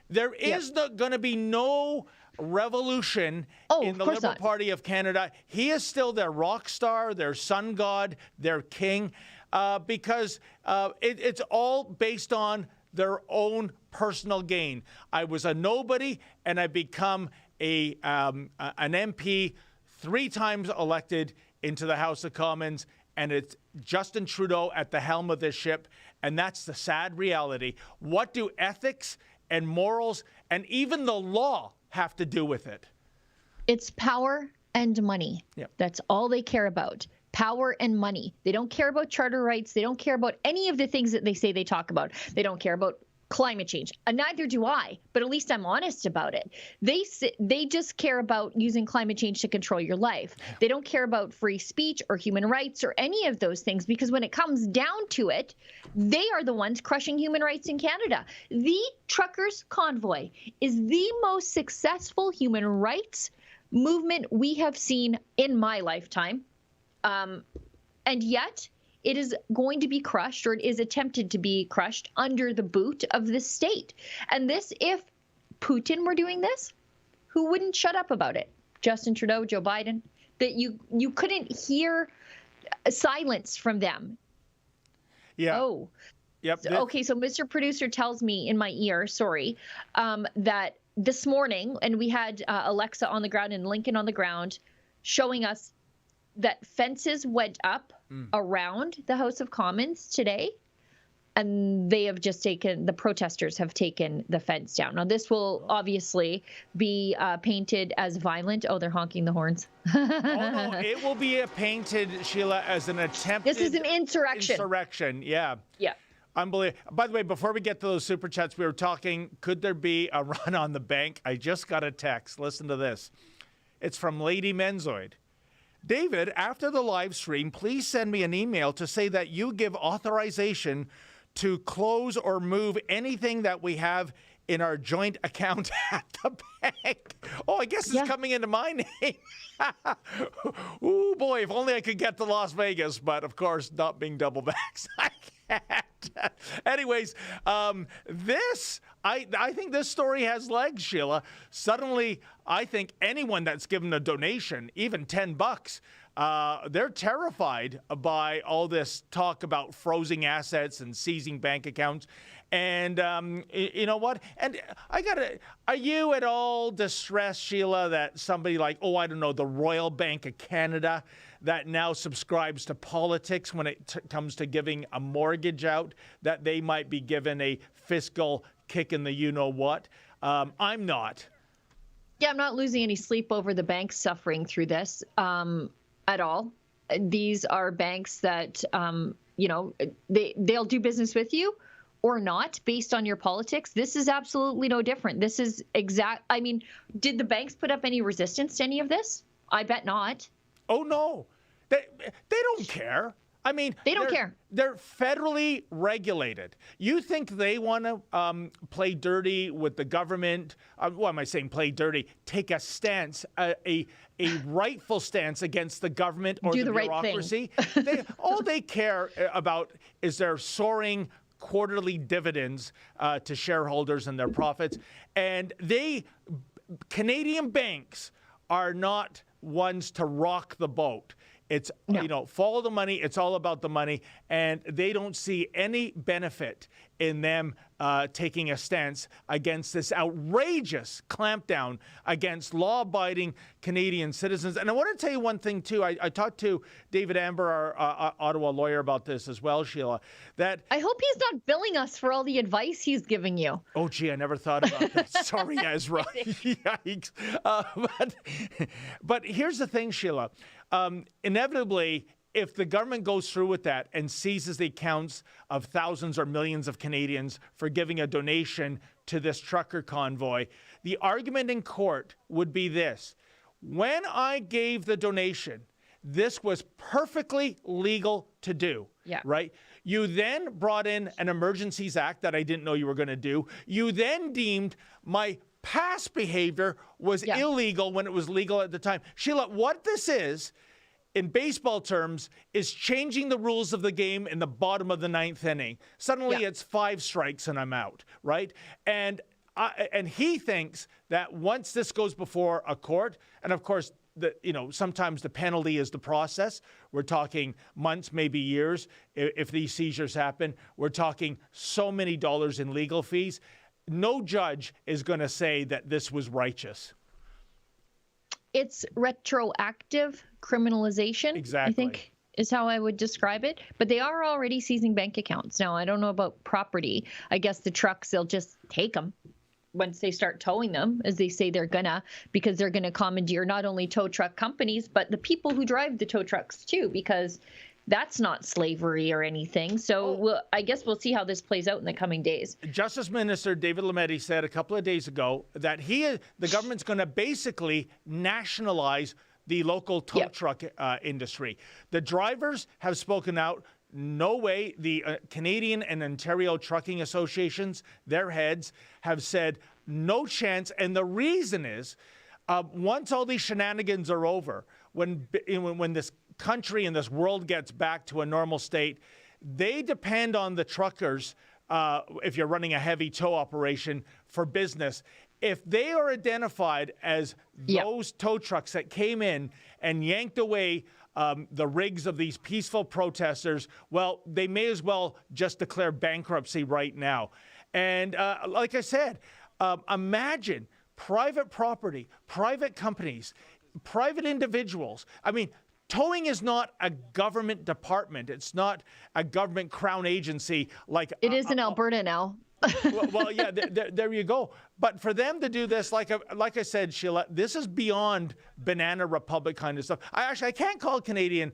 There is going to be no revolution in the Liberal Party of Canada. He is still their rock star, their sun god, their king, because it's all based on their own personal gain. I was a nobody, and I become an MP 3 times elected into the House of Commons, and it's Justin Trudeau at the helm of this ship, and that's the sad reality. What do ethics and morals and even the law have to do with it? It's power and money. That's all they care about. Power and money. They don't care about charter rights. They don't care about any of the things that they say they talk about. They don't care about climate change. Neither do I, but at least I'm honest about it. They just care about using climate change to control your life. They don't care about free speech or human rights or any of those things, because when it comes down to it, they are the ones crushing human rights in Canada. The Truckers' Convoy is the most successful human rights movement we have seen in my lifetime. And yet it is going to be crushed, or it is attempted to be crushed under the boot of the state. And this, if Putin were doing this, who wouldn't shut up about it? Justin Trudeau, Joe Biden, that you couldn't hear silence from them. Yeah. Oh. Yep. Okay, so Mr. Producer tells me in my ear, that this morning, and we had Alexa on the ground and Lincoln on the ground showing us that fences went up around the House of Commons today, and they have just the protesters have taken the fence down. Now, this will obviously be painted as violent. Oh, they're honking the horns. Oh, no, it will be painted, Sheila, as an attempt. This is an insurrection. Insurrection, yeah. Yeah. Unbelievable. By the way, before we get to those super chats, we were talking, could there be a run on the bank? I just got a text. Listen to this. It's from Lady Menzoid. David, after the live stream, please send me an email to say that you give authorization to close or move anything that we have in our joint account at the bank. Oh, I guess it's coming into my name. Oh, boy, if only I could get to Las Vegas, but of course, not being double vaxxed, I can't. Anyways, I think this story has legs, Sheila. Suddenly, I think anyone that's given a donation, even $10, they're terrified by all this talk about frozen assets and seizing bank accounts. And you know what? And are you at all distressed, Sheila, that somebody like, the Royal Bank of Canada, that now subscribes to politics when it comes to giving a mortgage out, that they might be given a fiscal kick in the you-know-what? I'm not. Yeah, I'm not losing any sleep over the banks suffering through this at all. These are banks that, they'll do business with you or not based on your politics. This is absolutely no different. This is did the banks put up any resistance to any of this? I bet not. Oh, no. They don't care. I mean, they don't care. They're federally regulated. You think they want to play dirty with the government? What am I saying? Play dirty? Take a stance, a rightful stance against the government or the bureaucracy. Right thing. All they care about is their soaring quarterly dividends to shareholders and their profits. And Canadian banks are not ones to rock the boat. It's, follow the money. It's all about the money. And they don't see any benefit in them taking a stance against this outrageous clampdown against law-abiding Canadian citizens. And I want to tell you one thing, too. I talked to David Amber, our Ottawa lawyer, about this as well, Sheila, that... I hope he's not billing us for all the advice he's giving you. Oh, gee, I never thought about that. Sorry, Ezra. Yikes. But here's the thing, Sheila. Inevitably, if the government goes through with that and seizes the accounts of thousands or millions of Canadians for giving a donation to this trucker convoy, the argument in court would be this. When I gave the donation, this was perfectly legal to do, right? You then brought in an Emergencies Act that I didn't know you were going to do. You then deemed my past behavior was illegal when it was legal at the time. Sheila, what this is, in baseball terms, is changing the rules of the game in the bottom of the ninth inning. Suddenly it's 5 strikes and I'm out, right? And he thinks that once this goes before a court, and of course, sometimes the penalty is the process. We're talking months, maybe years, if these seizures happen. We're talking so many dollars in legal fees. No judge is going to say that this was righteous. It's retroactive criminalization, exactly. I think is how I would describe it. But they are already seizing bank accounts. Now, I don't know about property. I guess the trucks, they'll just take them once they start towing them, as they say they're gonna, because they're gonna commandeer not only tow truck companies, but the people who drive the tow trucks too, because that's not slavery or anything. So I guess we'll see how this plays out in the coming days. Justice Minister David Lametti said a couple of days ago that the government's going to basically nationalize the local tow truck industry. The drivers have spoken out. No way. The Canadian and Ontario Trucking Associations, their heads, have said no chance. And the reason is, once all these shenanigans are over, when this country and this world gets back to a normal state, they depend on the truckers, if you're running a heavy tow operation, for business. If they are identified as those tow trucks that came in and yanked away the rigs of these peaceful protesters, well, they may as well just declare bankruptcy right now. And like I said, imagine private property, private companies, private individuals. I mean, towing is not a government department. It's not a government crown agency like it is in Alberta now. well, yeah, there you go. But for them to do this, like I said, Sheila, this is beyond Banana Republic kind of stuff. I can't call Canada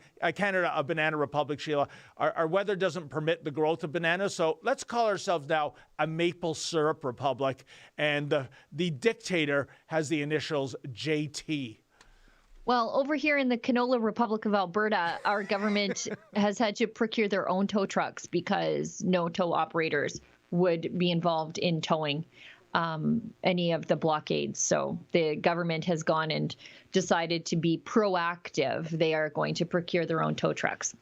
a Banana Republic, Sheila. Our weather doesn't permit the growth of bananas, so let's call ourselves now a maple syrup republic. And the dictator has the initials JT. Well, over here in the Canola Republic of Alberta, our government has had to procure their own tow trucks because no tow operators would be involved in towing any of the blockades. So the government has gone and decided to be proactive. They are going to procure their own tow trucks.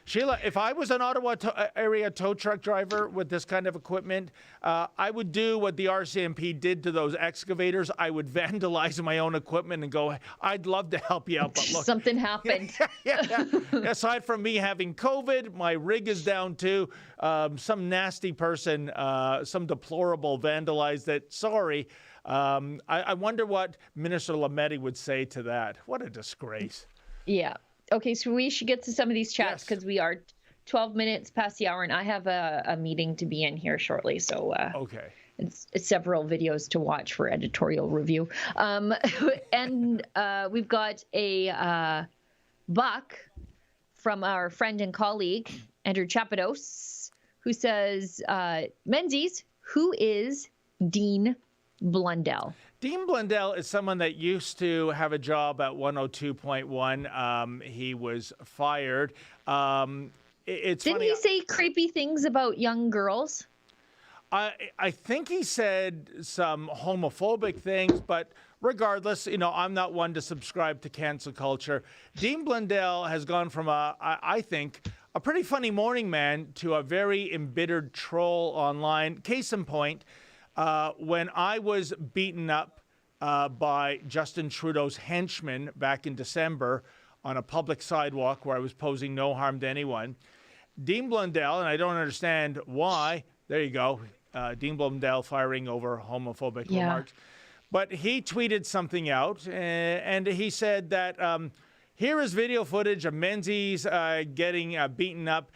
Sheila, if I was an Ottawa area tow truck driver with this kind of equipment, I would do what the RCMP did to those excavators. I would vandalize my own equipment and go, I'd love to help you out, but look. Something happened. Yeah. Aside from me having COVID, my rig is down too. Some nasty person, some deplorable vandalized it. Sorry. I wonder what Minister Lametti would say to that. What a disgrace. Yeah. Okay, so we should get to some of these chats because we are 12 minutes past the hour, and I have a meeting to be in here shortly. So okay, it's several videos to watch for editorial review. And we've got a buck from our friend and colleague Andrew Chapados, who says, Menzies, who is Dean Blundell? Dean Blundell is someone that used to have a job at 102.1. He was fired. It's Didn't funny. he say creepy things about young girls? I think he said some homophobic things, but regardless, I'm not one to subscribe to cancel culture. Dean Blundell has gone from I think, a pretty funny morning man to a very embittered troll online. Case in point, when I was beaten up by Justin Trudeau's henchmen back in December on a public sidewalk where I was posing no harm to anyone, Dean Blundell, and I don't understand why, There you go. Dean Blundell firing over homophobic remarks. But he tweeted something out, and he said that here is video footage of Menzies getting beaten up.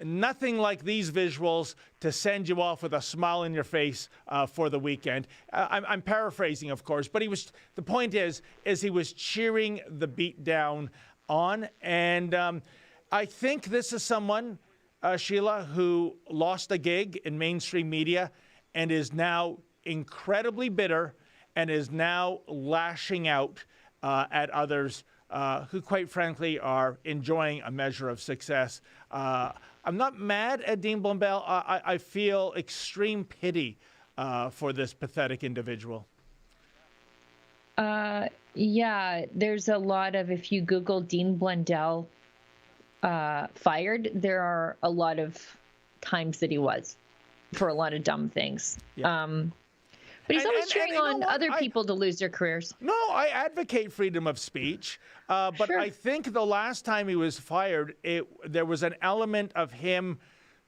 Nothing like these visuals to send you off with a smile in your face for the weekend. I'm paraphrasing, of course, but the point is he was cheering the beat down on. And I think this is someone, Sheila, who lost a gig in mainstream media and is now incredibly bitter and is now lashing out at others who, quite frankly, are enjoying a measure of success. I'm not mad at Dean Blundell. I feel extreme pity for this pathetic individual. Yeah, there's a lot of, if you Google Dean Blundell fired, there are a lot of times that he was for a lot of dumb things. Yeah. But he's always cheering on other people to lose their careers. No, I advocate freedom of speech. But I think the last time he was fired, there was an element of him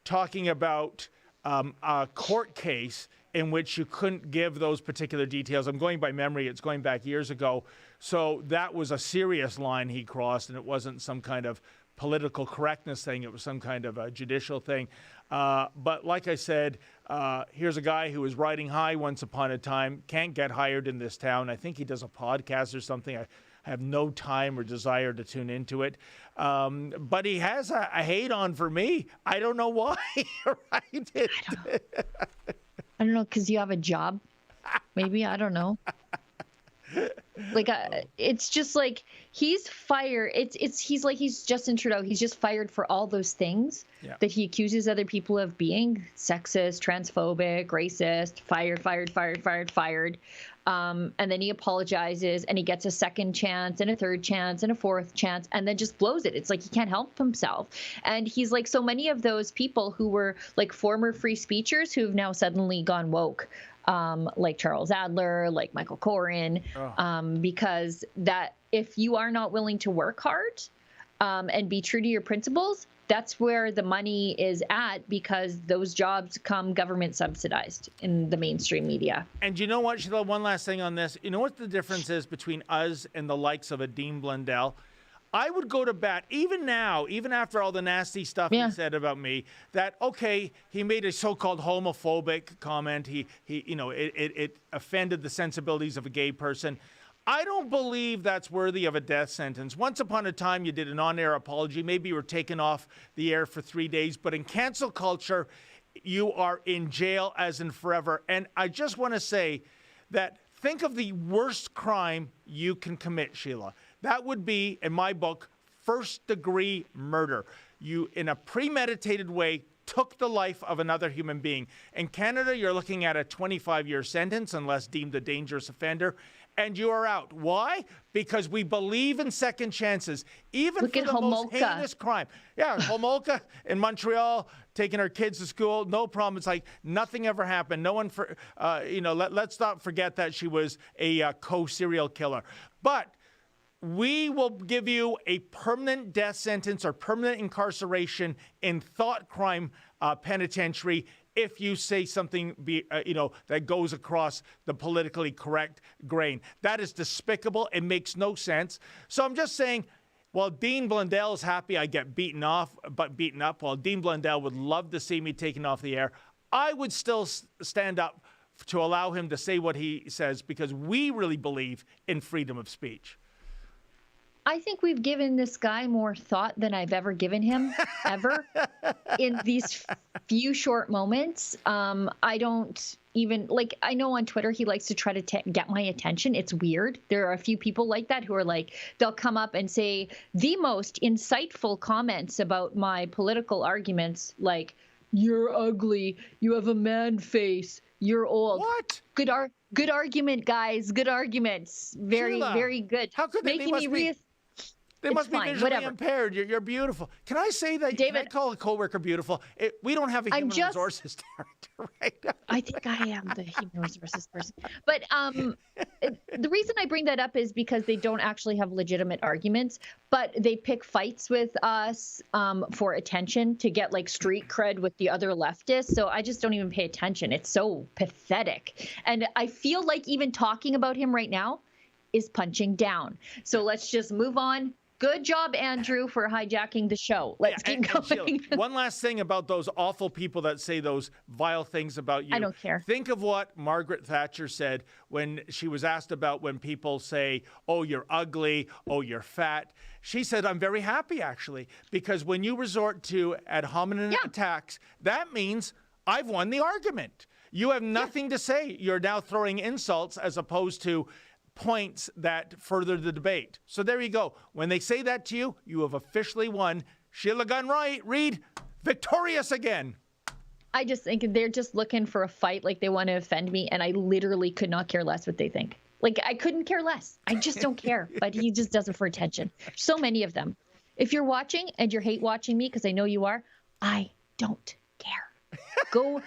talking about a court case in which you couldn't give those particular details. I'm going by memory. It's going back years ago. So that was a serious line he crossed, and it wasn't some kind of political correctness thing. It was some kind of a judicial thing. But like I said, here's a guy who was riding high once upon a time, can't get hired in this town. I think he does a podcast or something. I have no time or desire to tune into it. But he has a hate on for me. I don't know why. I don't know, because you have a job. Maybe, I don't know. Like, it's just like he's fired. He's like he's Justin Trudeau. He's just fired for all those things that he accuses other people of being: sexist, transphobic, racist. Fired. And then he apologizes, and he gets a second chance, and a third chance, and a fourth chance, and then just blows it. It's like he can't help himself. And he's like so many of those people who were like former free speechers who've now suddenly gone woke. Like Charles Adler, like Michael Corrin, because that if you are not willing to work hard and be true to your principles, that's where the money is at, because those jobs come government subsidized in the mainstream media. And you know what, Sheila, one last thing on this. You know what the difference is between us and the likes of a Dean Blundell? I would go to bat, even now, even after all the nasty stuff he said about me, that, okay, he made a so-called homophobic comment. It offended the sensibilities of a gay person. I don't believe that's worthy of a death sentence. Once upon a time, you did an on-air apology. Maybe you were taken off the air for 3 days. But in cancel culture, you are in jail as in forever. And I just want to say that think of the worst crime you can commit, Sheila. That would be, in my book, first-degree murder. You, in a premeditated way, took the life of another human being. In Canada, you're looking at a 25-year sentence unless deemed a dangerous offender, and you are out. Why? Because we believe in second chances, even for the most heinous crime. Yeah, Homolka in Montreal, taking her kids to school, no problem. It's like nothing ever happened. No one, let's not forget that she was a co-serial killer. But we will give you a permanent death sentence or permanent incarceration in thought crime penitentiary if you say something that goes across the politically correct grain. That is despicable. It makes no sense. So I'm just saying, while Dean Blundell is happy I get beaten up, while Dean Blundell would love to see me taken off the air, I would still stand up to allow him to say what he says, because we really believe in freedom of speech. I think we've given this guy more thought than I've ever given him, ever, in these few short moments. I don't even, I know on Twitter he likes to try to get my attention. It's weird. There are a few people like that who are like, they'll come up and say the most insightful comments about my political arguments, like, you're ugly, you have a man face, you're old. What? Good argument, guys. Good arguments. Very, Sheila, very good. How could making me They it's must be fine, visually whatever. impaired. You're beautiful. Can I say that? David, can I call a coworker beautiful? We don't have a human resources director right now. I think I am the human resources person. But the reason I bring that up is because they don't actually have legitimate arguments, but they pick fights with us for attention to get like street cred with the other leftists. So I just don't even pay attention. It's so pathetic. And I feel like even talking about him right now is punching down. So let's just move on. Good job, Andrew, for hijacking the show. Let's keep going. Sheila, one last thing about those awful people that say those vile things about you. I don't care. Think of what Margaret Thatcher said when she was asked about when people say, oh, you're ugly, oh, you're fat. She said, I'm very happy, actually, because when you resort to ad hominem attacks, that means I've won the argument. You have nothing to say. You're now throwing insults as opposed to points that further the debate. So there you go. When they say that to you, you have officially won. Sheila Gunn Reid, victorious again. I just think they're just looking for a fight, like they want to offend me, and I literally could not care less what they think. Like, I couldn't care less. I just don't care, but he just does it for attention. So many of them. If you're watching and you're hate watching me, because I know you are, I don't care. Go,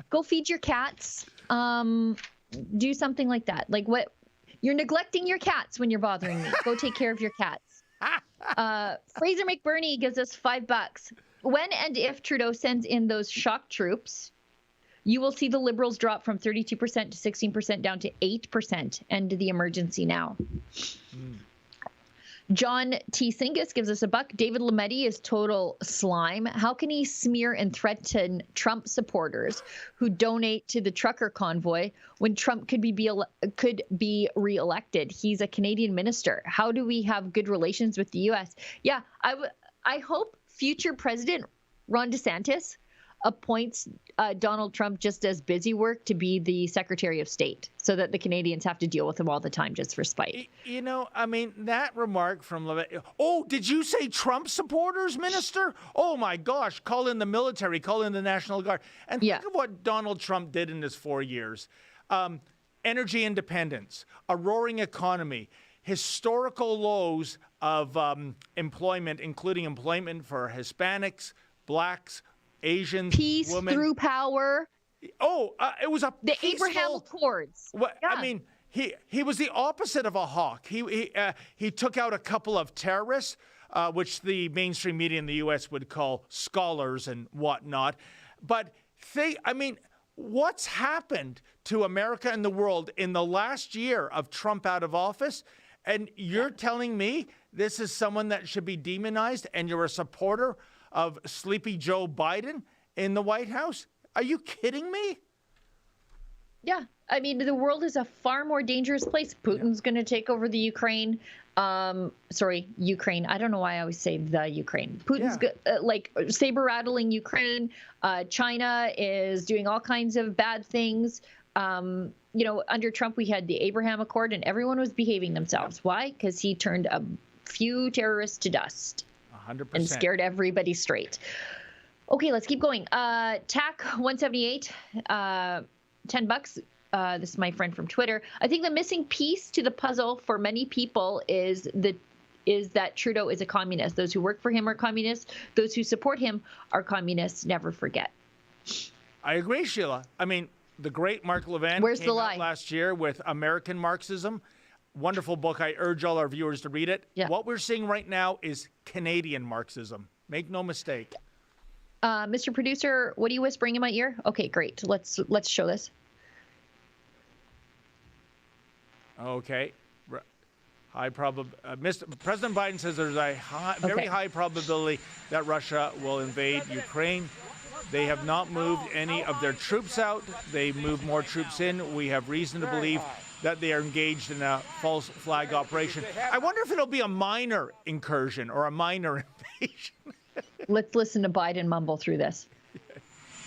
go feed your cats. Do something like that. Like what? You're neglecting your cats when you're bothering me. Go take care of your cats. Fraser McBurney gives us $5. When and if Trudeau sends in those shock troops, you will see the Liberals drop from 32% to 16% down to 8%. End the emergency now. John T. Singus gives us $1. David Lametti is total slime. How can he smear and threaten Trump supporters who donate to the trucker convoy when Trump could be reelected? He's a Canadian minister. How do we have good relations with the U.S.? Yeah, I hope future President Ron DeSantis appoints Donald Trump just as busy work to be the Secretary of State so that the Canadians have to deal with him all the time just for spite. You know, I mean, that remark from Levitt. Oh, did you say Trump supporters, Minister? Oh, my gosh. Call in the military, call in the National Guard. And think of what Donald Trump did in his 4 years. Energy independence, a roaring economy, historical lows of employment, including employment for Hispanics, blacks, Asians, peace women. Through power. Oh, it was the Abraham Accords. I mean, he was the opposite of a hawk. He took out a couple of terrorists, which the mainstream media in the U.S. would call scholars and whatnot. But what's happened to America and the world in the last year of Trump out of office? And you're telling me this is someone that should be demonized, and you're a supporter of Sleepy Joe Biden in the White House? Are you kidding me? Yeah. I mean, the world is a far more dangerous place. Putin's going to take over the Ukraine. Ukraine. I don't know why I always say the Ukraine. Putin's saber-rattling Ukraine. China is doing all kinds of bad things. Under Trump, we had the Abraham Accord, and everyone was behaving themselves. Why? Because he turned a few terrorists to dust. 100%. And scared everybody straight. Okay, let's keep going. TAC 178, $10. This is my friend from Twitter. I think the missing piece to the puzzle for many people is that Trudeau is a communist. Those who work for him are communists. Those who support him are communists. Never forget. I agree, Sheila. I mean, the great Mark Levin came out last year with American Marxism. Wonderful book. I urge all our viewers to read it. Yeah. What we're seeing right now is Canadian Marxism. Make no mistake. Mr. Producer, what are you whispering in my ear? Okay, great. Let's show this. Okay. President Biden says there's a very high probability that Russia will invade Ukraine. They have not moved any of their troops out. They moved more troops in. We have reason to believe that they are engaged in a false flag operation. I wonder if it'll be a minor incursion or a minor invasion. Let's listen to Biden mumble through this.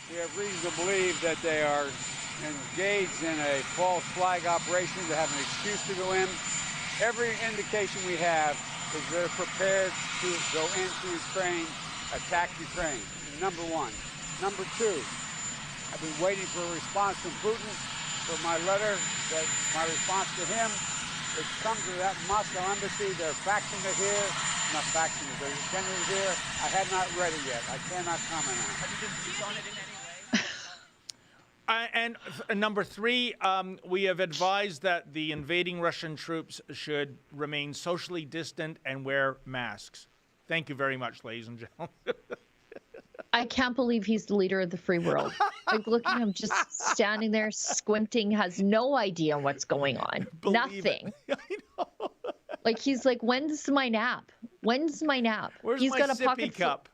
We have reason to believe that they are engaged in a false flag operation. They have an excuse to go in. Every indication we have is they're prepared to go into Ukraine, attack Ukraine. Number one. Number two, I've been waiting for a response from Putin for my letter, that my response to him It comes to that Moscow embassy. They're faxing it here. Not faxing it. They're sending it here. I had not read it yet. I cannot comment on it. Have you been briefed on it in any way? And number three, we have advised that the invading Russian troops should remain socially distant and wear masks. Thank you very much, ladies and gentlemen. I can't believe he's the leader of the free world. Like, look at him just standing there, squinting, has no idea what's going on. Nothing. I know. Like, he's like, when's my nap? When's my nap? Where's he's my got a sippy pocket cup?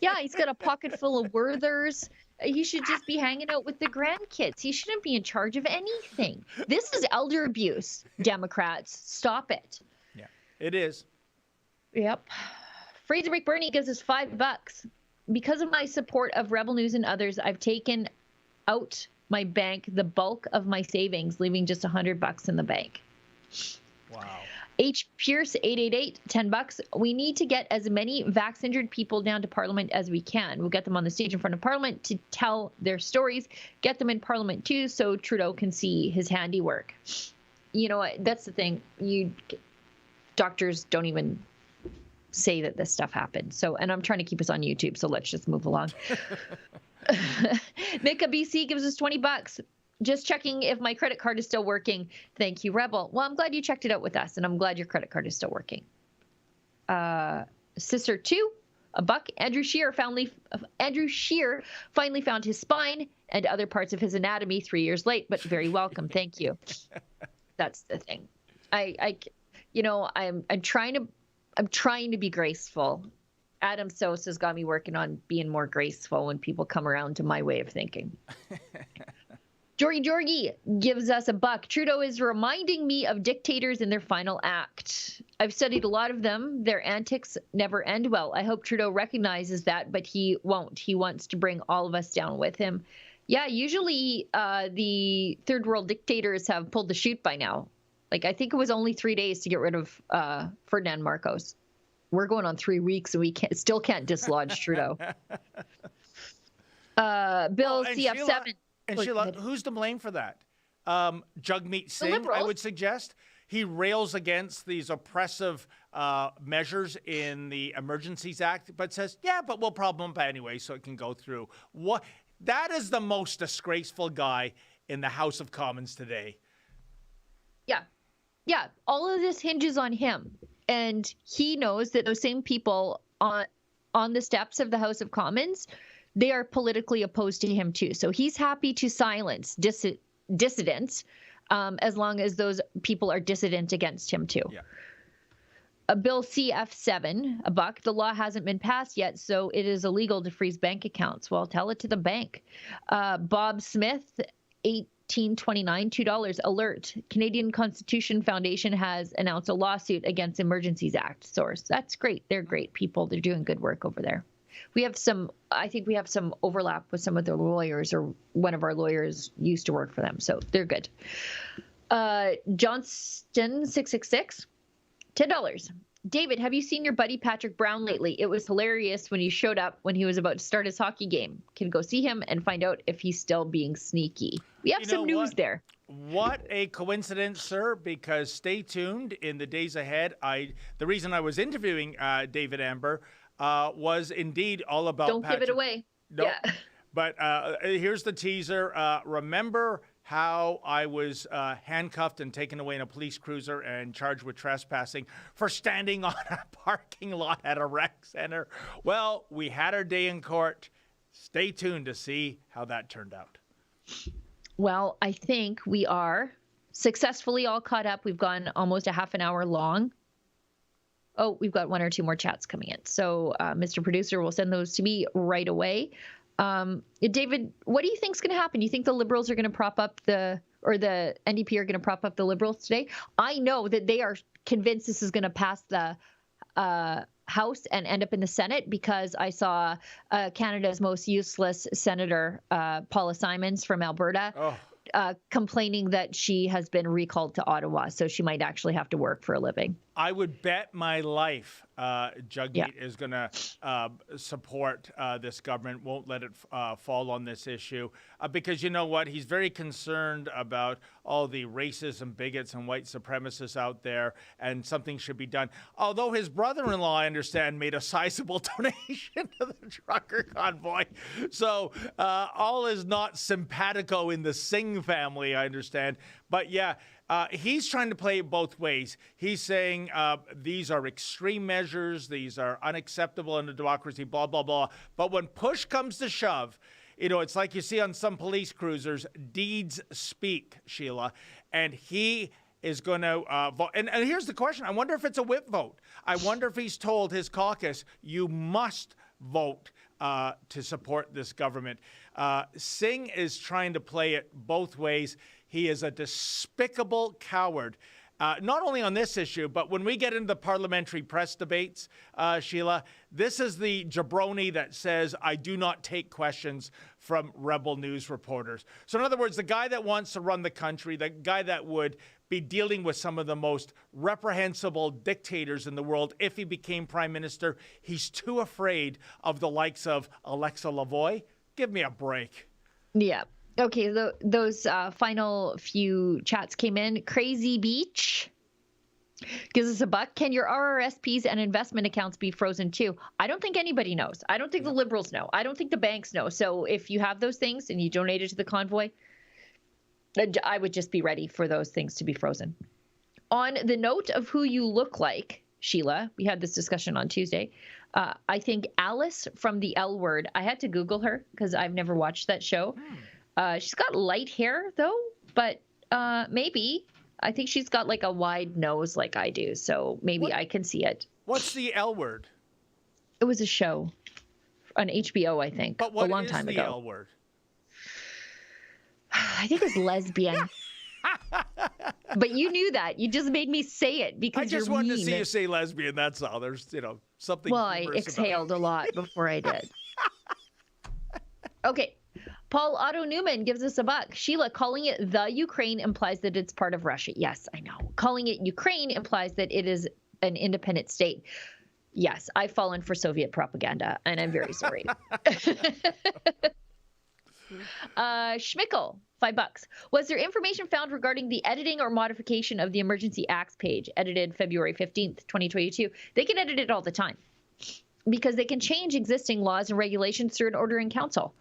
Yeah, he's got a pocket full of Werthers. He should just be hanging out with the grandkids. He shouldn't be in charge of anything. This is elder abuse, Democrats. Stop it. Yeah, it is. Yep. Fraser McBurney gives us $5. Because of my support of Rebel News and others, I've taken out my bank the bulk of my savings, leaving just $100 in the bank. Wow. H. Pierce, 888, $10. We need to get as many vax-injured people down to Parliament as we can. We'll get them on the stage in front of Parliament to tell their stories. Get them in Parliament too, so Trudeau can see his handiwork. You know what? That's the thing. Doctors don't even say that this stuff happened. So, and I'm trying to keep us on YouTube, so let's just move along. Mika BC gives us $20. Just checking if my credit card is still working. Thank you, Rebel. Well, I'm glad you checked it out with us, and I'm glad your credit card is still working. Sister 2, $1. Andrew Scheer finally found his spine and other parts of his anatomy 3 years late, but very welcome. Thank you. That's the thing. I'm trying to be graceful. Adam Sosa's got me working on being more graceful when people come around to my way of thinking. Georgie gives us $1. Trudeau is reminding me of dictators in their final act. I've studied a lot of them. Their antics never end well. I hope Trudeau recognizes that, but he won't. He wants to bring all of us down with him. Yeah, usually the third world dictators have pulled the chute by now. Like, I think it was only 3 days to get rid of Ferdinand Marcos. We're going on 3 weeks, and we still can't dislodge Trudeau. Bill CF7. And Sheila, who's to blame for that? Jagmeet Singh, I would suggest. He rails against these oppressive measures in the Emergencies Act, but says, yeah, but we'll problem it anyway, so it can go through. What? That is the most disgraceful guy in the House of Commons today. Yeah. Yeah. All of this hinges on him. And he knows that those same people on the steps of the House of Commons, they are politically opposed to him too. So he's happy to silence dissidents as long as those people are dissident against him too. Yeah. Bill CF7, $1. The law hasn't been passed yet, so it is illegal to freeze bank accounts. Well, tell it to the bank. Bob Smith, 1829, $2. Alert. Canadian Constitution Foundation has announced a lawsuit against Emergencies Act source. That's great. They're great people. They're doing good work over there. I think we have some overlap with some of the lawyers, or one of our lawyers used to work for them. So they're good. Johnston 666, $10. David, have you seen your buddy Patrick Brown lately? It was hilarious when he showed up when he was about to start his hockey game. Can go see him and find out if he's still being sneaky. We have some news there. What a coincidence, sir, because stay tuned in the days ahead. The reason I was interviewing David Amber was indeed all about Don't Patrick. give it away. Nope. Yeah. But here's the teaser. Remember how I was handcuffed and taken away in a police cruiser and charged with trespassing for standing on a parking lot at a rec center? Well, we had our day in court. Stay tuned to see how that turned out. Well, I think we are successfully all caught up. We've gone almost a half an hour long. Oh, we've got 1 or 2 more chats coming in. So, Mr. Producer will send those to me right away. David, what do you think is going to happen? Do you think the Liberals are going to prop up the NDP are going to prop up the Liberals today? I know that they are convinced this is going to pass the House and end up in the Senate, because I saw Canada's most useless senator, Paula Simons from Alberta, complaining that she has been recalled to Ottawa, so she might actually have to work for a living. I would bet my life Jagmeet is going to support this government, won't let it fall on this issue. Because you know what? He's very concerned about all the racists and bigots and white supremacists out there, and something should be done. Although his brother-in-law, I understand, made a sizable donation to the trucker convoy. So all is not simpatico in the Singh family, I understand. But yeah, he's trying to play it both ways. He's saying these are extreme measures, these are unacceptable in a democracy, blah, blah, blah. But when push comes to shove, you know, it's like you see on some police cruisers, deeds speak, Sheila. And he is going to vote. And here's the question. I wonder if it's a whip vote. I wonder if he's told his caucus, you must vote to support this government. Singh is trying to play it both ways. He is a despicable coward, not only on this issue, but when we get into the parliamentary press debates, Sheila, this is the jabroni that says, I do not take questions from rebel news reporters. So in other words, the guy that wants to run the country, the guy that would be dealing with some of the most reprehensible dictators in the world if he became prime minister, he's too afraid of the likes of Alexa Lavoie. Give me a break. Yeah. Okay, those final few chats came in. Crazy Beach gives us $1. Can your RRSPs and investment accounts be frozen too? I don't think anybody knows. I don't think the Liberals know. I don't think the banks know. So if you have those things and you donated to the convoy, I would just be ready for those things to be frozen. On the note of who you look like, Sheila, we had this discussion on Tuesday. I think Alice from the L Word, I had to Google her because I've never watched that show. She's got light hair, though, but maybe. I think she's got like a wide nose like I do, so maybe I can see it. What's the L Word? It was a show on HBO, I think, but what a long is time the ago. L Word? I think it's lesbian. But you knew that. You just made me say it because I just you're wanted mean. to see you say lesbian, that's all. There's, something. Well, I exhaled a lot before I did. Okay. Paul Otto Newman gives us $1. Sheila, calling it the Ukraine implies that it's part of Russia. Yes, I know. Calling it Ukraine implies that it is an independent state. Yes, I've fallen for Soviet propaganda, and I'm very sorry. Schmickel, $5. Was there information found regarding the editing or modification of the Emergency Acts page, edited February 15th, 2022? They can edit it all the time because they can change existing laws and regulations through an order in council.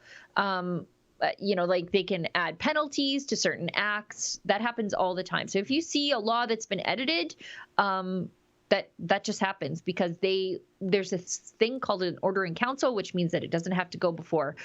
Like they can add penalties to certain acts. That happens all the time. So if you see a law that's been edited, that just happens because there's this thing called an order in council, which means that it doesn't have to go before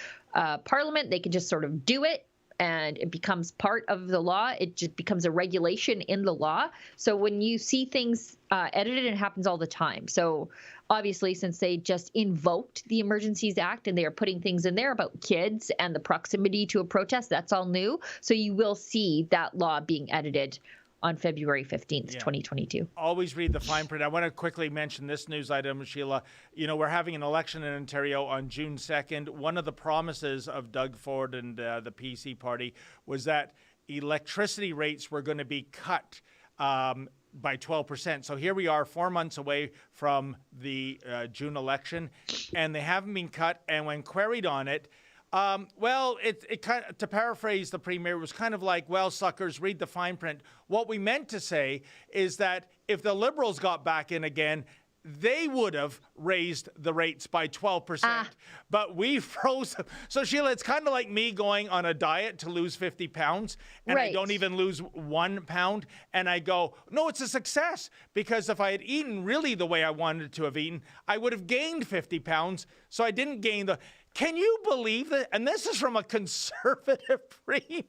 Parliament. They can just sort of do it, and it becomes part of the law. It just becomes a regulation in the law. So when you see things edited, it happens all the time. So obviously, since they just invoked the Emergencies Act and they are putting things in there about kids and the proximity to a protest, that's all new. So you will see that law being edited on February 15th, 2022. Always read the fine print. I want to quickly mention this news item, Sheila. We're having an election in Ontario on June 2nd. One of the promises of Doug Ford and the PC party was that electricity rates were going to be cut by 12%. So here we are 4 months away from the June election, and they haven't been cut. And when queried on it, it kind of, to paraphrase the premier, it was kind of like, well, suckers, read the fine print. What we meant to say is that if the Liberals got back in again, they would have raised the rates by 12%, but we froze them. So, Sheila, it's kind of like me going on a diet to lose 50 pounds, and I don't even lose 1 pound, and I go, no, it's a success, because if I had eaten really the way I wanted to have eaten, I would have gained 50 pounds, so I didn't gain the... Can you believe that? And this is from a conservative premier.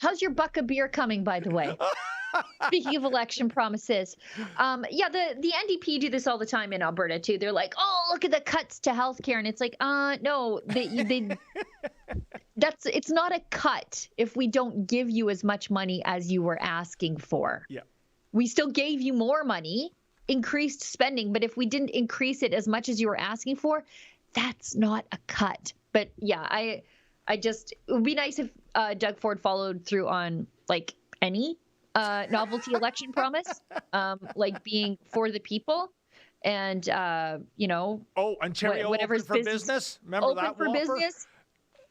How's your buck of beer coming, by the way? Speaking of election promises. The NDP do this all the time in Alberta, too. They're like, oh, look at the cuts to healthcare. And it's like, no, it's not a cut if we don't give you as much money as you were asking for. Yeah. We still gave you more money, increased spending. But if we didn't increase it as much as you were asking for, that's not a cut. But yeah, it would be nice if Doug Ford followed through on like any novelty election promise, like being for the people. And, Ontario whatever's open for business? Remember open that for whopper? business,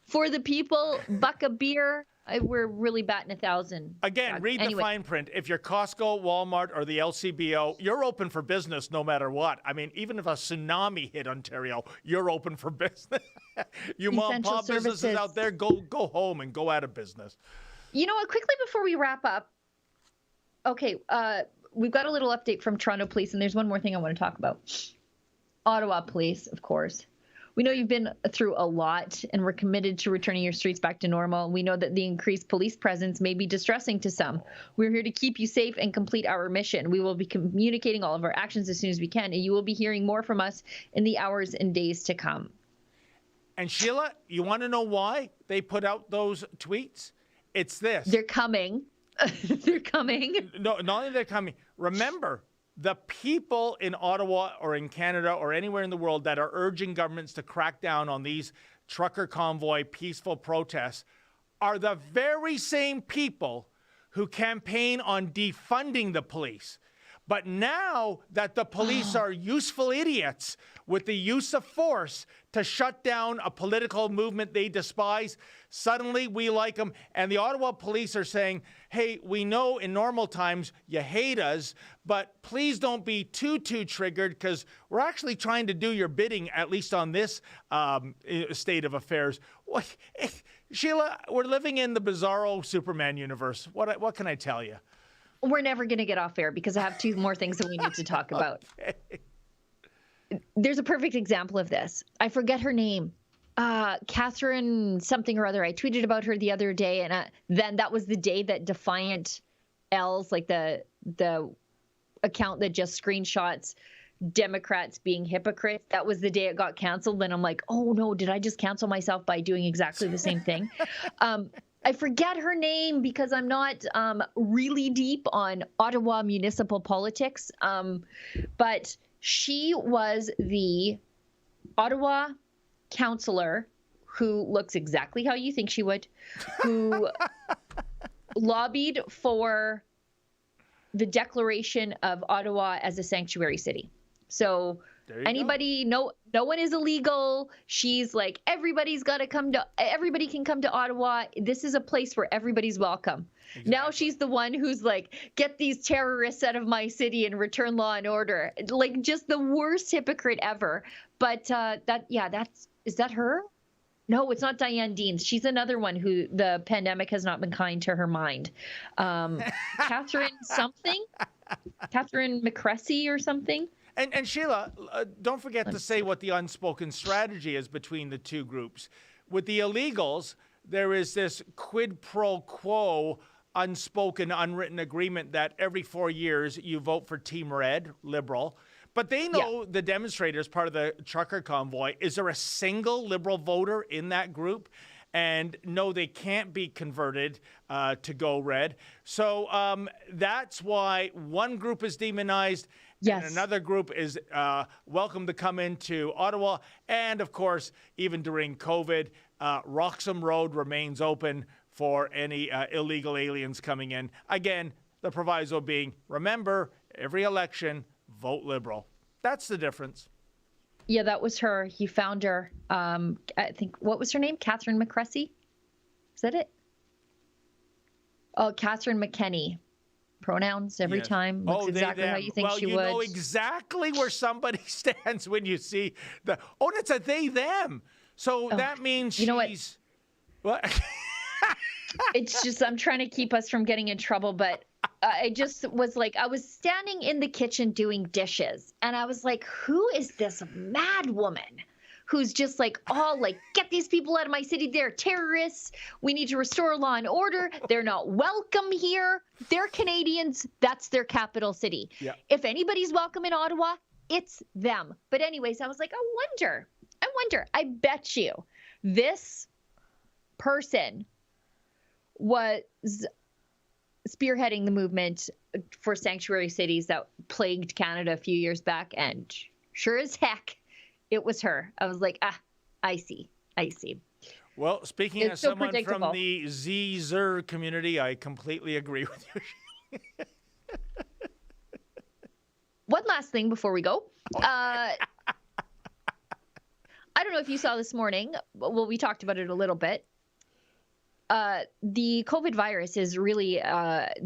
for the people, buck a beer. We're really batting 1,000. Again, read the fine print. If you're Costco, Walmart, or the LCBO, you're open for business no matter what. I mean, even if a tsunami hit Ontario, you're open for business. You mom and pop businesses out there, go home and go out of business. You know what? Quickly before we wrap up, okay, we've got a little update from Toronto Police, and there's one more thing I want to talk about. Ottawa Police, of course. We know you've been through a lot, and we're committed to returning your streets back to normal. We know that the increased police presence may be distressing to some. We're here to keep you safe and complete our mission. We will be communicating all of our actions as soon as we can, and you will be hearing more from us in the hours and days to come. And Sheila, you want to know why they put out those tweets? It's this. They're coming. They're coming. No, not only they're coming. Remember, the people in Ottawa or in Canada or anywhere in the world that are urging governments to crack down on these trucker convoy peaceful protests are the very same people who campaign on defunding the police. But now that the police are useful idiots with the use of force to shut down a political movement they despise, suddenly we like them. And the Ottawa police are saying, hey, we know in normal times you hate us, but please don't be too triggered because we're actually trying to do your bidding, at least on this state of affairs. Sheila, we're living in the bizarro Superman universe. What can I tell you? We're never going to get off air because I have two more things that we need to talk about. Okay. There's a perfect example of this. I forget her name. Catherine something or other. I tweeted about her the other day, and then that was the day that Defiant L's, like the account that just screenshots Democrats being hypocrites, that was the day it got canceled. Then I'm like, oh no, did I just cancel myself by doing exactly the same thing? I forget her name because I'm not really deep on Ottawa municipal politics, but she was the Ottawa councillor who looks exactly how you think she would, who lobbied for the declaration of Ottawa as a sanctuary city. So anybody, no one is illegal. She's like, everybody can come to Ottawa. This is a place where everybody's welcome. Exactly. Now she's the one who's like, get these terrorists out of my city and return law and order. Like, just the worst hypocrite ever. But is that her? No, it's not Diane Deans. She's another one who the pandemic has not been kind to her mind. Catherine something? Catherine McCressy or something? And Sheila, don't forget to say what the unspoken strategy is between the two groups. With the illegals, there is this quid pro quo, unspoken, unwritten agreement that every 4 years you vote for Team Red, Liberal. But they know the demonstrators, part of the trucker convoy, is there a single Liberal voter in that group? And no, they can't be converted to go red. So that's why one group is demonized. Yes. And another group is welcome to come into Ottawa. And of course, even during COVID, Roxham Road remains open for any illegal aliens coming in. Again, the proviso being, remember, every election, vote Liberal. That's the difference. Yeah, that was her. He found her. I think, what was her name? Catherine McCressy? Is that it? Oh, Catherine McKenney. Pronouns every time. Looks exactly how you think she would. Well, you know exactly where somebody stands when you see it's a they, them. So that means you know she's... What? It's just, I'm trying to keep us from getting in trouble, but I just was like, I was standing in the kitchen doing dishes, and I was like, who is this mad woman who's just like, all like, get these people out of my city. They're terrorists. We need to restore law and order. They're not welcome here. They're Canadians. That's their capital city. Yeah. If anybody's welcome in Ottawa, it's them. But anyways, I was like, I wonder, I bet you this person was spearheading the movement for sanctuary cities that plagued Canada a few years back, and sure as heck, it was her. I was like, I see. Well, speaking as someone from the ZZer community, I completely agree with you. One last thing before we go. I don't know if you saw this morning. Well, we talked about it a little bit. The COVID virus is really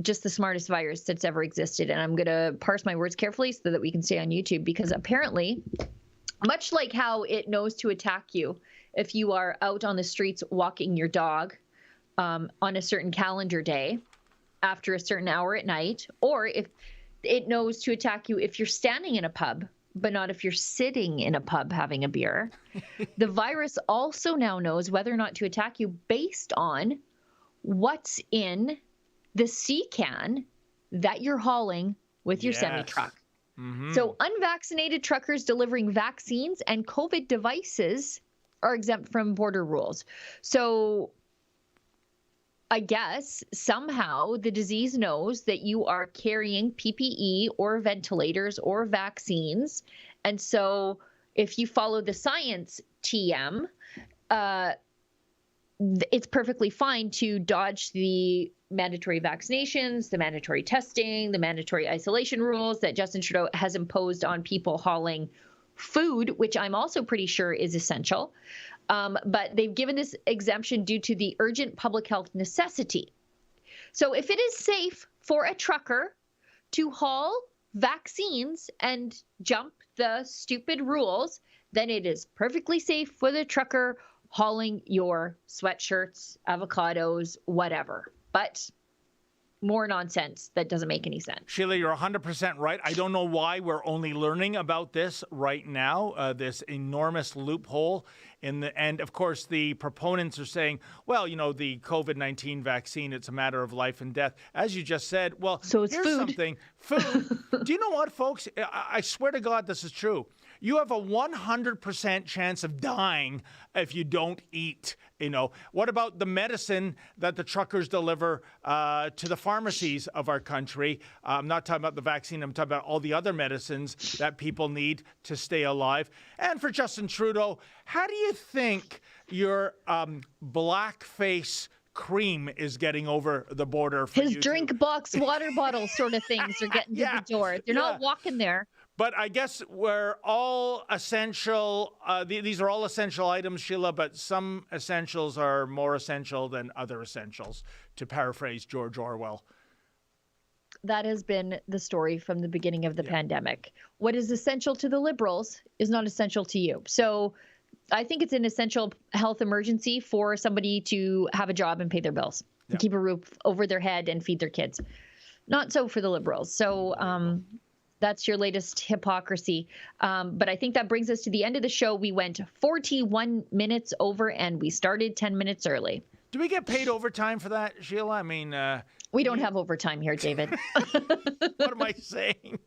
just the smartest virus that's ever existed. And I'm going to parse my words carefully so that we can stay on YouTube, because apparently, much like how it knows to attack you if you are out on the streets walking your dog on a certain calendar day after a certain hour at night, or if it knows to attack you if you're standing in a pub, but not if you're sitting in a pub having a beer. The virus also now knows whether or not to attack you based on what's in the sea can that you're hauling with your semi-truck. Mm-hmm. So unvaccinated truckers delivering vaccines and COVID devices are exempt from border rules. So I guess somehow the disease knows that you are carrying PPE or ventilators or vaccines. And so if you follow the science TM, it's perfectly fine to dodge the mandatory vaccinations, the mandatory testing, the mandatory isolation rules that Justin Trudeau has imposed on people hauling food, which I'm also pretty sure is essential. But they've given this exemption due to the urgent public health necessity. So if it is safe for a trucker to haul vaccines and jump the stupid rules, then it is perfectly safe for the trucker hauling your sweatshirts, avocados, whatever. But more nonsense that doesn't make any sense. Sheila, you're 100% right. I don't know why we're only learning about this right now, this enormous loophole. And of course, the proponents are saying, well, you know, the COVID-19 vaccine, it's a matter of life and death. As you just said, well, so it's here's food. Something. Food. Do you know what, folks? I swear to God, this is true. You have a 100% chance of dying if you don't eat. You know, what about the medicine that the truckers deliver to the pharmacies of our country? I'm not talking about the vaccine. I'm talking about all the other medicines that people need to stay alive. And for Justin Trudeau, how do you think your blackface cream is getting over the border for His you drink box water bottle sort of things are getting to the door. They're not walking there. But I guess we're all essential. These are all essential items, Sheila, but some essentials are more essential than other essentials, to paraphrase George Orwell. That has been the story from the beginning of the pandemic. What is essential to the Liberals is not essential to you. So I think it's an essential health emergency for somebody to have a job and pay their bills, and keep a roof over their head and feed their kids. Not so for the Liberals. So that's your latest hypocrisy. But I think that brings us to the end of the show. We went 41 minutes over and we started 10 minutes early. Do we get paid overtime for that, Sheila? I mean, we don't have overtime here, David. What am I saying?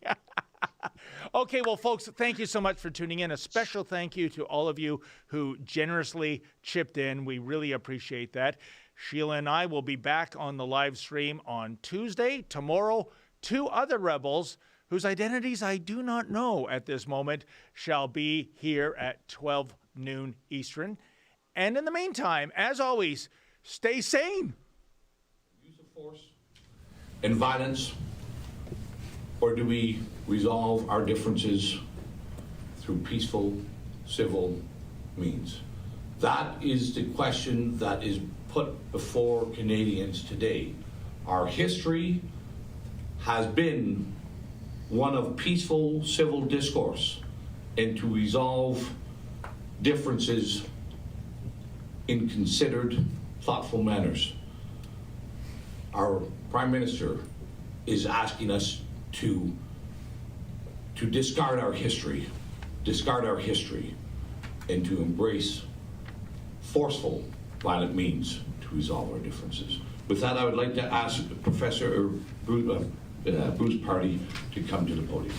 Okay, well, folks, thank you so much for tuning in. A special thank you to all of you who generously chipped in. We really appreciate that. Sheila and I will be back on the live stream on Tuesday. Tomorrow, 2 other rebels whose identities I do not know at this moment shall be here at 12 noon Eastern. And in the meantime, as always, stay sane. Use of force and violence, or do we resolve our differences through peaceful, civil means? That is the question that is put before Canadians today. Our history has been one of peaceful civil discourse and to resolve differences in considered, thoughtful manners. Our Prime Minister is asking us to discard our history, and to embrace forceful, violent means to resolve our differences. With that, I would like to ask Professor Bruce Pardy to come to the podium.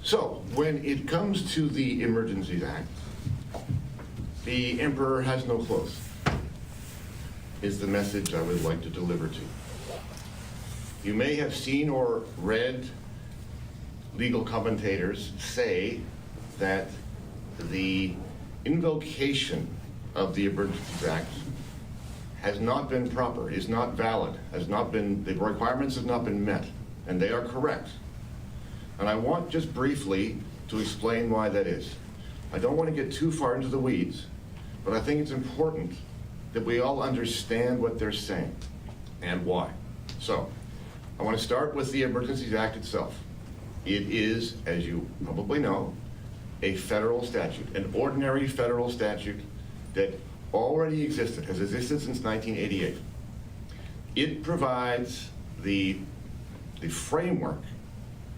So, when it comes to the Emergencies Act, the Emperor has no clothes. is the message I would like to deliver to you. You may have seen or read legal commentators say that the invocation of the Emergencies Act has not been proper, is not valid, the requirements have not been met, and they are correct. And I want just briefly to explain why that is. I don't want to get too far into the weeds, but I think it's important that we all understand what they're saying and why. So, I want to start with the Emergencies Act itself. It is, as you probably know, a federal statute, an ordinary federal statute that already existed, has existed since 1988. It provides the framework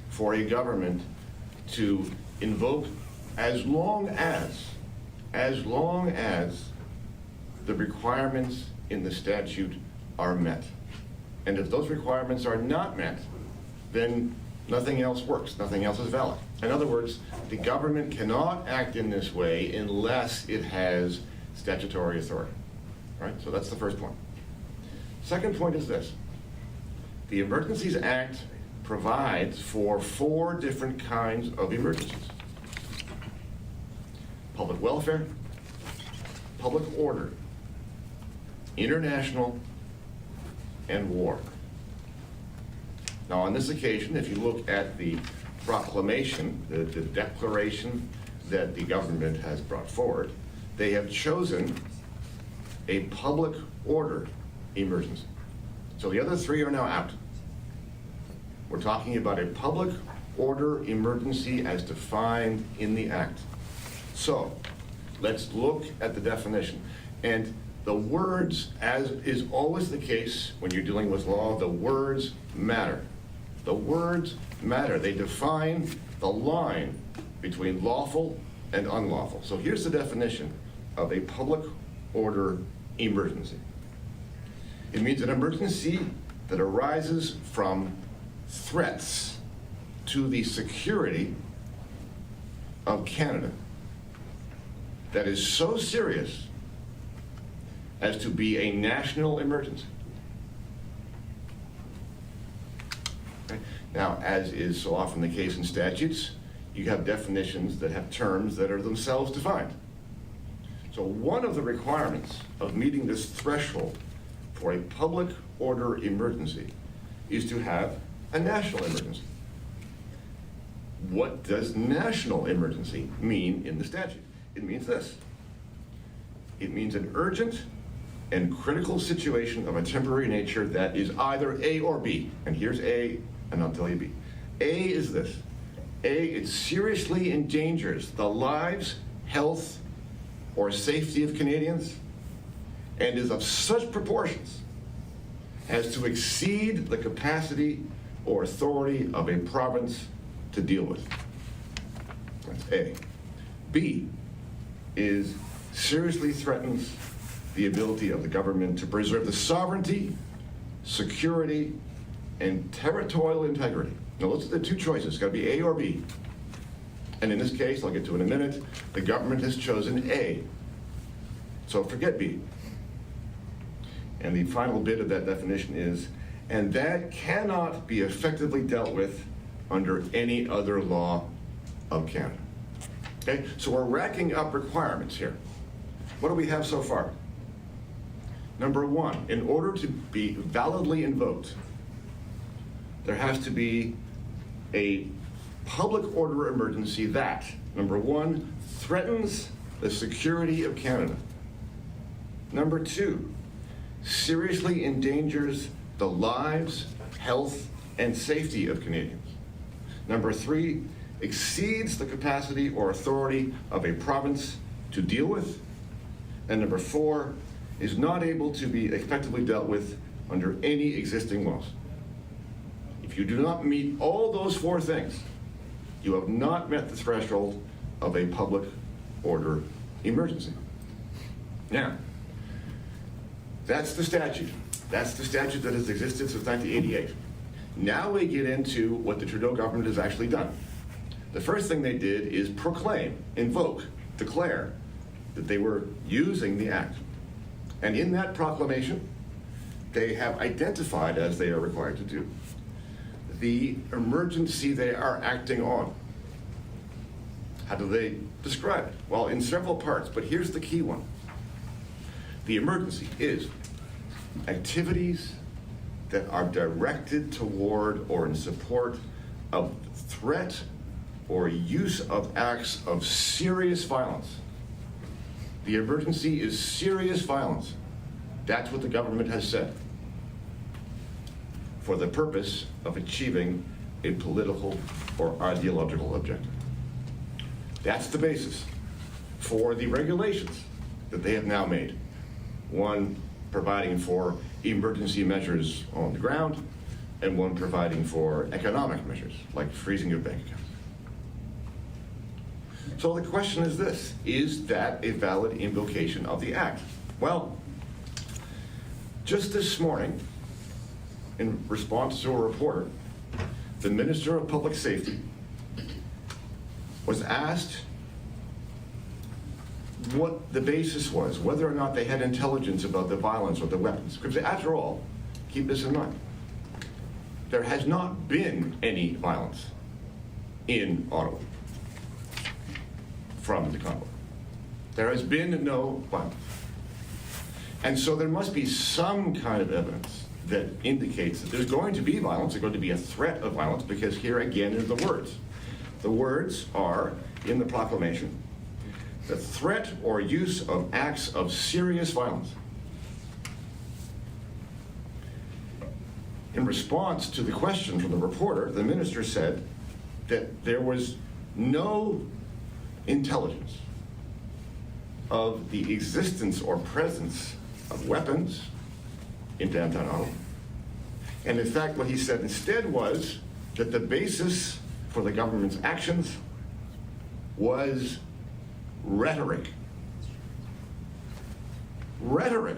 for a government to invoke as long as the requirements in the statute are met. And if those requirements are not met, then nothing else works, nothing else is valid. In other words, the government cannot act in this way unless it has statutory authority, right? So that's the first point. Second point is this. The Emergencies Act provides for 4 different kinds of emergencies: public welfare, public order, international, and war. Now, on this occasion, if you look at the proclamation, the declaration that the government has brought forward, they have chosen a public order emergency. So the other 3 are now out. We're talking about a public order emergency as defined in the Act. So let's look at the definition. And the words, as is always the case when you're dealing with law, the words matter. The words matter. They define the line between lawful and unlawful. So here's the definition of a public order emergency. It means an emergency that arises from threats to the security of Canada that is so serious as to be a national emergency. Okay? Now, as is so often the case in statutes, you have definitions that have terms that are themselves defined. So one of the requirements of meeting this threshold for a public order emergency is to have a national emergency. What does national emergency mean in the statute? It means this. It means an urgent and critical situation of a temporary nature that is either A or B. And here's A, and I'll tell you B. A is this. A, it seriously endangers the lives, health, or safety of Canadians and is of such proportions as to exceed the capacity or authority of a province to deal with. That's A. B is seriously threatens the ability of the government to preserve the sovereignty, security, and territorial integrity. Now, those are the 2 choices. It's got to be A or B. And in this case, I'll get to in a minute, the government has chosen A. So forget B. And the final bit of that definition is, and that cannot be effectively dealt with under any other law of Canada. Okay, so we're racking up requirements here. What do we have so far? Number 1, in order to be validly invoked, there has to be a public order emergency that, number 1, threatens the security of Canada. Number 2, seriously endangers the lives, health, and safety of Canadians. Number 3, exceeds the capacity or authority of a province to deal with. And number 4, is not able to be effectively dealt with under any existing laws. If you do not meet all those 4 things, you have not met the threshold of a public order emergency. Now, that's the statute. That's the statute that has existed since 1988. Now we get into what the Trudeau government has actually done. The first thing they did is proclaim, invoke, declare that they were using the Act. And in that proclamation, they have identified, as they are required to do, the emergency they are acting on. How do they describe it? Well, in several parts, but here's the key one. The emergency is activities that are directed toward or in support of threat or use of acts of serious violence. The emergency is serious violence. That's what the government has said, for the purpose of achieving a political or ideological objective. That's the basis for the regulations that they have now made. One providing for emergency measures on the ground, and one providing for economic measures, like freezing of bank accounts. So the question is this: is that a valid invocation of the Act? Well, just this morning, in response to a reporter, the Minister of Public Safety was asked what the basis was, whether or not they had intelligence about the violence or the weapons. Because after all, keep this in mind, there has not been any violence in Ottawa from the convoy. There has been no violence. And so there must be some kind of evidence that indicates that there's going to be violence, there's going to be a threat of violence, because here again are the words. The words are in the proclamation: the threat or use of acts of serious violence. In response to the question from the reporter, the minister said that there was no intelligence of the existence or presence of weapons in downtown Ottawa. And in fact, what he said instead was that the basis for the government's actions was rhetoric. Rhetoric.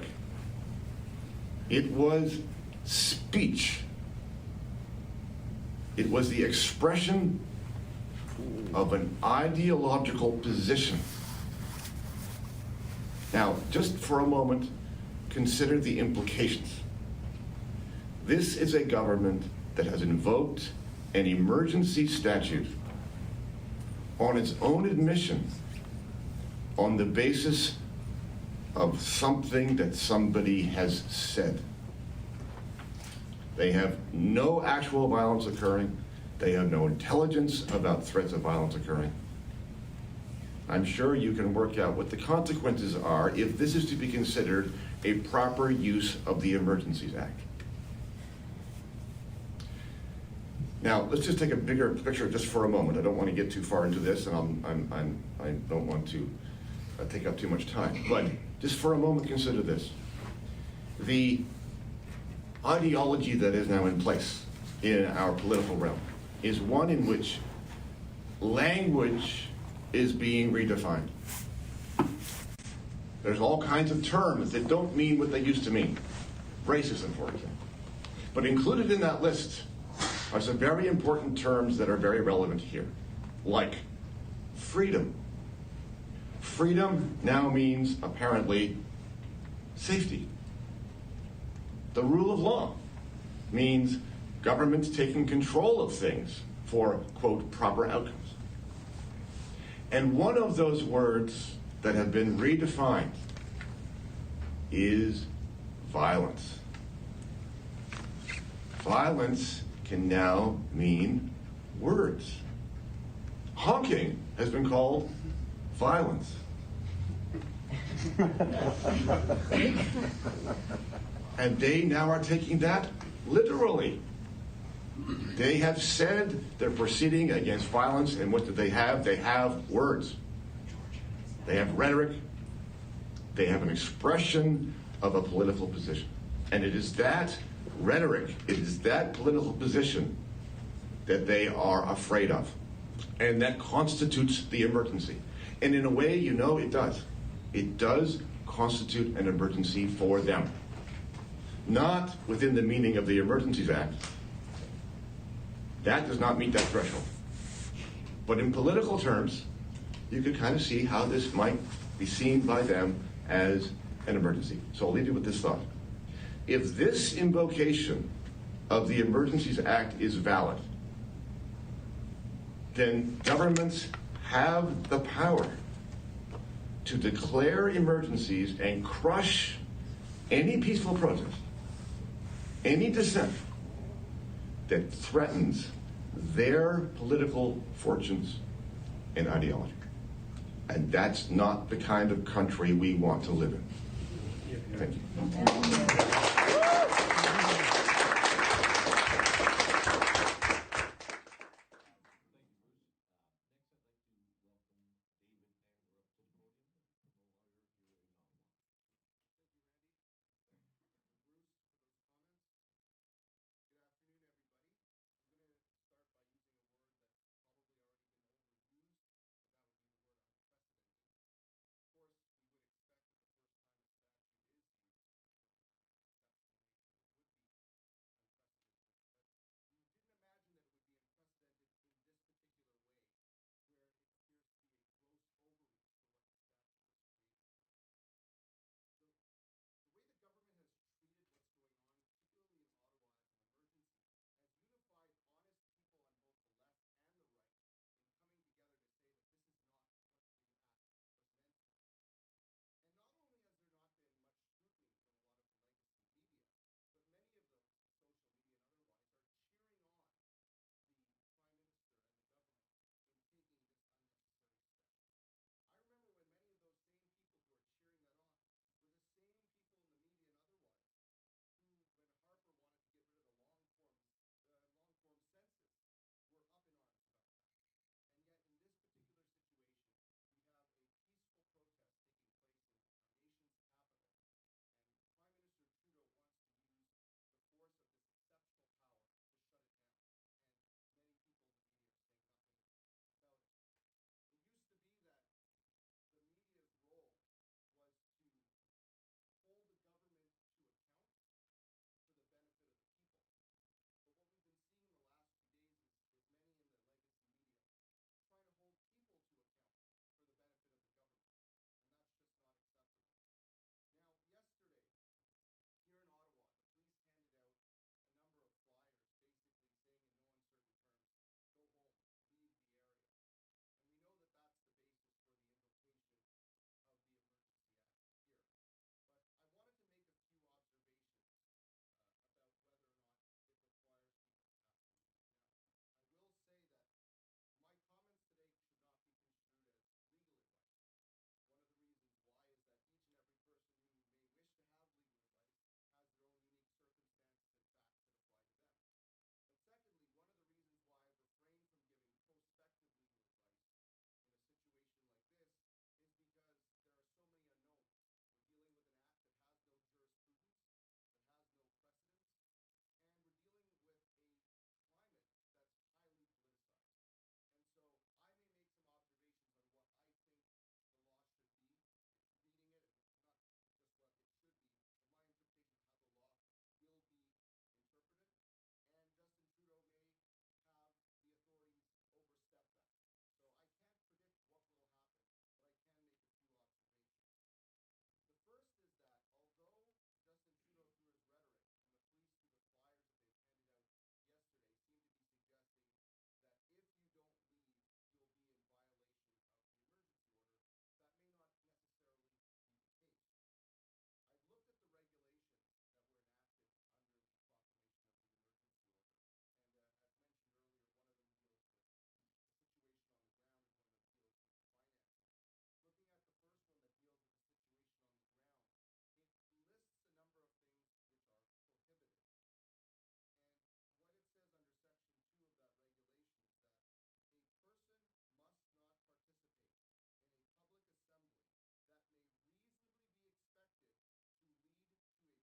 It was speech. It was the expression of an ideological position. Now, just for a moment, consider the implications. This is a government that has invoked an emergency statute on its own admission on the basis of something that somebody has said. They have no actual violence occurring. They have no intelligence about threats of violence occurring. I'm sure you can work out what the consequences are if this is to be considered a proper use of the Emergencies Act. Now, let's just take a bigger picture just for a moment. I don't want to get too far into this, and I don't want to take up too much time. But just for a moment, consider this. The ideology that is now in place in our political realm is one in which language is being redefined. There's all kinds of terms that don't mean what they used to mean. Racism, for example. But included in that list are some very important terms that are very relevant here, like freedom. Freedom now means, apparently, safety. The rule of law means governments taking control of things for, quote, proper outcomes. And one of those words that have been redefined is violence. Violence can now mean words. Honking has been called violence. And they now are taking that literally. They have said they're proceeding against violence, and what do they have? They have words. They have rhetoric. They have an expression of a political position. And it is that rhetoric, it is that political position that they are afraid of. And that constitutes the emergency. And in a way, you know, it does. It does constitute an emergency for them. Not within the meaning of the Emergencies Act. That does not meet that threshold. But in political terms, you could kind of see how this might be seen by them as an emergency. So I'll leave you with this thought. If this invocation of the Emergencies Act is valid, then governments have the power to declare emergencies and crush any peaceful protest, any dissent that threatens their political fortunes and ideology. And that's not the kind of country we want to live in. Thank you.